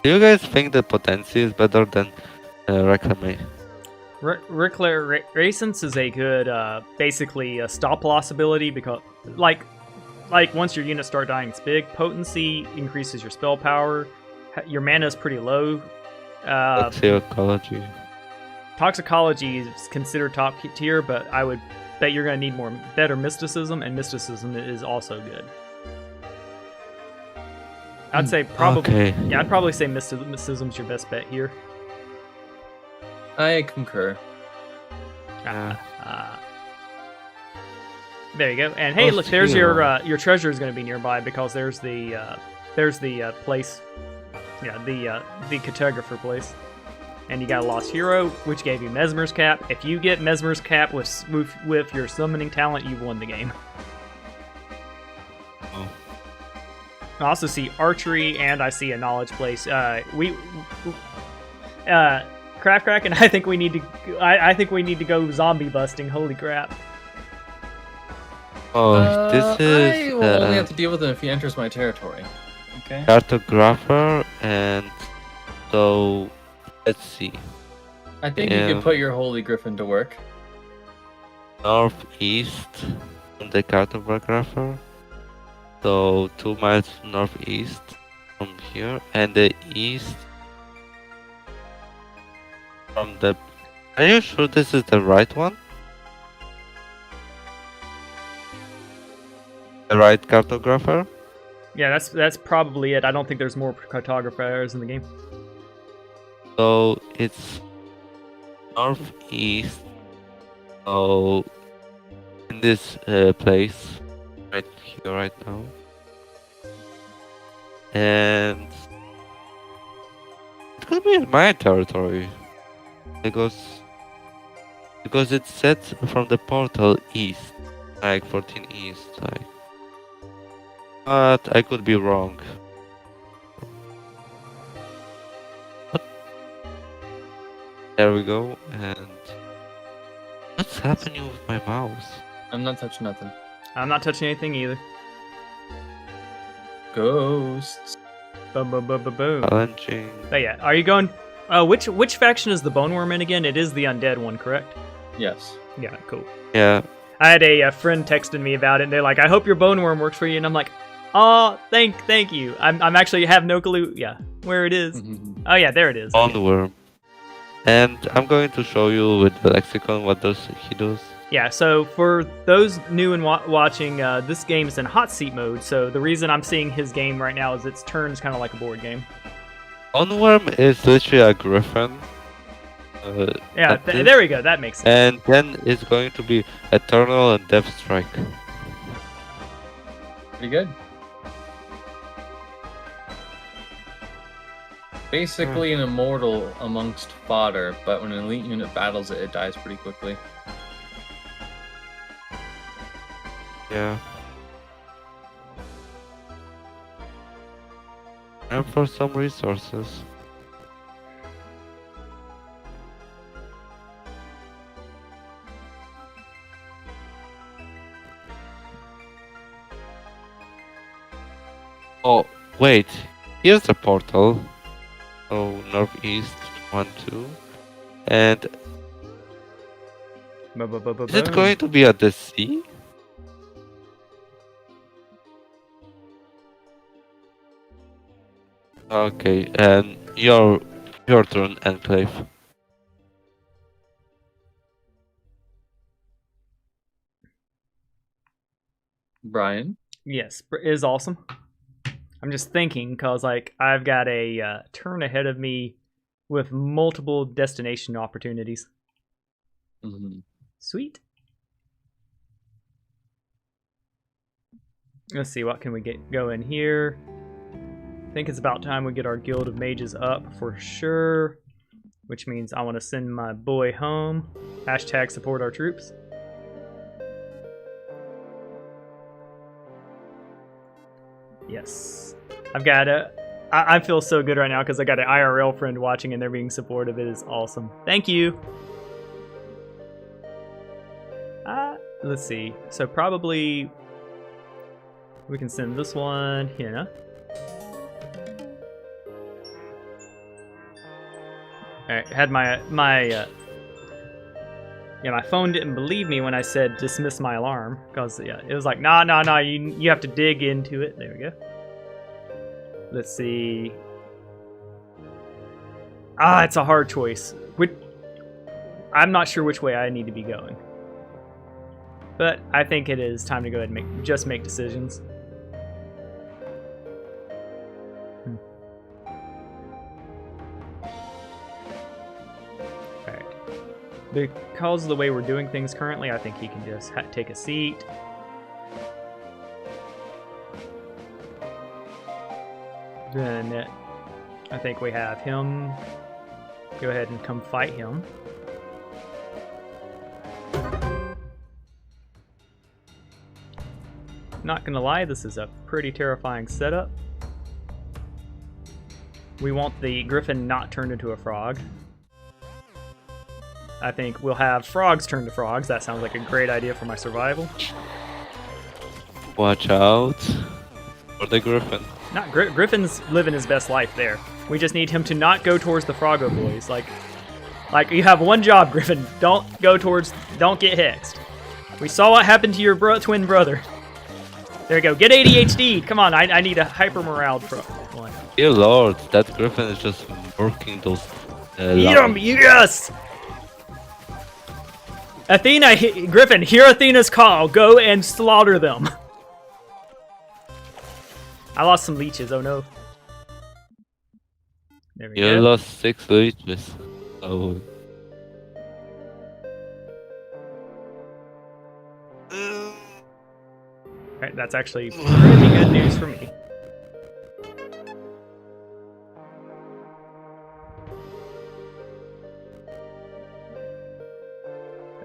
Do you guys think the potency is better than Reclame? Recence is a good, basically a stop loss ability because, like once your units start dying, it's big. Potency increases your spell power. Your mana is pretty low, Toxicology. Toxicology is considered top tier, but I would bet you're going to need better mysticism, and mysticism is also good. I'd say probably, Okay. yeah, I'd probably say mysticism's your best bet here. I concur. Yeah. There you go. And hey, Oh, look, there's hero. your treasure is going to be nearby because there's the place, yeah, the cartographer place. And you got a lost hero, which gave you Mesmer's Cap. If you get Mesmer's Cap with your summoning talent, you've won the game. Oh. I also see archery, and I see a knowledge place. Crack, and I think we need to. I think we need to go zombie busting. Holy crap! Oh, this I is will only have to deal with him if he enters my territory. Okay. cartographer, and so let's see. I think you Yeah. can put your Holy Griffin to work. Northeast from the cartographer. So 2 miles northeast from here, and the east from the. Are you sure this is the right one? The right cartographer? Yeah, that's probably it. I don't think there's more cartographers in the game. So it's northeast. So in this place, right here, right now, and it could be in my territory because it's set from the portal east, like 14 east, like. But I could be wrong. But there we go, and what's happening with my mouse? I'm not touching nothing. I'm not touching anything either. Ghosts. Boom, boom, boom, boom, boom. Challenging. But yeah, are you going? Which faction is the Bone Worm in again? It is the undead one, correct? Yes. Yeah, cool. Yeah. I had a friend texting me about it, and they're like, "I hope your Bone Worm works for you," and I'm like, "Oh, thank you. I'm actually have no clue. Yeah, where it is. Oh yeah, there it is. On the worm. And I'm going to show you with the lexicon what he does. Yeah, so for those new and watching, this game is in hot seat mode. So the reason I'm seeing his game right now is its turn is kind of like a board game. Onworm is literally a griffin. Yeah, like this. there we go. That makes sense. And then it's going to be Eternal and Death Strike. Pretty good. Basically an immortal amongst fodder, but when an elite unit battles it, it dies pretty quickly. Yeah. And for some resources. Oh, wait. Here's the portal. So, northeast, 1, 2. And is it going to be at the sea? Okay, and your turn, Enclave. Brian? Yes, is awesome. I'm just thinking because like I've got a turn ahead of me with multiple destination opportunities. Mm-hmm. Sweet. Let's see, what can we go in here? I think it's about time we get our Guild of Mages up for sure, which means I want to send my boy home. Hashtag support our troops. Yes. I've got I feel so good right now because I got an IRL friend watching and they're being supportive. It is awesome. Thank you. Let's see. So probably we can send this one here. Alright, had my phone didn't believe me when I said dismiss my alarm because yeah, it was like nah, you have to dig into it. There we go. Let's see. It's a hard choice. I'm not sure which way I need to be going. But I think it is time to go ahead and make decisions. Alright. Because of the way we're doing things currently, I think he can just take a seat. Then I think we have him go ahead and come fight him. Not gonna lie, this is a pretty terrifying setup. We want the griffin not turned into a frog. I think we'll have frogs turn to frogs. That sounds like a great idea for my survival. Watch out for the griffin. Not Griffin's living his best life there. We just need him to not go towards the Froggo boys. Like you have one job, Griffin. Don't get hexed. We saw what happened to your twin brother. There you go. Get ADHD. Come on, I need a hyper morale one. Dear Lord, that griffin is just working those. Eat him! Yes. Athena, Griffin, hear Athena's call. Go and slaughter them. I lost some leeches, oh no. There we go. You lost 6 leeches. Oh. Alright, that's actually pretty good news for me.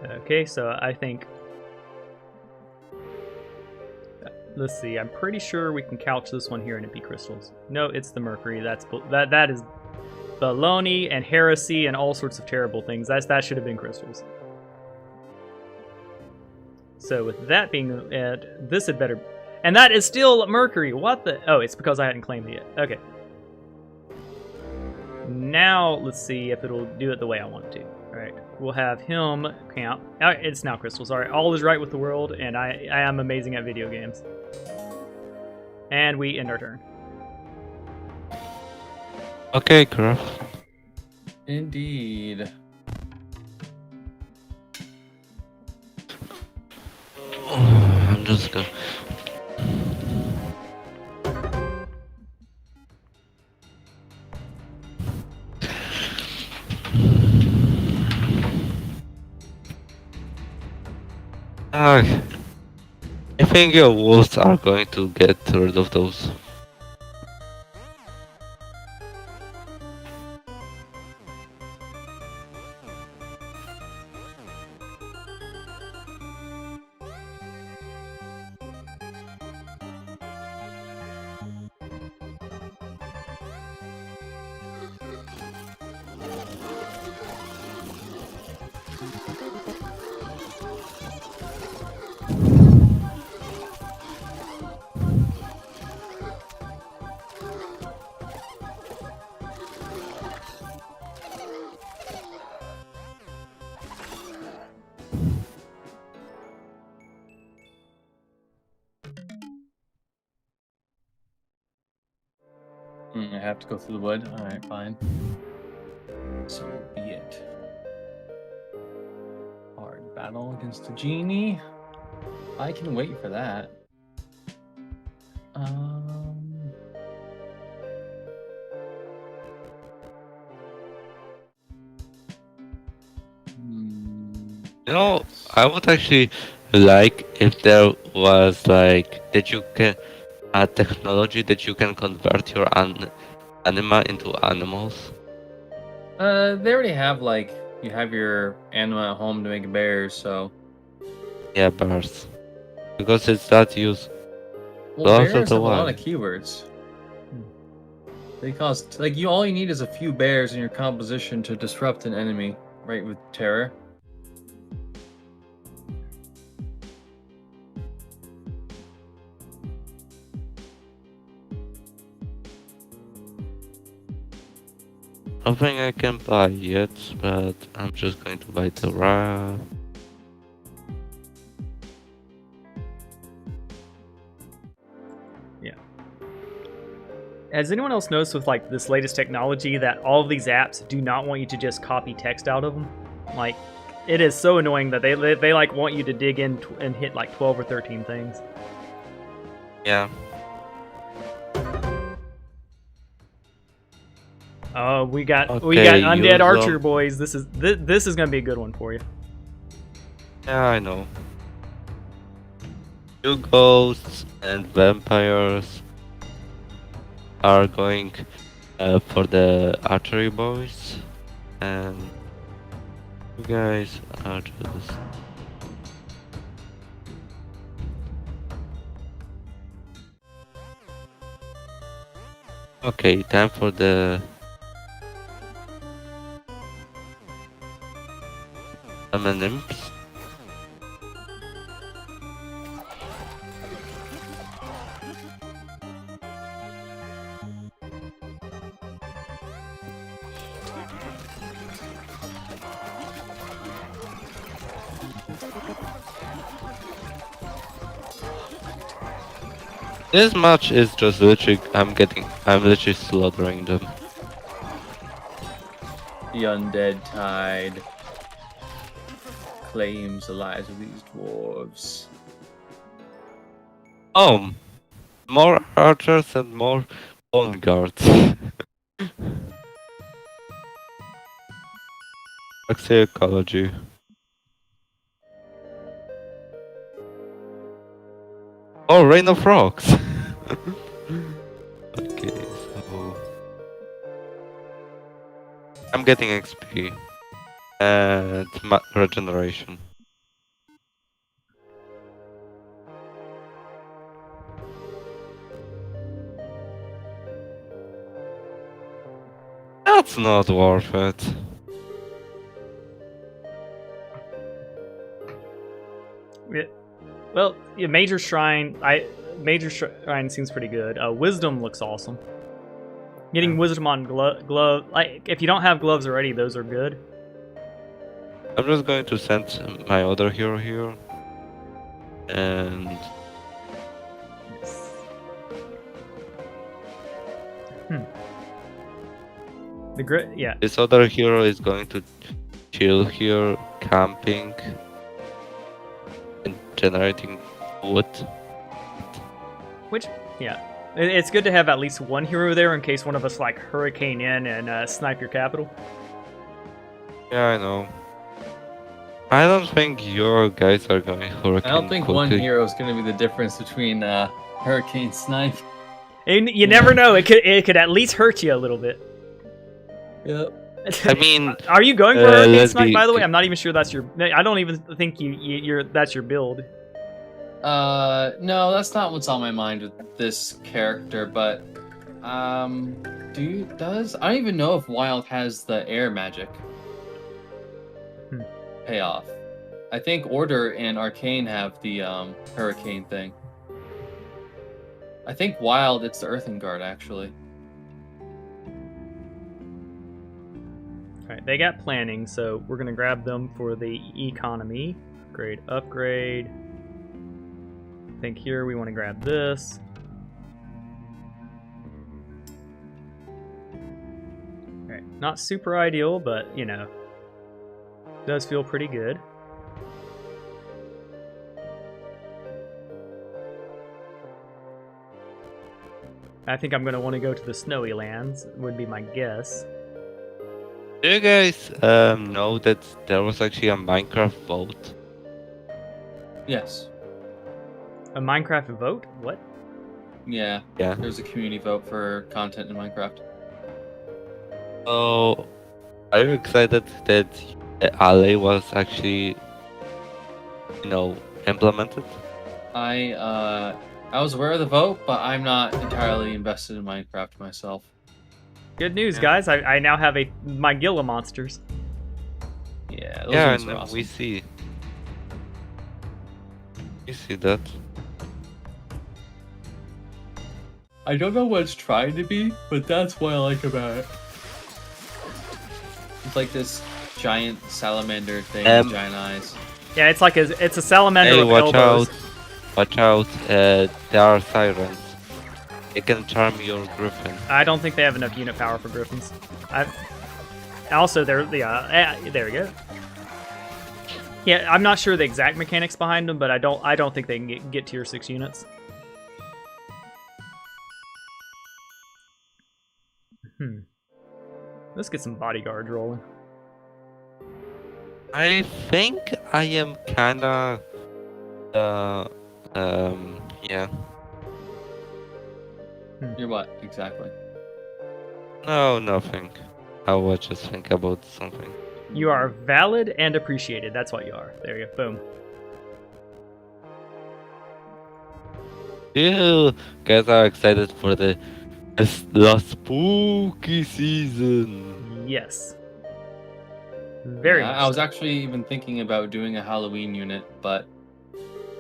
Okay, so I think... Let's see, I'm pretty sure we can couch this one here and it'd be crystals. No, it's the mercury. That is baloney and heresy and all sorts of terrible things. That should have been crystals. So with that being this had better... And that is still mercury. What the... Oh, it's because I hadn't claimed it yet. Okay. Now, let's see if it'll do it the way I want it to. Alright, we'll have him camp. It's now crystals. Alright, all is right with the world, and I am amazing at video games. And we end our turn. Okay, Gruff. Indeed. I'm just gonna... I think your wolves are going to get rid of those. I have to go through the wood. Alright, fine. So be it. Hard battle against the genie. I can wait for that. You know, I would actually like if there was like that you can technology that you can convert your anima into animals. They already have like you have your anima at home to make bears, so Yeah, bears. Because it's that use. well, Those are bears the have a lot one. of keywords. They cost like all you need is a few bears in your composition to disrupt an enemy, right? With terror. Nothing I can buy yet, but I'm just going to buy the raft. has anyone else noticed with like this latest technology that all of these apps do not want you to just copy text out of them? Like, it is so annoying that they like want you to dig in and hit like 12 or 13 things. Yeah. Oh, we got Okay, Undead use Archer, them. boys. This is gonna be a good one for you. Yeah, I know. You ghosts and vampires are going for the archery boys, and you guys are just. Okay, time for the imps. This match is just literally, I'm literally slaughtering them. The undead tide claims the lives of these dwarves. Oh, more archers and more bone guards. Ecology. Oh, Rain of Rocks! Okay, so... I'm getting XP. And regeneration. That's not worth it. Yeah. Well, yeah, Major Shrine seems pretty good. Wisdom looks awesome. Getting Wisdom on glove, like if you don't have gloves already, those are good. I'm just going to send my other hero here. And... Yeah. This other hero is going to chill here, camping, and generating wood. Which, yeah. It's good to have at least one hero there in case one of us like hurricane in and snipe your capital. Yeah, I know. I don't think your guys are going hurricane I don't think quickly. one hero is going to be the difference between Hurricane Snipe. And you never know. It could at least hurt you a little bit. Yep. I mean, are you going for Hurricane let's Snipe? be- By the way, I'm not even sure that's your. I don't even think that's your build. No, that's not what's on my mind with this character, but I don't even know if Wild has the air magic payoff. I think Order and Arcane have the hurricane thing. I think Wild, it's the Earthen Guard actually. Alright, they got planning, so we're gonna grab them for the economy. Upgrade. I think here we want to grab this. Alright, not super ideal, but you know, does feel pretty good. I think I'm gonna want to go to the snowy lands, would be my guess. Do you guys know that there was actually a Minecraft vote? Yes. A Minecraft vote? What? Yeah. Yeah. There's a community vote for content in Minecraft. So, are you excited that the alley was actually, implemented? I was aware of the vote, but I'm not entirely invested in Minecraft myself. Good news, Yeah. guys. I now have my Gila monsters. Yeah, those Yeah, ones are and awesome. we see. We see that. I don't know what it's trying to be, but that's what I like about it. It's like this giant salamander thing with giant eyes. Yeah, it's like it's a salamander Hey, with watch elbows. out! Watch out! There are sirens. it can charm your griffin. I don't think they have enough unit power for griffins. Also, there we go. Yeah, I'm not sure the exact mechanics behind them, but I don't think they can get tier 6 units. Let's get some bodyguards rolling. I think I am kinda yeah. You're what exactly? No, nothing. I was just think about something. You are valid and appreciated. That's what you are. There you go. Boom. You guys are excited for the spooky season. Yes. Very much I was so. actually even thinking about doing a Halloween unit, but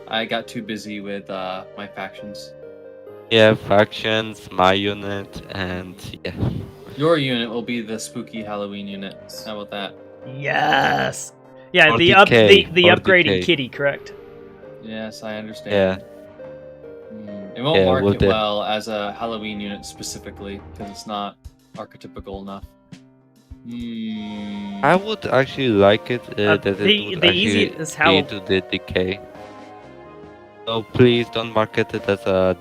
I got too busy with my factions. Yeah, factions, my unit, and yeah. Your unit will be the spooky Halloween unit. How about that? Yes. Yeah, Or the decay, or upgrading decay. kitty, correct? Yes, I understand. Yeah. It won't Yeah, market we'll well as a Halloween unit specifically because it's not archetypical enough. I would actually like it that it would the actually easiest be to the decay. So please don't market it as a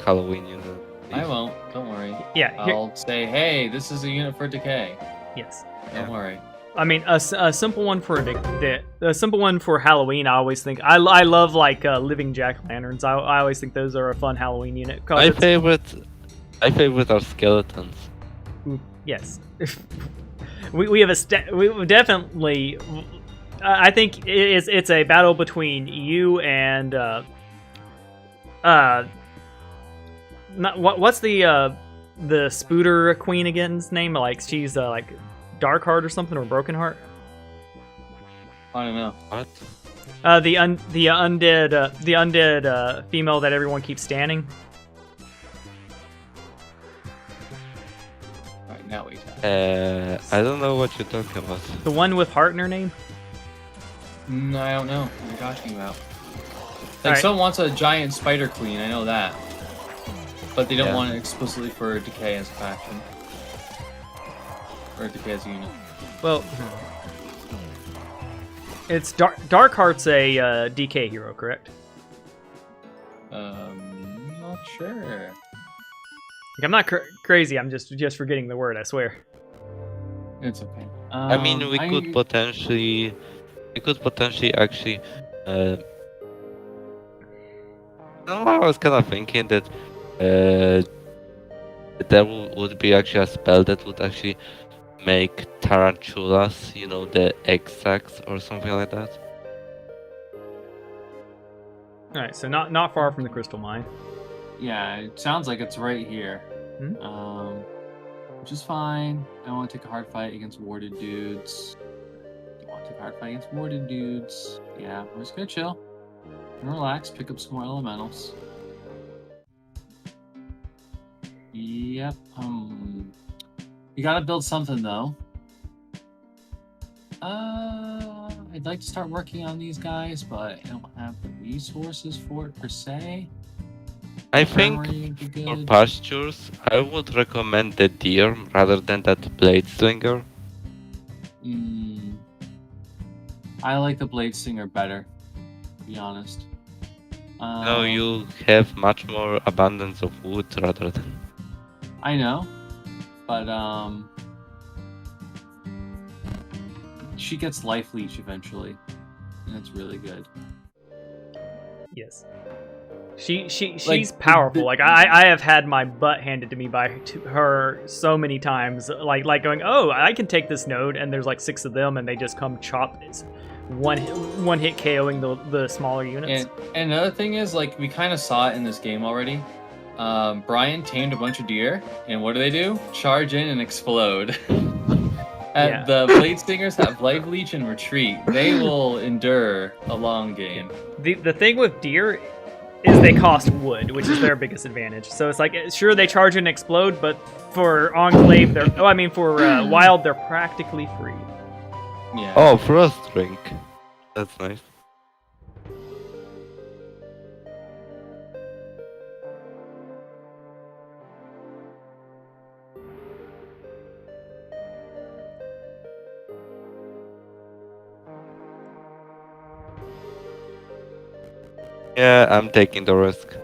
Halloween unit. I please. won't. Don't worry. Yeah. Here, I'll say, hey, this is a unit for decay. yes. Don't worry. I mean, a simple one for a simple one for Halloween. I always think I love like living jack-o'-lanterns. I always think those are a fun Halloween unit. My favorite are skeletons. Yes, we have we definitely. I think it's a battle between you and what's the Spooter Queen again's name? Like she's like Darkheart or something, or Brokenheart. I don't know. What? The undead female that everyone keeps standing. Alright, now we talk. I don't know what you're talking about. The one with heart in her name. I don't know what you're talking about. Like, Alright. someone wants a giant spider queen, I know that. But they don't Yeah. want it explicitly for decay as a faction. Or decay as a unit. Well, it's Darkheart's a DK hero, correct? Not sure. Like, I'm not crazy. I'm just forgetting the word. I swear. It's okay. I mean, we could potentially actually. I was kind of thinking that there would be actually a spell that would actually make tarantulas, you know, the egg sacs or something like that. All right, so not far from the crystal mine. Yeah, it sounds like it's right here. Hmm? Which is fine. I don't want to take a hard fight against warded dudes. Don't want to take a hard fight against warded dudes. Yeah, we're just gonna chill and relax, pick up some more elementals. Yep. You gotta build something though. I'd like to start working on these guys, but I don't have the resources for it per se. I think Armory would be for good. pastures, I would recommend the deer rather than that blade slinger. I like the blade stinger better, to be honest. No, you have much more abundance of wood rather than. I know, but she gets life leech eventually, and it's really good. Yes. She's Like, powerful. Like I have had my butt handed to me by her so many times. Like going, oh, I can take this node, and there's like 6 of them, and they just come chop this one hit KOing the smaller units. And another thing is, like, we kind of saw it in this game already. Brian tamed a bunch of deer, and what do? Charge in and explode. Yeah. The blade stingers have life leech and retreat. They will endure a long game. The thing with deer is they cost wood, which is their biggest advantage. So it's like, sure, they charge and explode, but for Enclave, for Wild, they're practically free. Yeah. Oh, frost drink. That's nice. Yeah, I'm taking the risk.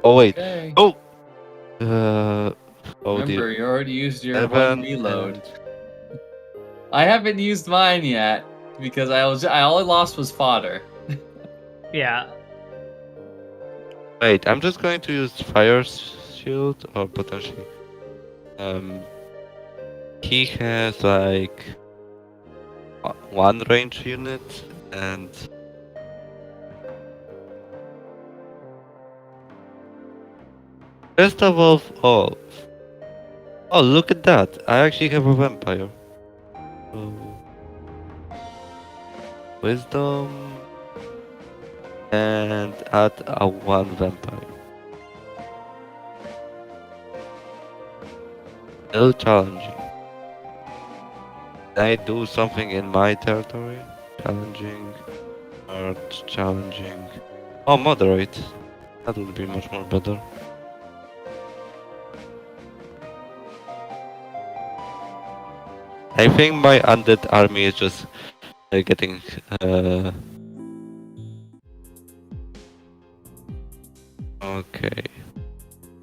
Oh wait. Okay. Oh. Oh Remember, dear. you already used your 7 one reload. and I haven't used mine yet because I all I lost was fodder. Yeah. wait. I'm just going to use fire shield or potentially. He has like one range unit and best of all. Oh, look at that! I actually have a vampire. So, wisdom and add a one vampire. Still challenging. Can I do something in my territory? Challenging, hard, challenging. Oh, moderate. That would be much more better. I think my undead army is just getting okay.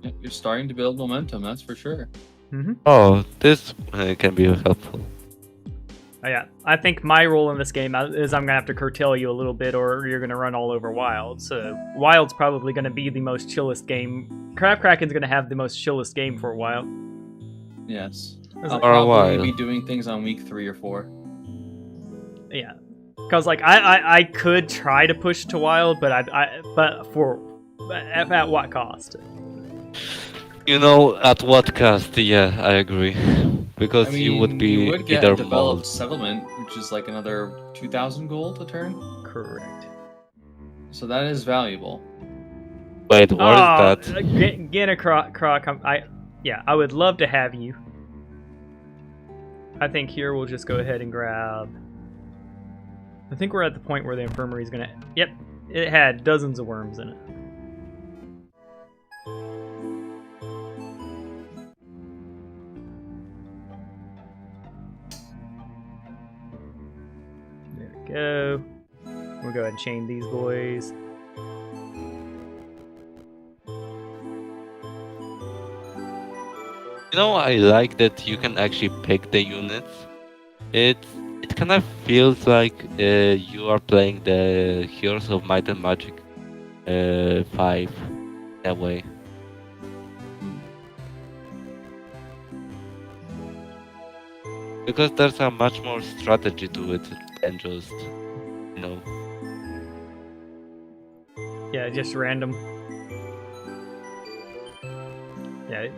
Yep, you're starting to build momentum, that's for sure. Mm-hmm. Oh, this can be helpful. Oh, yeah. I think my role in this game is I'm gonna have to curtail you a little bit, or you're gonna run all over Wild. So Wild's probably gonna be the most chillest game. Kraken's gonna have the most chillest game for a while. Yes. Is I'll it- For a probably while. be doing things on week 3 or 4. Yeah, because like I could try to push to Wild, but at what cost? You know, at what cost? Yeah, I agree. Because I mean, you would be you would get either a developed mold. settlement, which is like another 2,000 gold a turn. Correct. So that is valuable. Wait, what is that? Get a croc. I would love to have you. I think here we'll just go ahead and grab. I think we're at the point where the infirmary is gonna. Yep, it had dozens of worms in it. There we go. We'll go ahead and chain these boys. You know, I like that you can actually pick the units. It kind of feels like you are playing the Heroes of Might and Magic 5 that way. Because there's a much more strategy to it than just, you know. Yeah, just random. Yeah,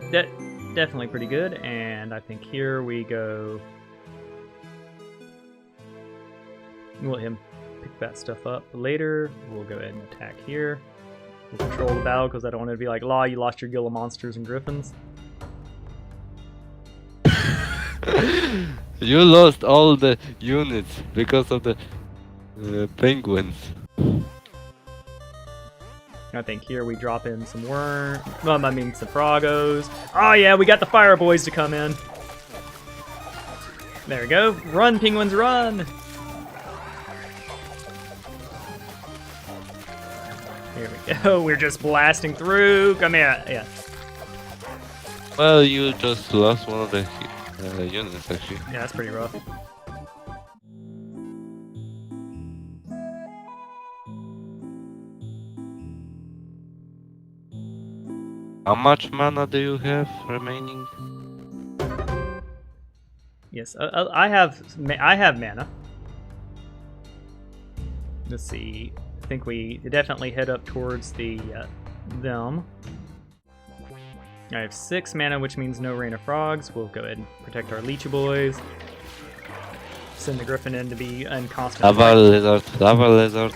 definitely pretty good. And I think here we go. We'll let him pick that stuff up later. We'll go ahead and attack here. We'll control the battle because I don't want to be like, Law, you lost your guild of monsters and griffins. You lost all the units because of the penguins. I think here we drop in some worm. Well, I mean some frogos. Oh yeah, we got the fire boys to come in. There we go. Run, penguins, run! Here we go. We're just blasting through. Come here. Yeah. Well, you just lost one of the units actually. Yeah, that's pretty rough. How much mana do you have remaining? Yes, I have mana. Let's see. I think we definitely head up towards the them. I have 6 mana, which means no rain of frogs. We'll go ahead and protect our Leechy boys. Send the griffin in to be in constant. Lava lizard, lava lizard.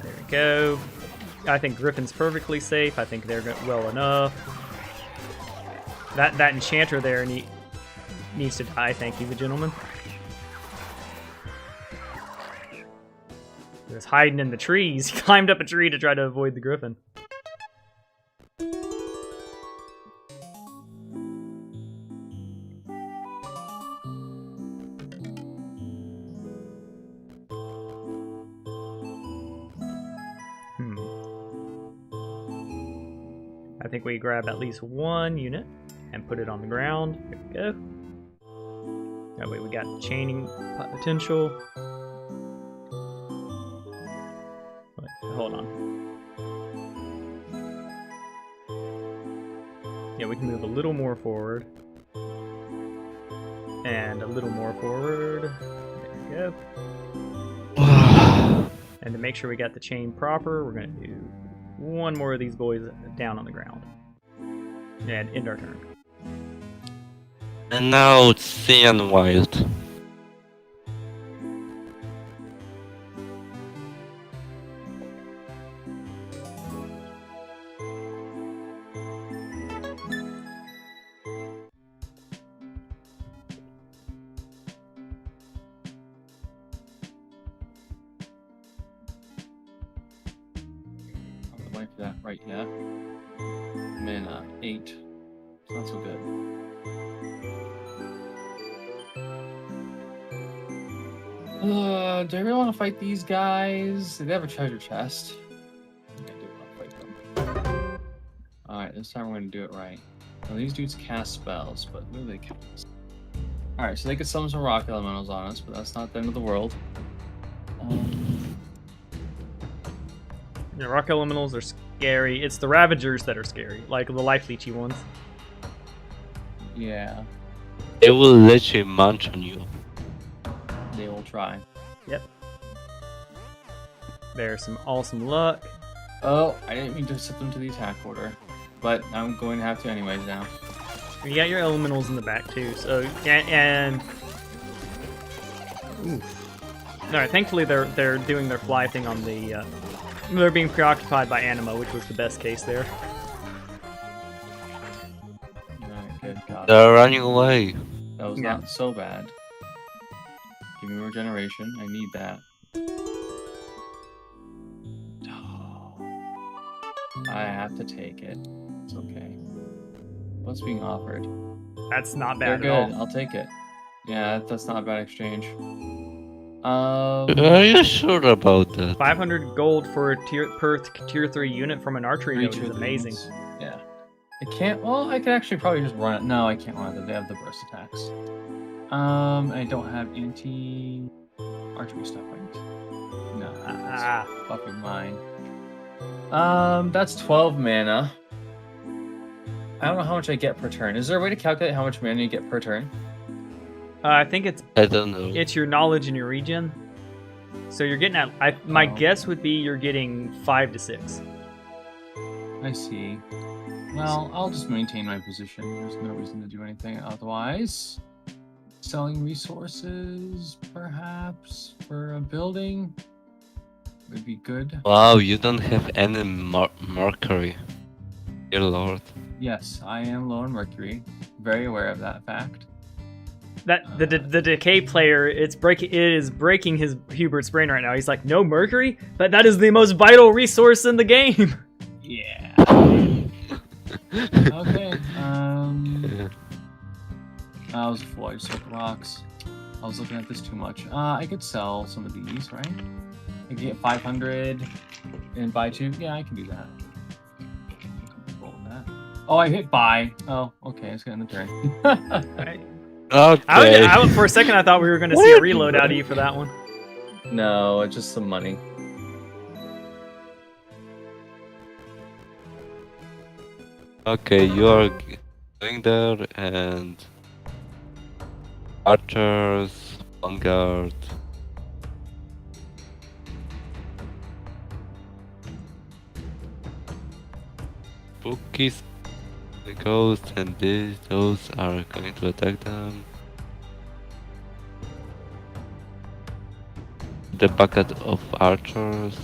There we go. I think griffin's perfectly safe. I think they're well enough. That enchanter there needs to die. Thank you, the gentleman. He was hiding in the trees. He climbed up a tree to try to avoid the griffin. I think we grab at least one unit and put it on the ground. There we go. That way we got chaining potential. Wait, hold on. Yeah, we can move a little more forward. And a little more forward. There we go. And to make sure we got the chain proper, we're going to do one more of these boys down on the ground. And end our turn. And now it's Cyan Wild. I'm waiting for that right now. Mana 8. Not so good. Do I really want to fight these guys? They have a treasure chest. I think I do want to fight them. Alright, this time we're going to do it right. Now, these dudes cast spells, but what do they cast? Alright, so they could summon some rock elementals on us, but that's not the end of the world. Yeah, rock elementals are scary. It's the Ravagers that are scary, like the life leechy ones. Yeah, They will literally munch on you. they will try. Yep. There's some awesome luck. Oh, I didn't mean to set them to the attack order, but I'm going to have to anyways now. You got your elementals in the back too, so and all right. Thankfully, they're doing their fly thing on the. They're being preoccupied by Anima, which was the best case there. Alright, good God. They're running away. That was Yeah. not so bad. Give me regeneration. I need that. I have to take it. It's okay. What's being offered? That's not They're bad good. at all. I'll take it. Yeah, that's not a bad exchange. Are you sure about that? 500 gold for a per tier 3 unit from an archery node is Tier amazing. threes. Yeah. I can't. Well, I could actually probably just run it. No, I can't run it. They have the burst attacks. I don't have anti archery stuff, right? No. Ah. That's fucking mine. That's 12 mana. I don't know how much I get per turn. Is there a way to calculate how much mana you get per turn? I think it's I don't know. your knowledge and your regen. So you're getting at. My Oh. guess would be you're getting 5 to 6. I see. Well, I'll just maintain my position. There's no reason to do anything otherwise. Selling resources, perhaps, for a building would be good. Wow, you don't have any mercury. Dear Lord. Yes, I am low on mercury. Very aware of that fact. That the decay player, it is breaking his Hubert's brain right now. He's like, no mercury, but that is the most vital resource in the game. Yeah. Okay. I was a fool. I just took rocks. I was looking at this too much. I could sell some of these, right? I could get 500 and buy 2. Yeah, I can do that. Roll that. Oh, I hit buy. Oh, okay. It's getting the turn. Right. Okay. For a second, I thought we were going to see a reload out of you for that one. No, it's just some money. Okay, you are going there and archers, vanguard. Bookies, the ghost, and those are going to attack them. The bucket of archers.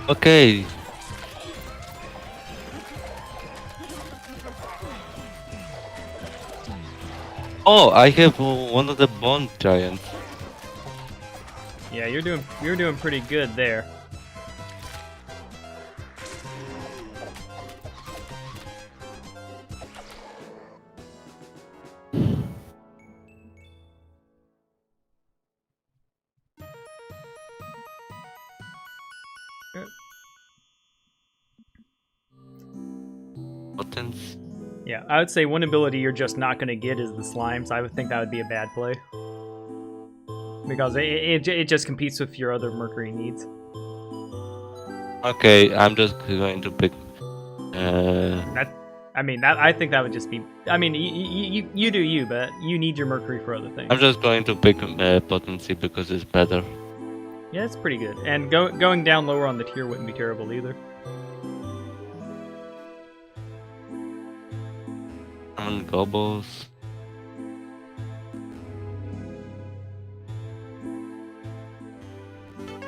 Okay. Oh, I have one of the bone giants. Yeah, you're doing pretty good there. Buttons. Yeah, I would say one ability you're just not going to get is the slimes. I would think that would be a bad play. Because it just competes with your other Mercury needs. Okay, I'm just going to pick. I think that would just be. I mean, you do you, but you need your Mercury for other things. I'm just going to pick potency because it's better. Yeah, it's pretty good. And going down lower on the tier wouldn't be terrible either. On gobbles.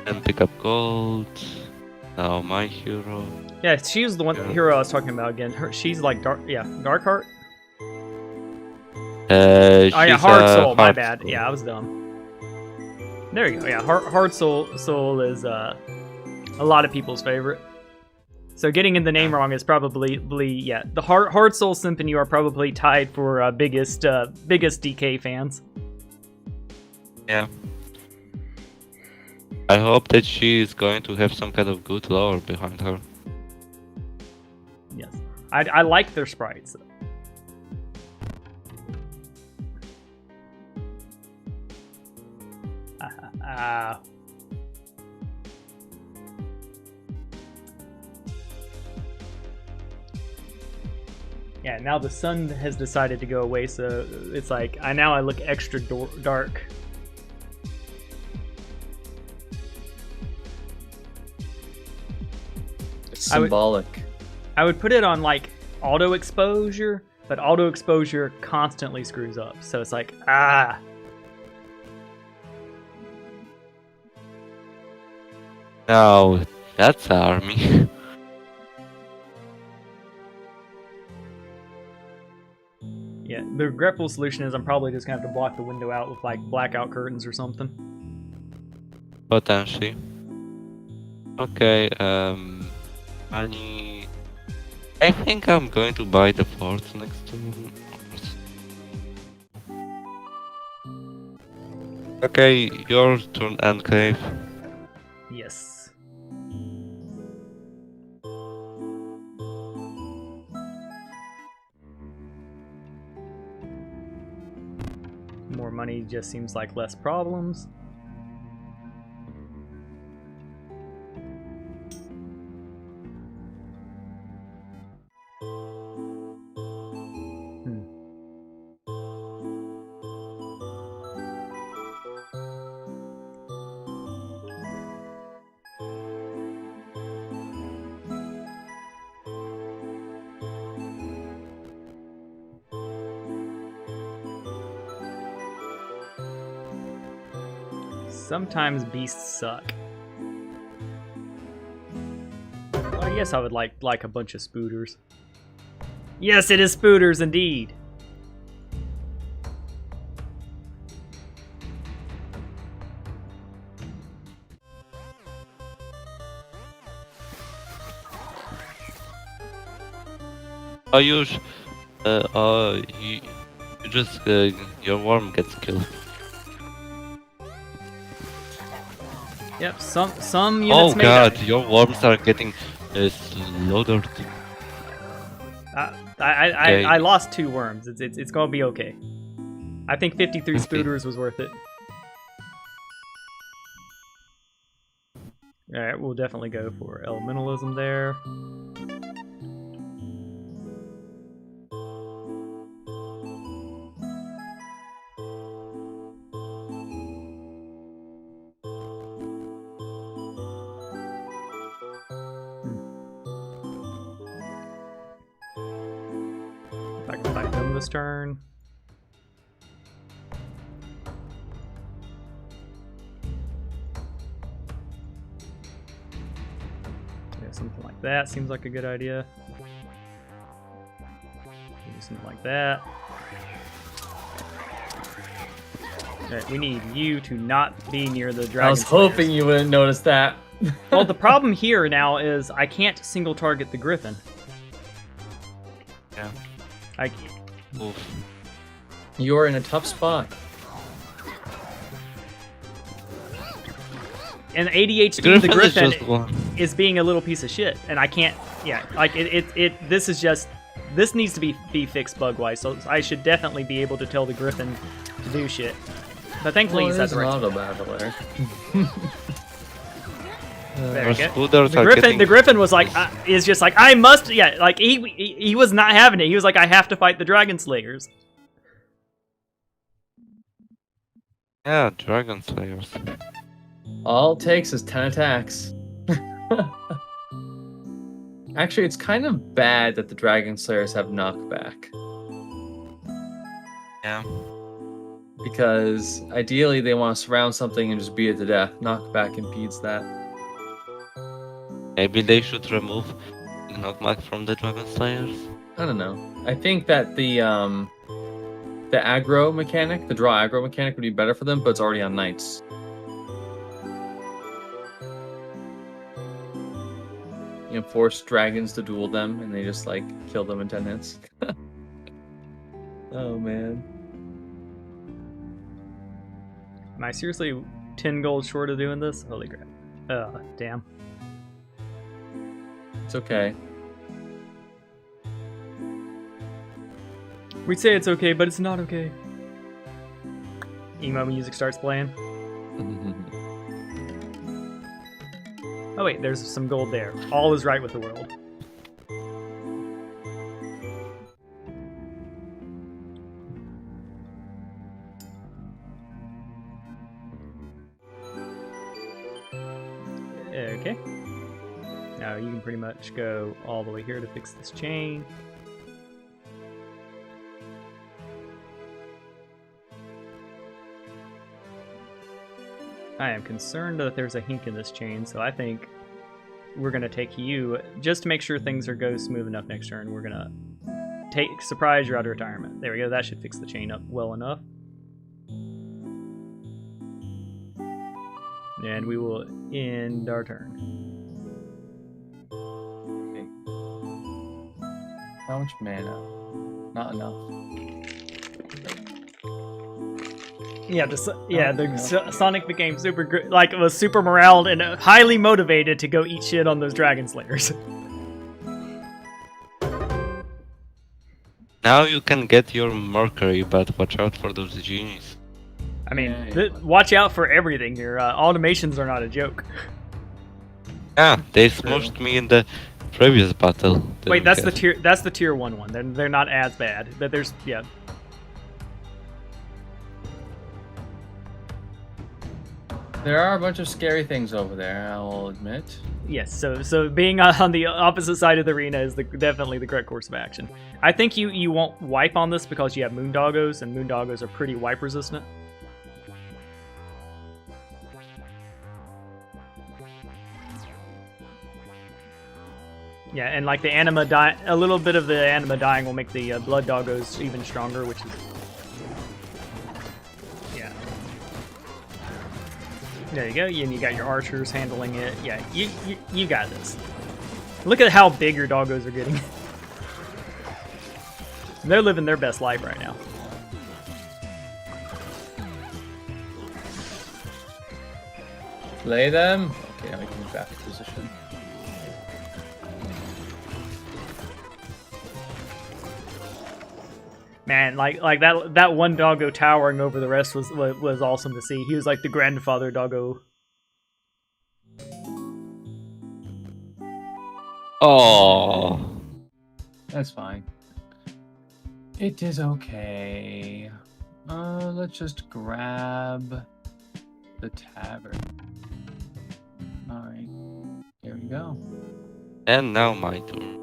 And pick up gold. Now my hero. Yeah, she was the one hero I was talking about again. She's like dark heart. She's Oh yeah, hard soul. My hard bad. soul. Yeah, I was dumb. There you go. Yeah, hard soul is a lot of people's favorite. So getting in the name wrong is probably the hard soul simp and you are probably tied for biggest DK fans. Yeah. I hope that she is going to have some kind of good lore behind her. Yes, I like their sprites. Yeah, now the sun has decided to go away, so it's like I look extra dark. It's symbolic. I would put it on like auto exposure, but auto exposure constantly screws up. So it's like Now that's army. Yeah, the regretful solution is I'm probably just gonna have to block the window out with like blackout curtains or something. Potentially. Okay, I think I'm going to buy the forts next to. Okay, your turn, Enclave. Yes. More money just seems like less problems. Sometimes beasts suck. Well, I guess I would like a bunch of spooters. Yes, it is spooters indeed. Oh, you just your worm gets killed. Yep, some Oh units may god, die. your worms are getting slaughtered. Okay. I lost 2 worms. It's gonna be okay. I think 53 50. spooters was worth it. Alright, we'll definitely go for elementalism there. If I can fight them this turn. like that seems like a good idea. Do something like that. Alright, we need you to not be near the dragon. I was hoping you wouldn't notice that. Well, the problem here now is I can't single target the griffin. Yeah. I Oof. You're in a tough spot. and ADHD the Griffin is griffin just one. is being a little piece of shit, and I can't. Yeah, like this is just. This needs to be fixed bug-wise, so I should definitely be able to tell the griffin to do shit. But thankfully he's at the right auto battler. There Our we go. scooters The are griffin, getting... the griffin was like, is just like, I must, yeah, like he was not having it. He was like, I have to fight the dragon slayers. Yeah, Dragon Slayers. All it takes is 10 attacks. Actually, it's kind of bad that the Dragon Slayers have knockback. Yeah. Because ideally they want to surround something and just beat it to death. Knockback impedes that. Maybe they should remove knockback from the Dragon Slayers. I don't know. I think that the aggro mechanic, the draw aggro mechanic would be better for them, but it's already on knights. You know, force dragons to duel them, and they just, like, kill them in 10 hits. Oh, man. Am I seriously 10 gold short of doing this? Holy crap. Damn. It's okay. We'd say it's okay, but it's not okay. Emo music starts playing. Oh wait, there's some gold there. All is right with the world. Okay. Now you can pretty much go all the way here to fix this chain. I am concerned that there's a hink in this chain, so I think we're going to take you, just to make sure things go smooth enough next turn, we're going to surprise you out of retirement. There we go, that should fix the chain up well enough. And we will end our turn. Okay. How much mana? Not enough. Yeah, Sonic became super good, like was super morale and highly motivated to go eat shit on those dragon slayers. Now you can get your Mercury, but watch out for those genies. I mean, Yeah. watch out for everything here. Automations are not a joke. Yeah, they smushed me in the previous battle. Wait, Didn't that's get the it. tier. That's the tier 1 one. They're not as bad, but there's yeah. There are a bunch of scary things over there, I'll admit. Yes, so being on the opposite side of the arena is definitely the correct course of action. I think you won't wipe on this because you have Moondoggos, and Moondoggos are pretty wipe resistant. Yeah, and like the anima a little bit of the anima dying will make the blood doggos even stronger, which is yeah. There you go, and you got your archers handling it. Yeah, you got this. Look at how big your doggos are getting. They're living their best life right now. Slay them. Okay, now we can move back to position. Man, like that one doggo towering over the rest was awesome to see. He was like the grandfather doggo. Oh, That's fine. It is okay. Let's just grab the tavern. Alright. Here we go. and now my turn.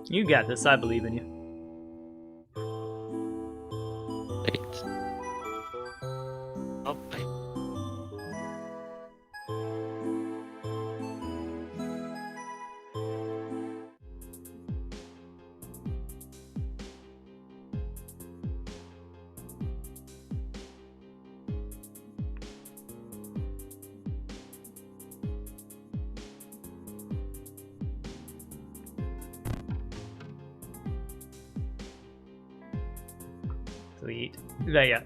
You got this. I believe in you. Wait. Oh, wait. Sweet. Yeah.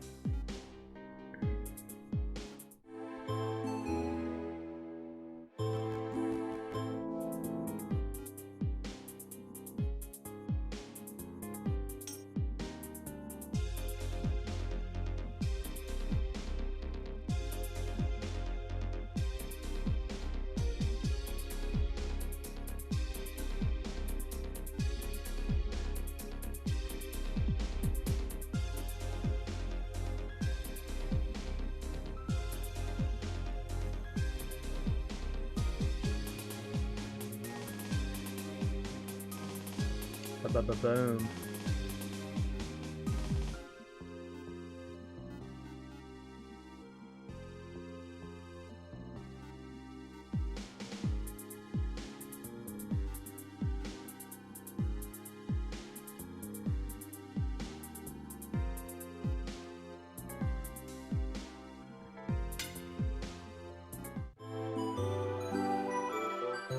Boom.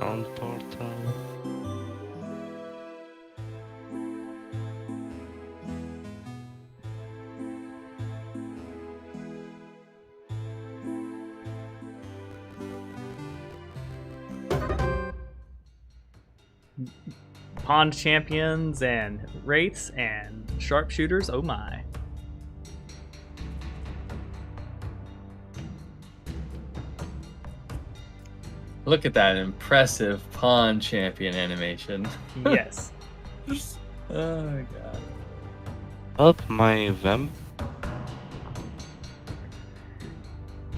On portal. Pond champions and wraiths and sharpshooters. Oh my. Look at that impressive pawn champion animation. Yes. Oh my god. Help my vamp.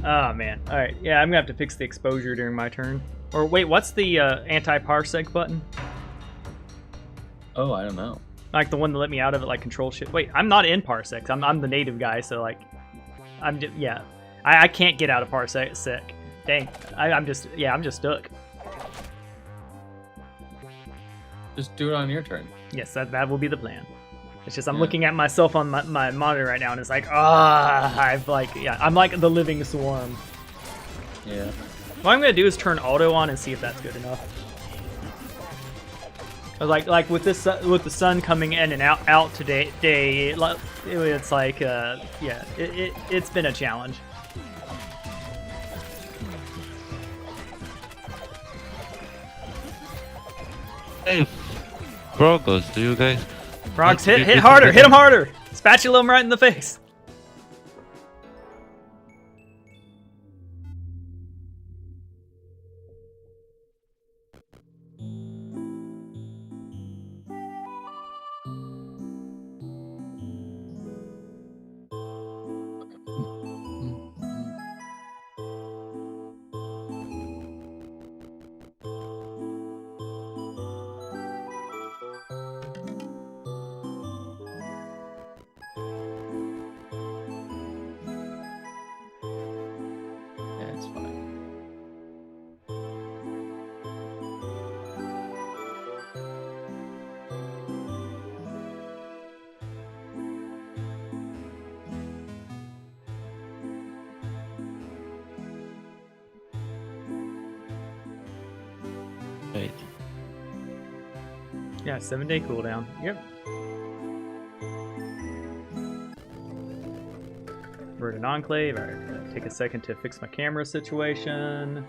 Oh man. All right. Yeah, I'm gonna have to fix the exposure during my turn. Or wait, what's the anti-parsec button? Oh, I don't know. Like the one that let me out of it, like control shit. Wait, I'm not in parsecs. I'm the native guy, so like, I'm just yeah. I can't get out of parsec. Dang. I'm just stuck. Just do it on your turn. Yes, that will be the plan. It's just I'm Yeah. looking at myself on my monitor right now, and it's like, I'm like the living swarm. Yeah. What I'm gonna do is turn auto on and see if that's good enough. 'Cause like with this with the sun coming in and out today, it's like it's been a challenge. Hey, Brogos, do you guys? Frogs, hit harder, hit him harder! Spatula him right in the face. Yeah, it's fine. Wait. Yeah, 7-day cooldown. Yep. Verdant Enclave. Alright, take a second to fix my camera situation.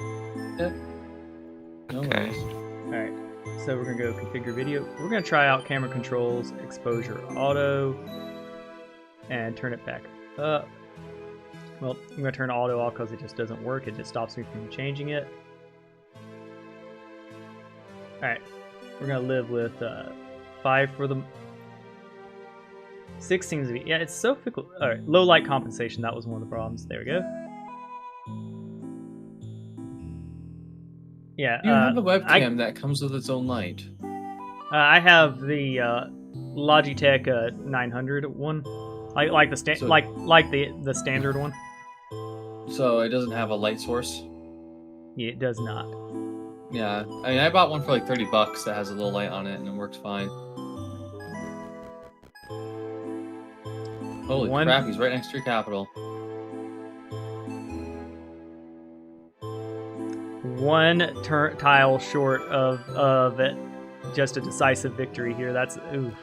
No Okay. worries. Alright, so we're gonna go configure video. We're gonna try out camera controls, exposure auto, and turn it back up. Well, I'm gonna turn auto off because it just doesn't work. It just stops me from changing it. Alright, we're gonna live with 5 for the... 6 seems to be... Yeah, it's so fickle. Alright, low light compensation, that was one of the problems. There we go. Yeah, You have a webcam that comes with its own light. I have the Logitech 900 one, like the So- like the standard one. So it doesn't have a light source. Yeah, it does not. Yeah, I mean, I bought one for like $30 that has a little light on it, and it works fine. Holy One- crap, he's right next to your capital. One tile short of it, just a decisive victory here. That's oof.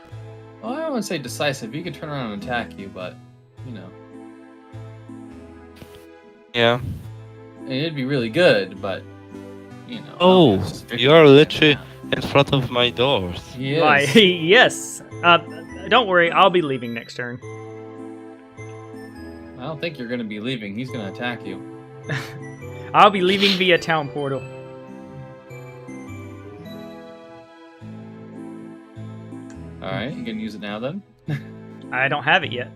Well, I don't want to say decisive. He could turn around and attack you, but you know, Yeah. it'd be really good. But you know. Oh, it's just you are 50%. literally in front of my doors. He is. Like, yes. Don't worry, I'll be leaving next turn. I don't think you're going to be leaving. He's going to attack you. I'll be leaving via town portal. All right, you can use it now then. I don't have it yet.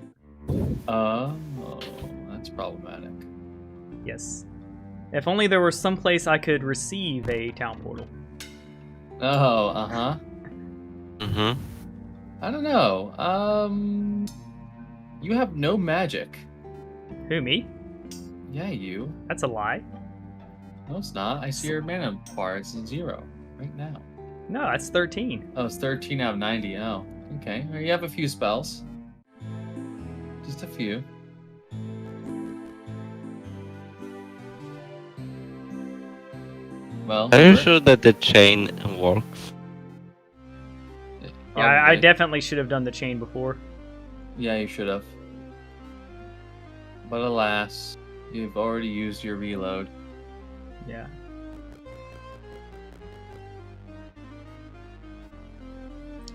Oh, that's problematic. Yes. If only there was some place I could receive a town portal. Oh, uh-huh. Mm-hmm. I don't know. You have no magic. Who, me? Yeah, you. That's a lie. No, it's not. I see your mana bar. It's 0 right now. No, that's 13. Oh, it's 13 out of 90. Oh, okay. Well, you have a few spells. Just a few. Well, Are you sure that the chain works? Yeah, I probably. definitely should have done the chain before. Yeah, you should have. But alas, you've already used your reload. Yeah.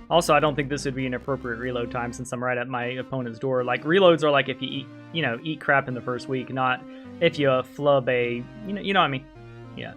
Also, I don't think this would be an appropriate reload time since I'm right at my opponent's door. Like, reloads are like if you eat crap in the first week, not if you flub a, you know what I mean? Yeah.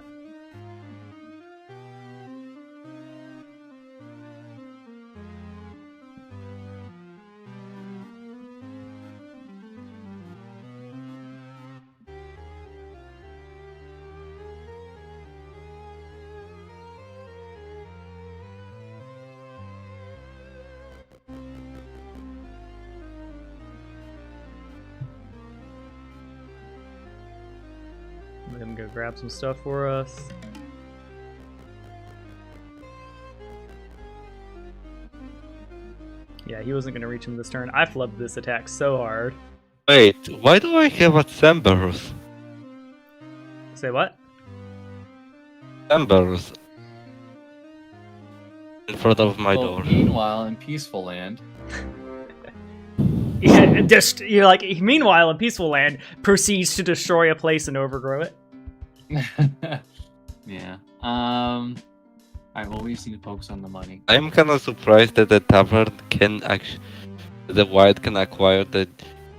Let him go grab some stuff for us. Yeah, he wasn't going to reach him this turn. I flubbed this attack so hard. Wait, why do I have a Cerberus? Say what? Cerberus in front of my Well, door. meanwhile, in Peaceful Land, Yeah, just you're like. Meanwhile, in Peaceful Land, proceeds to destroy a place and overgrow it. yeah. Alright, well, we just need to focus on the money. I'm kind of surprised that the tavern can actually, the wild can acquire the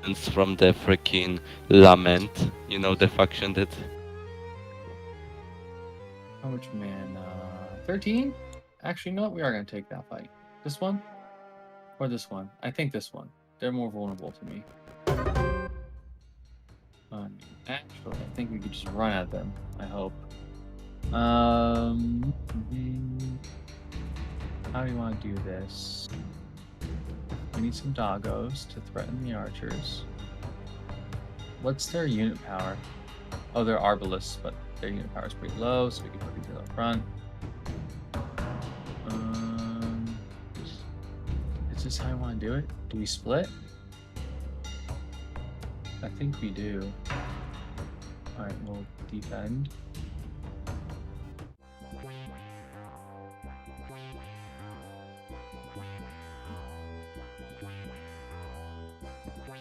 units from the freaking Lament. You know, the faction that. How much mana? 13? Actually, no, we are going to take that fight. This one? Or this one? I think this one. They're more vulnerable to me. Actually, I think we could just run at them. I hope. How do you want to do this? We need some doggos to threaten the archers. What's their unit power? Oh, they're arbalists, but their unit power is pretty low, so we can put these up front. Is this how I want to do it? Do we split? I think we do. Alright, we'll defend.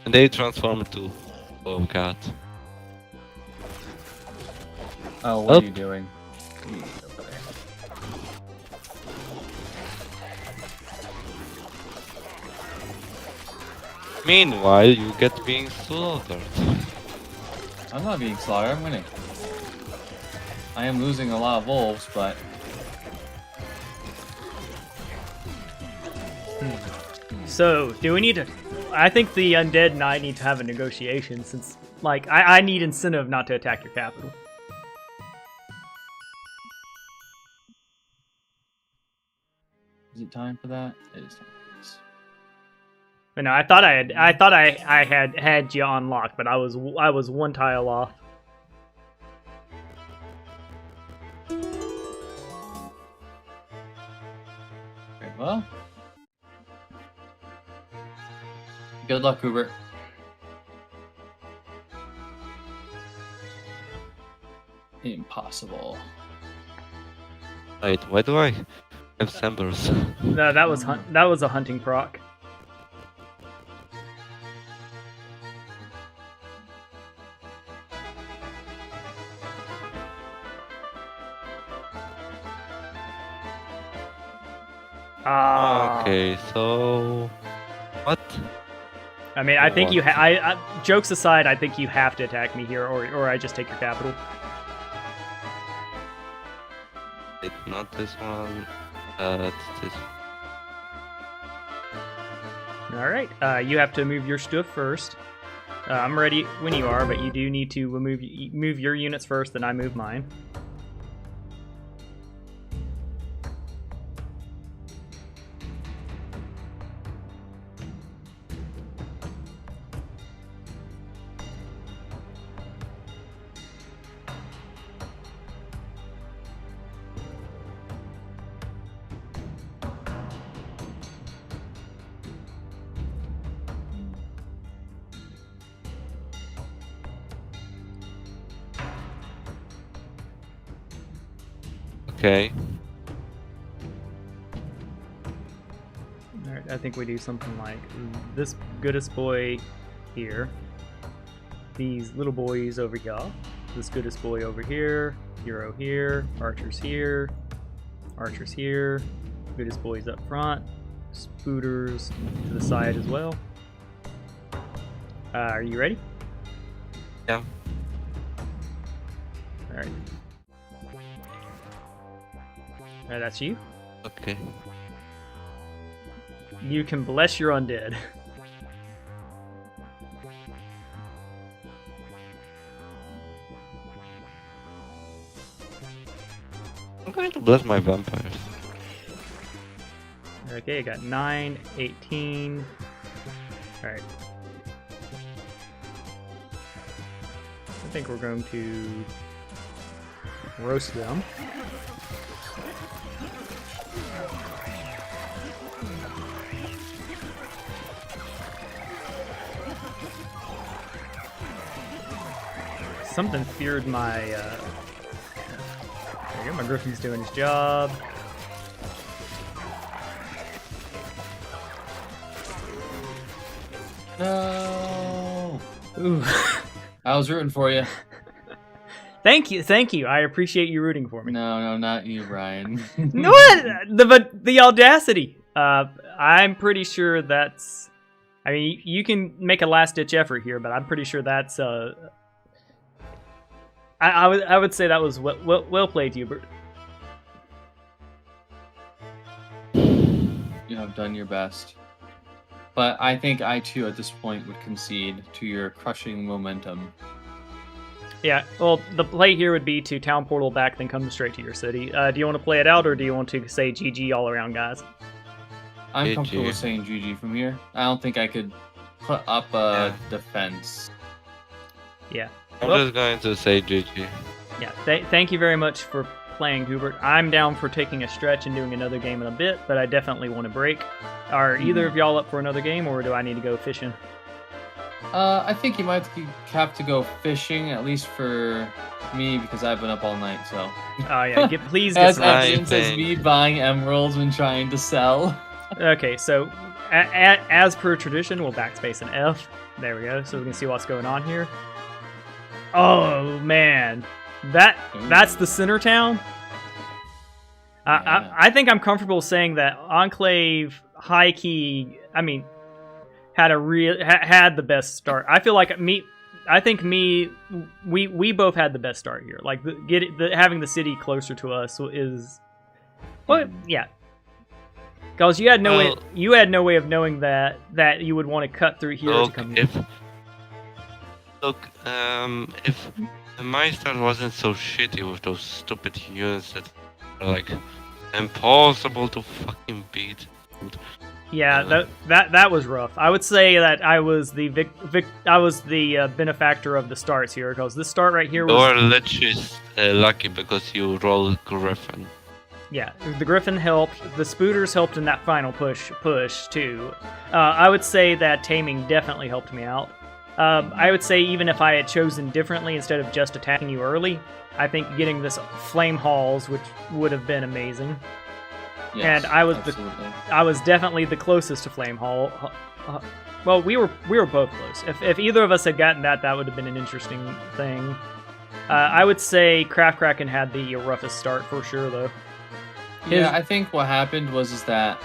And they transform to. Oh god. Oh, what Oh. are you doing? Meanwhile, you get being slaughtered. I'm not being slaughtered, I'm winning. I am losing a lot of wolves, but So, do we need to? I think the undead and I need to have a negotiation since, like, I need incentive not to attack your capital. is it time for that? It is time for this. But no, I thought I had you on lock, but I was one tile off. Okay, well. Good luck, Hubert. Impossible. Wait, why do I have Cerberus? No, that was a hunting proc. Ah. Okay, so what? I mean, I think What? you. Jokes aside, I think you have to attack me here, or I just take your capital. It's not this one. It's this. All right. You have to move your stuff first. I'm ready when you are, but you do need to move your units first, then I move mine. Okay. All right. I think we do something like this goodest boy here. These little boys over here. This goodest boy over here. Hero here. Archers here. Archers here. Goodest boys up front. Spooters to the side as well. Are you ready? Yeah. All right. That's you. Okay. You can bless your undead. I'm going to bless my vampires. Okay, I got 9, 18. Alright. I think we're going to roast them. Something feared my, there you go, my Griffin's doing his job. No. Ooh. I was rooting for you. Thank you. I appreciate you rooting for me. No, not you, Brian. What? The audacity. I'm pretty sure that's. I mean, you can make a last-ditch effort here, but I'm pretty sure that's. I would say that was well played, Hubert. You have done your best. But I think I too, at this point, would concede to your crushing momentum. Yeah, well, the play here would be to town portal back, then come straight to your city. Do you want to play it out, or do you want to say GG all around, guys? I'm GG. comfortable with saying GG from here. I don't think I could put up a defense. Yeah. I'm Well, just going to say GG. yeah. Thank you very much for playing, Hubert. I'm down for taking a stretch and doing another game in a bit, but I definitely want a break. Are either of y'all up for another game, or do I need to go fishing? I think you might have to go fishing, at least for me, because I've been up all night, so. Oh yeah, please get As some I rest. evidence as think- me buying emeralds when trying to sell. Okay, so as per tradition, we'll backspace an F. There we go, so we can see what's going on here. Oh man, that's the center town. Yeah. I think I'm comfortable saying that Enclave High Key. I mean, had had the best start. I feel like we both had the best start here. Like having the city closer to us is, well, yeah. Because you had no way of knowing that you would want to cut through here to Look, come here. if my start wasn't so shitty with those stupid units that are like impossible to fucking beat. Yeah, that was rough. I would say that I was the benefactor of the starts here, because this start right here You was. are literally lucky because you rolled Griffin. Yeah, the Griffin helped. The Spooters helped in that final push too. I would say that taming definitely helped me out. I would say even if I had chosen differently instead of just attacking you early, I think getting this Flame Halls, which would have been amazing. Yes, And I was absolutely. I was definitely the closest to Flame Hall. Well, we were both close. If either of us had gotten that would have been an interesting thing. I would say Craft Kraken had the roughest start for sure, though. Yeah, I think what happened was that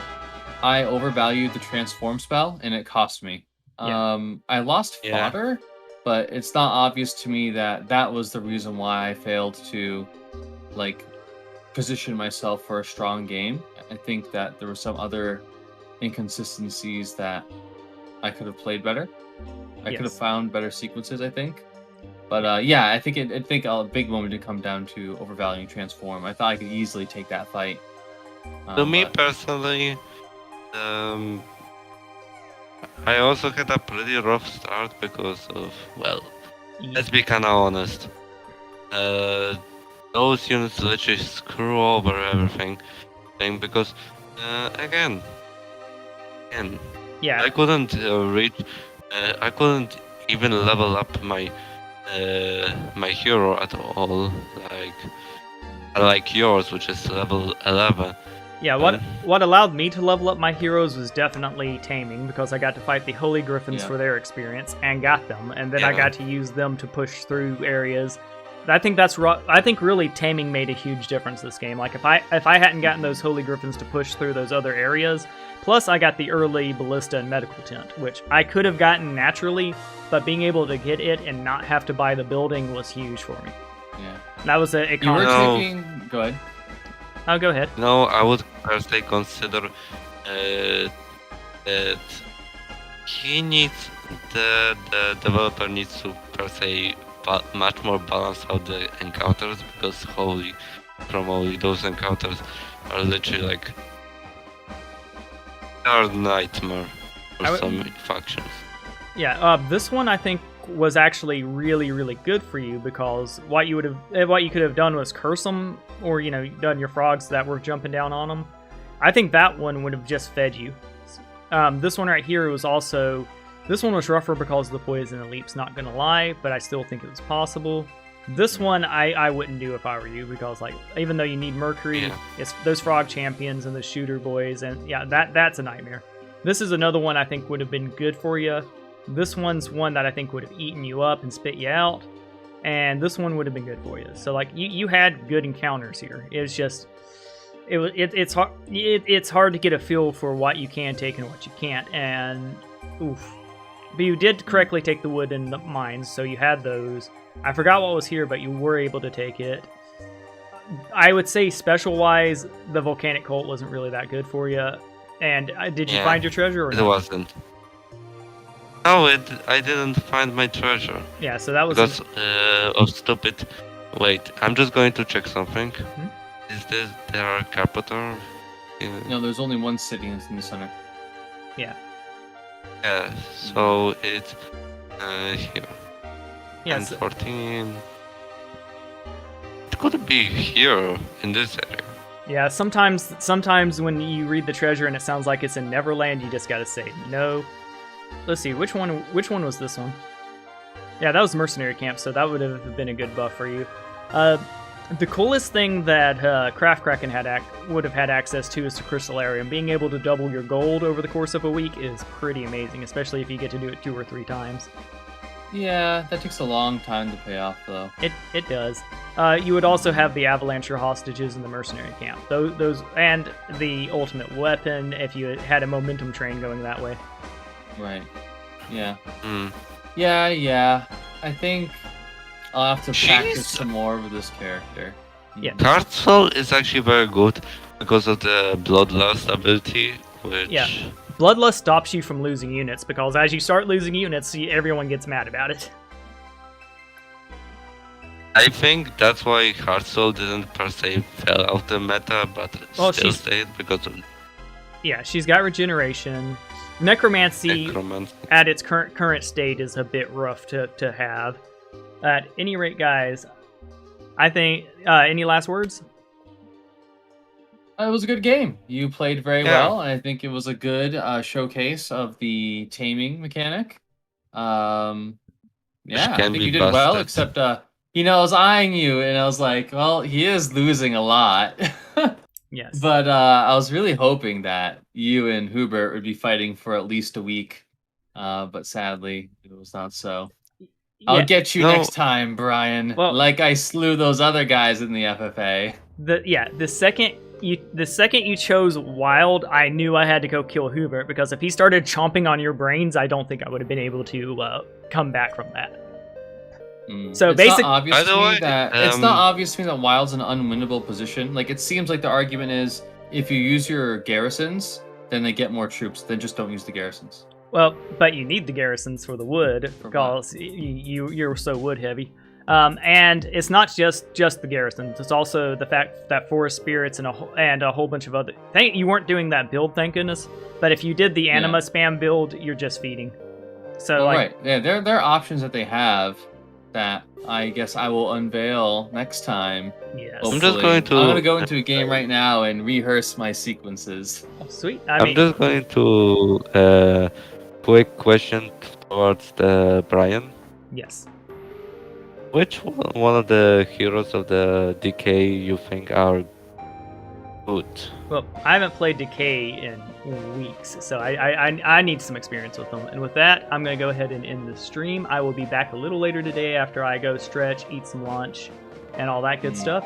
I overvalued the transform spell and it cost me. Yeah. I lost Yeah. fodder, but it's not obvious to me that that was the reason why I failed to like position myself for a strong game. I think that there were some other inconsistencies that I could have played better. I could have Yes. found better sequences, I think. But yeah, I think a big moment did come down to overvaluing transform. I thought I could easily take that fight. To me But personally, um, I also had a pretty rough start because of, well, let's be kind of honest. Those units literally screw over everything. Because, again, Yeah. I couldn't reach. I couldn't even level up my my hero at all. Like yours, which is level 11. Yeah, what allowed me to level up my heroes was definitely taming, because I got to fight the Holy Griffins for their experience and got them, and then I got to use them to push through areas. I think I think really taming made a huge difference this game. Like if I hadn't gotten those Holy Griffins to push through those other areas, plus I got the early ballista and medical tent, which I could have gotten naturally, but being able to get it and not have to buy the building was huge for me. yeah, That was a you were No. taking. Go ahead. Oh, go ahead. No, I would firstly consider that the developer needs to per se much more balance out the encounters, because from holy those encounters are literally like a nightmare for some factions. Yeah, this one I think was actually really, really good for you, because what you could have done was curse them, or done your frogs that were jumping down on them. I think that one would have just fed you. This one right here was rougher because of the poison and leap's, not gonna lie, but I still think it was possible. This one I wouldn't do if I were you, because even though you need Mercury, it's those frog champions and the shooter boys, and yeah, that's a nightmare. This is another one I think would have been good for you. This one's one that I think would have eaten you up and spit you out, and this one would have been good for you. So you had good encounters here. It's just it's hard to get a feel for what you can take and what you can't, and oof. But you did correctly take the wood and the mines, so you had those. I forgot what was here, but you were able to take it. I would say special-wise, the volcanic cult wasn't really that good for you. And did you find your treasure or It not? wasn't. No, I didn't find my treasure. Yeah, so that was because of stupid. Wait, I'm just going to check something. Is there a Carpathor? No, there's only one city in the center. Yeah. Yeah, so it's here. Yes. And 14. It could be here in this area. Yeah, sometimes when you read the treasure and it sounds like it's in Neverland, you just gotta say no. Let's see, which one was this one? Yeah, that was Mercenary Camp, so that would have been a good buff for you. The coolest thing that Craft Kraken would have had access to is the Crystallarium. Being able to double your gold over the course of a week is pretty amazing, especially if you get to do it 2 or 3 times. Yeah, that takes a long time to pay off, though. It does. You would also have the Avalancher hostages in the Mercenary Camp. Those and the ultimate weapon if you had a momentum train going that way. Right. Yeah. Mm. Yeah. I think I'll have to practice some more with this character. Yeah. Cardsoul is actually very good because of the Bloodlust ability, which... Yeah. Bloodlust stops you from losing units, because as you start losing units, everyone gets mad about it. I think that's why Heartsoul didn't per se fell out the meta, but still stayed because of... Yeah, she's got regeneration. Necromancy at its current state is a bit rough to have. At any rate, guys, I think... any last words? It was a good game. You played very well. I think it was a good showcase of the taming mechanic. I think you did well, except I was eyeing you, and I was like, well, he is losing a lot. Yes. But I was really hoping that you and Hubert would be fighting for at least a week. But sadly, it was not so. I'll get you next time, Brian. Well, like I slew those other guys in the FFA. The second the second you chose Wild, I knew I had to go kill Hubert, because if he started chomping on your brains, I don't think I would have been able to come back from that. So basically, it's not obvious to me that Wild's an unwinnable position. Like, it seems like the argument is if you use your garrisons, then they get more troops. Then just don't use the garrisons. well, but you need the garrisons for the wood, because you're so wood heavy. And it's not just the garrisons. It's also the fact that forest spirits and a whole bunch of other. You weren't doing that build, thank goodness. But if you did the anima spam build, you're just feeding. So right, yeah, there are options that they have that I guess I will unveil next time. Yes. I'm just going to. I'm gonna go into a game right now and rehearse my sequences. Oh, sweet. I'm just going to. Quick question towards Brian. Yes. Which one of the heroes of the Decay you think are good? Well, I haven't played Decay in weeks, so I need some experience with them. And with that, I'm going to go ahead and end the stream. I will be back a little later today after I go stretch, eat some lunch, and all that good stuff.